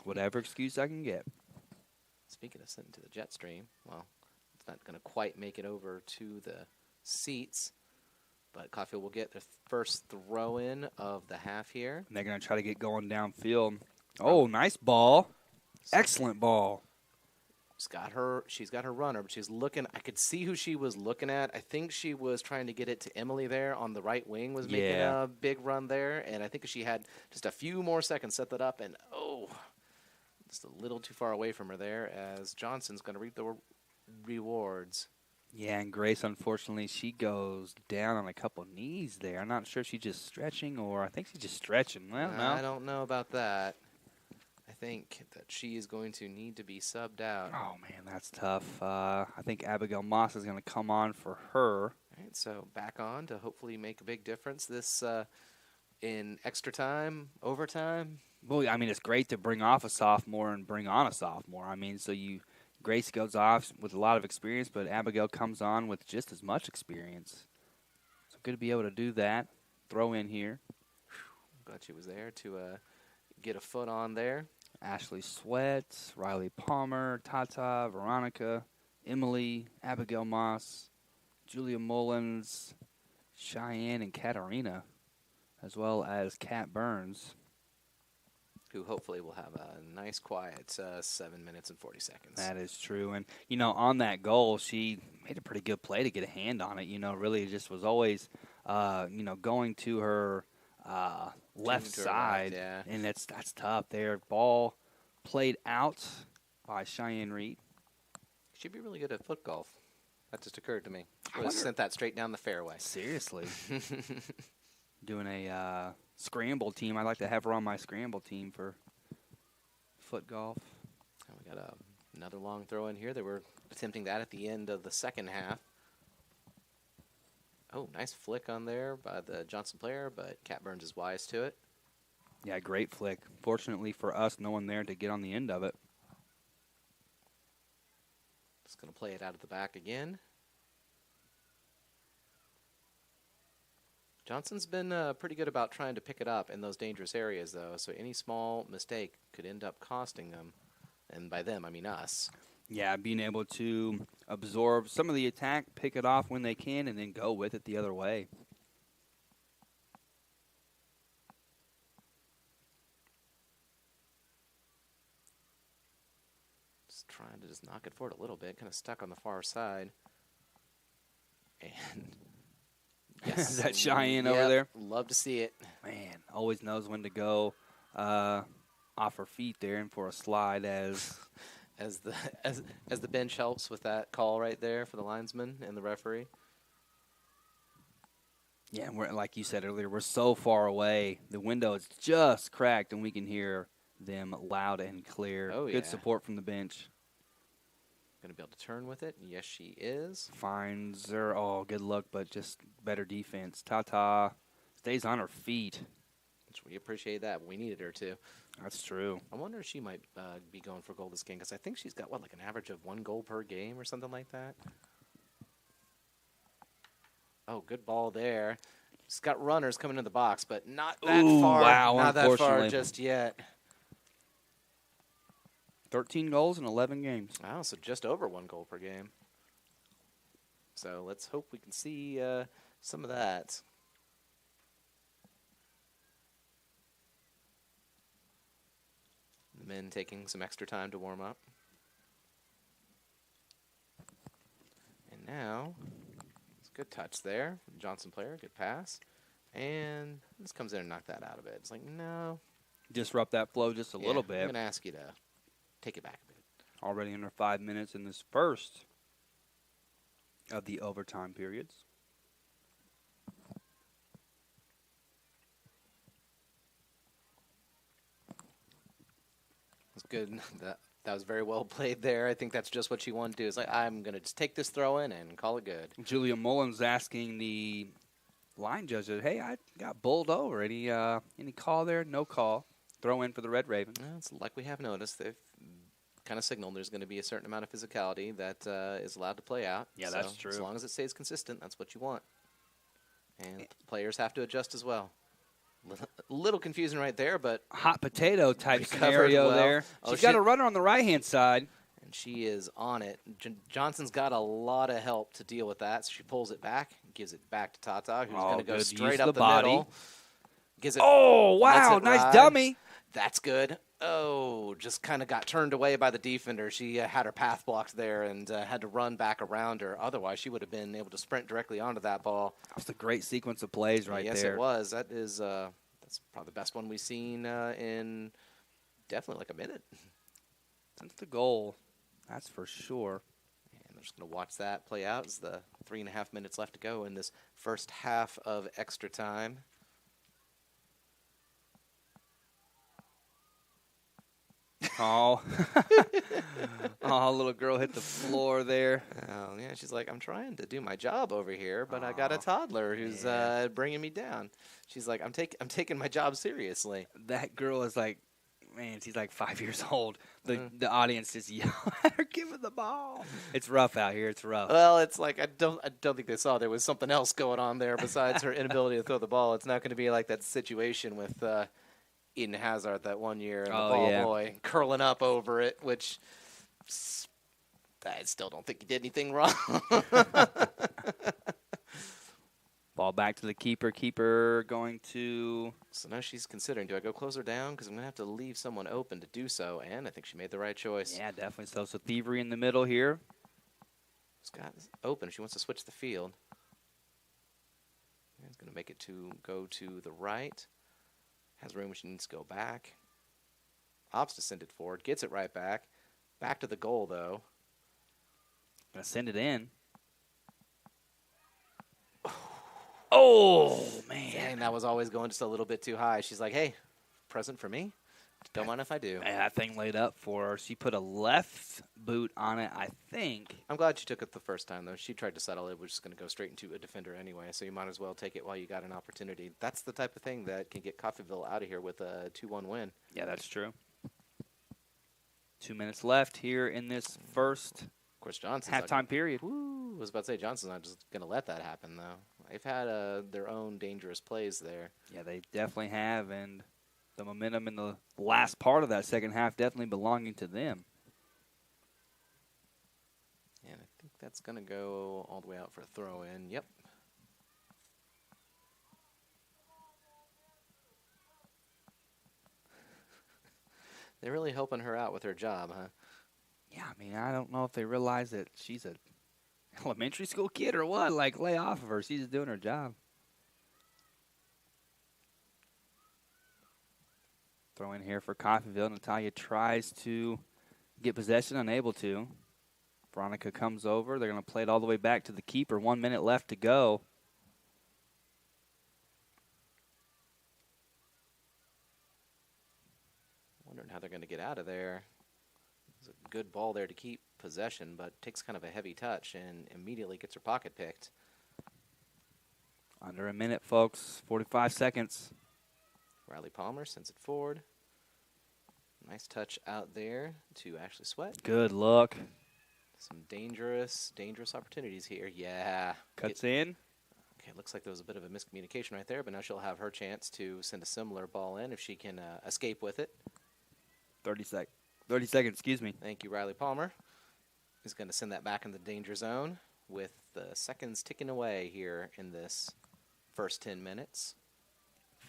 Whatever excuse I can get. Speaking of sitting to the jet stream, well, it's not going to quite make it over to the seats, but Coffeyville will get their first throw-in of the half here. And they're going to try to get going downfield. Oh, nice ball. Excellent ball. She's got her runner, but she's looking. I could see who she was looking at. I think she was trying to get it to Emily there on the right wing, was making a big run there. And I think she had just a few more seconds set that up. And, just a little too far away from her there as Johnson's going to reap the rewards. Yeah, and Grace, unfortunately, she goes down on a couple knees there. I'm not sure if she's just stretching or I think she's just stretching. Well, no. I don't know about that. I think that she is going to need to be subbed out. Oh, man, that's tough. I think Abigail Moss is going to come on for her. All right, so back on to hopefully make a big difference this in extra time, overtime. Well, I mean, it's great to bring off a sophomore and bring on a sophomore. I mean, so Grace goes off with a lot of experience, but Abigail comes on with just as much experience. So good to be able to do that. Throw in here. Glad she was there to get a foot on there. Ashley Sweat, Riley Palmer, Tata, Veronica, Emily, Abigail Moss, Julia Mullins, Cheyenne, and Katarina, as well as Kat Burns. Who hopefully will have a nice, quiet 7 minutes and 40 seconds. That is true. And, on that goal, she made a pretty good play to get a hand on it. Really just was always, going to her left side. Yeah. And that's tough there. Ball played out by Cheyenne Reed. She'd be really good at foot golf. That just occurred to me. She would have sent that straight down the fairway. Seriously. Doing a scramble team. I'd like to have her on my scramble team for foot golf. And we got another long throw in here. They were attempting that at the end of the second half. Oh, nice flick on there by the Johnson player, but Kat Burns is wise to it. Yeah, great flick. Fortunately for us, no one there to get on the end of it. Just going to play it out of the back again. Johnson's been pretty good about trying to pick it up in those dangerous areas, though, so any small mistake could end up costing them. And by them, I mean us. Yeah, being able to absorb some of the attack, pick it off when they can, and then go with it the other way. Just trying to knock it forward a little bit, kind of stuck on the far side. And yes, Is that Cheyenne over there? Love to see it. Man, always knows when to go off her feet there and for a slide as the bench helps with that call right there for the linesman and the referee. Yeah, and we're, like you said earlier, we're so far away. The window is just cracked, and we can hear them loud and clear. Oh, Good yeah. support from the bench. Going to be able to turn with it. Yes, she is. Finds her. Oh, good luck, but just better defense. Tata stays on her feet. Which we appreciate that. We needed her to. That's true. I wonder if she might be going for goal this game because I think she's got, what, like an average of 1 goal per game or something like that? Oh, good ball there. She's got runners coming in the box, but not that Ooh, far. wow, not that far unfortunately. just yet. 13 goals in 11 games. Wow, so just over 1 goal per game. So let's hope we can see some of that. The men taking some extra time to warm up. And now, it's a good touch there. Johnson player, good pass. And this comes in and knock that out of it. It's like, no. Disrupt that flow just a little I'm bit. going to ask you to take it back a bit. Already under 5 minutes in this first of the overtime periods. That's good. That was very well played there. I think that's just what she wanted to do. It's like, I'm going to just take this throw in and call it good. Julia Mullins asking the line judge, hey, I got bowled over. Any call there? No call. Throw in for the Red Ravens. Well, it's like we have noticed. They've kind of signaled there's going to be a certain amount of physicality that is allowed to play out. Yeah, So that's true. As long as it stays consistent, that's what you want. And players have to adjust as well. A little confusing right there, but Hot potato type recovered scenario well. there. Oh, She's got she- a runner on the right-hand side. and she is on it. Johnson's got a lot of help to deal with that, so she pulls it back, gives it back to Tata, who's going to go good straight use up of the the body. middle. Gives it. Oh, wow, it nice ride. dummy. That's good. Oh, just kind of got turned away by the defender. She had her path blocked there and had to run back around her. Otherwise, she would have been able to sprint directly onto that ball. That was a great sequence of plays right yes, there. it was. That's probably the best one we've seen in definitely like a minute. Since the goal, that's for sure. And I'm just going to watch that play out as the 3.5 minutes left to go in this first half of extra time. Oh, oh, little girl hit the floor there. Oh, yeah, she's like, I'm trying to do my job over here, but I got a Aw, toddler who's yeah. bringing me down. She's like, I'm taking my job seriously. That girl is like, man, she's like 5 years old. The audience just yell at her, give her the ball. It's rough out here. It's rough. Well, it's like I don't think they saw there was something else going on there besides her inability to throw the ball. It's not going to be like that situation with Eden Hazard that one year and the ball boy curling up over it, which I still don't think he did anything wrong. Ball back to the keeper. Keeper going to... So now she's considering, do I go close her down? Because I'm going to have to leave someone open to do so, and I think she made the right choice. Yeah, definitely so. So Thievery in the middle here. Scott is open. She wants to switch the field. He's going to make it to go to the right. Has room when she needs to go back. Opts to send it forward. Gets it right back. Back to the goal, though. Gonna send it in. Oh, man. Dang, that was always going just a little bit too high. She's like, hey, present for me? Don't mind if I do. Man, that thing laid up for her. She put a left boot on it, I think. I'm glad she took it the first time, though. She tried to settle it. We're just going to go straight into a defender anyway, so you might as well take it while you got an opportunity. That's the type of thing that can get Coffeyville out of here with a 2-1 win. Yeah, that's true. 2 minutes left here in this first Of course, Johnson's halftime period. Woo, I was about to say, Johnson's not just going to let that happen, though. They've had their own dangerous plays there. Yeah, they definitely have, and the momentum in the last part of that second half definitely belonging to them. And I think that's going to go all the way out for a throw-in. Yep. They're really helping her out with her job, huh? Yeah, I mean, I don't know if they realize that she's a elementary school kid or what. Like, lay off of her. She's just doing her job. Throw in here for Coffeyville. Natalia tries to get possession, unable to. Veronica comes over. They're going to play it all the way back to the keeper. 1 minute left to go. Wondering how they're going to get out of there. There's a good ball there to keep possession, but takes kind of a heavy touch and immediately gets her pocket picked. Under a minute, folks. 45 seconds. Riley Palmer sends it forward. Nice touch out there to Ashley Sweat. Good look. Some dangerous opportunities here. Yeah. Cuts in. Okay, looks like there was a bit of a miscommunication right there, but now she'll have her chance to send a similar ball in if she can escape with it. 30 seconds, excuse me. Thank you, Riley Palmer. Is going to send that back in the danger zone with the seconds ticking away here in this first 10 minutes.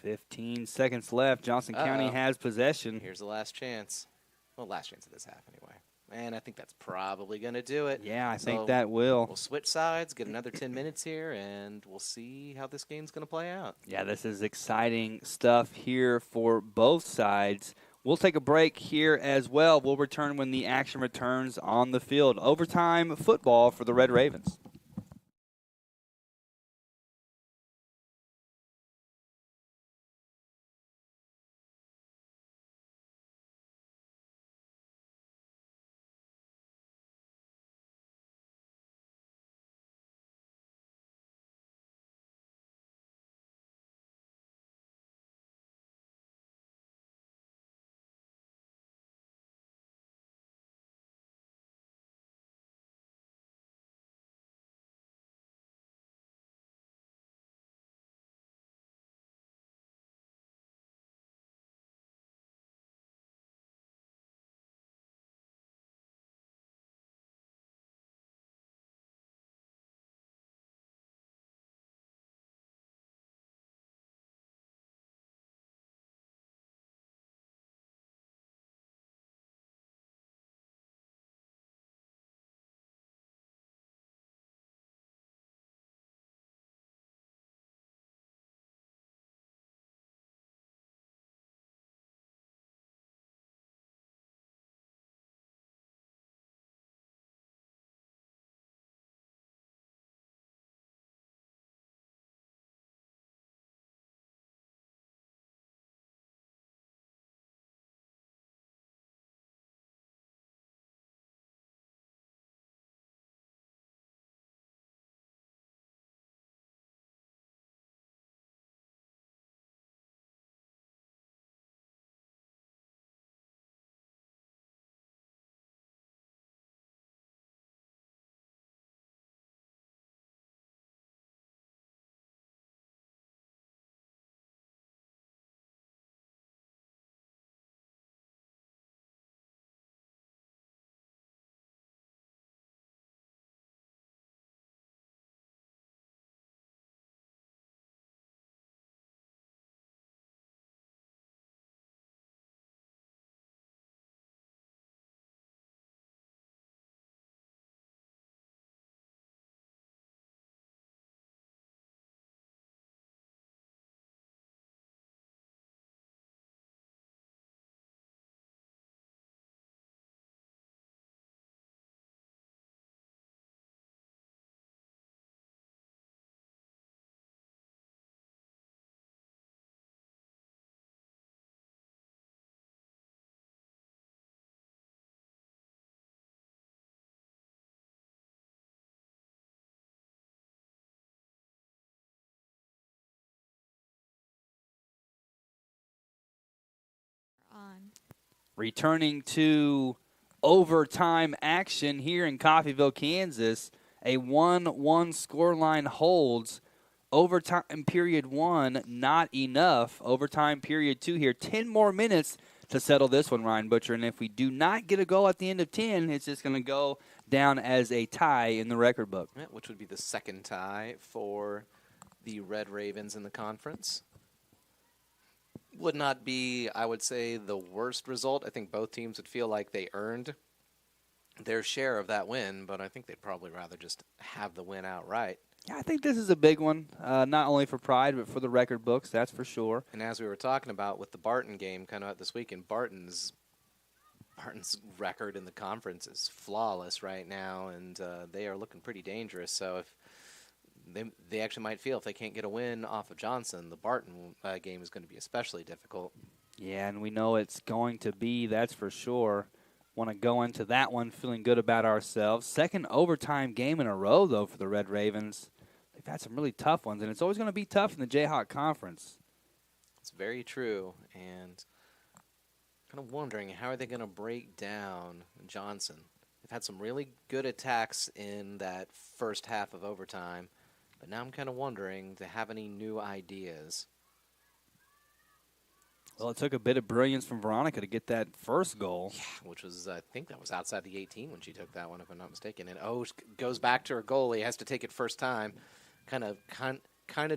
15 seconds left. Johnson County has possession. Here's the last chance. Well, last chance of this half anyway. And I think that's probably going to do it. Yeah, I think that will. We'll switch sides, get another 10 minutes here, and we'll see how this game's going to play out. Yeah, this is exciting stuff here for both sides. We'll take a break here as well. We'll return when the action returns on the field. Overtime football for the Red Ravens. Returning to overtime action here in Coffeyville, Kansas. A 1-1 scoreline holds. Overtime period 1, not enough. Overtime period 2 here. 10 more minutes to settle this one, Ryan Butcher. And if we do not get a goal at the end of 10, it's just going to go down as a tie in the record book. Yeah, which would be the second tie for the Red Ravens in the conference. Would not be, I would say, the worst result. I think both teams would feel like they earned their share of that win, but I think they'd probably rather just have the win outright. Yeah, I think this is a big one, not only for pride, but for the record books, that's for sure. And as we were talking about with the Barton game kind of out this weekend, Barton's record in the conference is flawless right now, and they are looking pretty dangerous. So if they actually might feel if they can't get a win off of Johnson, the Barton game is going to be especially difficult. Yeah, and we know it's going to be, that's for sure. Want to go into that one feeling good about ourselves. Second overtime game in a row, though, for the Red Ravens. They've had some really tough ones, and it's always going to be tough in the Jayhawk Conference. It's very true. And kind of wondering, how are they going to break down Johnson? They've had some really good attacks in that first half of overtime, but now I'm kind of wondering, do they have any new ideas? Well, it took a bit of brilliance from Veronica to get that first goal. Yeah, which was, I think that was outside the 18 when she took that one, if I'm not mistaken. And goes back to her goalie, has to take it first time. Kind of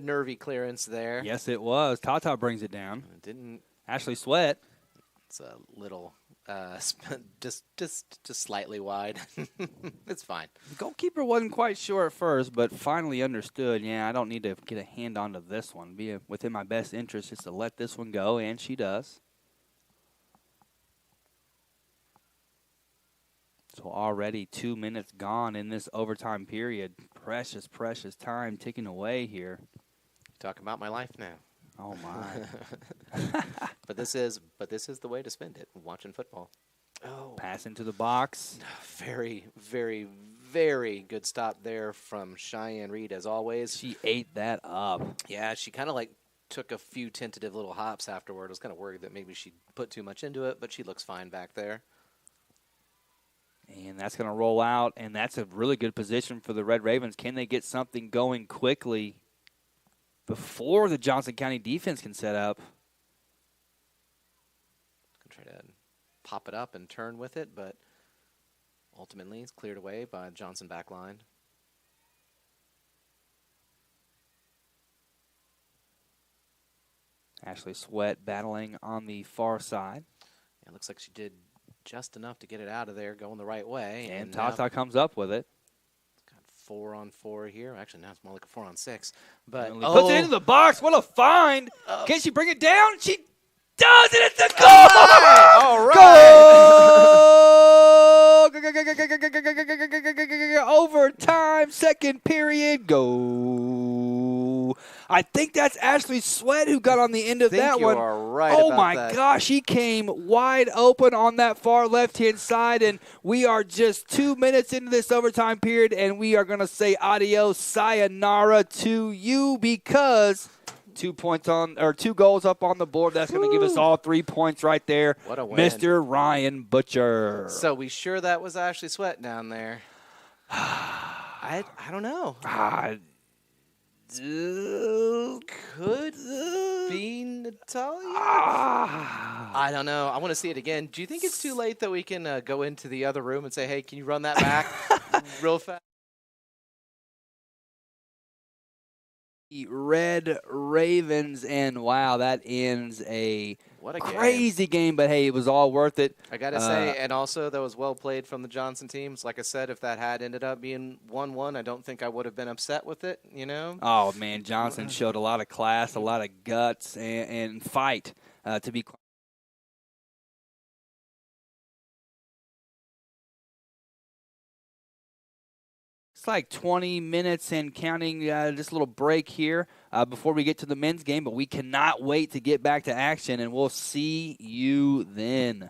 nervy clearance there. Yes, it was. Tata brings it down. It didn't. Ashley Sweat. It's a little, just slightly wide. It's fine. The goalkeeper wasn't quite sure at first, but finally understood, yeah, I don't need to get a hand onto this one. Be within my best interest just to let this one go, and she does. So already 2 minutes gone in this overtime period. Precious, precious time ticking away here. Talk about my life now. Oh, my. But this is the way to spend it, watching football. Oh. Pass into the box. Very, very, very good stop there from Cheyenne Reed, as always. She ate that up. Yeah, she kind of like took a few tentative little hops afterward. I was kind of worried that maybe she put too much into it, but she looks fine back there. And that's going to roll out, and that's a really good position for the Red Ravens. Can they get something going quickly before the Johnson County defense can set up? Try to pop it up and turn with it, but ultimately it's cleared away by Johnson backline. Ashley Sweat battling on the far side. Yeah, it looks like she did just enough to get it out of there, going the right way. And Tata comes up with it. Got 4-on-4 here. Actually, now it's more like a 4-on-6. But puts it into the box. What a find! Can she bring it down? She does it. It's a goal! All right. Goal! Overtime, second period, go. I think that's Ashley Sweat who got on the end of that one. You are right oh about my that. gosh, he came wide open on that far left-hand side, and we are just 2 minutes into this overtime period, and we are going to say adios, sayonara to you because 2 goals up on the board. That's going to give us all 3 points right there. What a win. Mr. Ryan Butcher. So we sure that was Ashley Sweat down there? I don't know. Could be Natalia? I don't know. I want to see it again. Do you think it's too late that we can go into the other room and say, hey, can you run that back real fast? Red Ravens, and wow, that ends a What a crazy game, but hey, it was all worth it. I got to say, and also that was well played from the Johnson teams. Like I said, if that had ended up being 1-1, I don't think I would have been upset with it, you know? Oh, man, Johnson showed a lot of class, a lot of guts, and fight to be quite. It's like 20 minutes and counting this little break here before we get to the men's game, but we cannot wait to get back to action, and we'll see you then.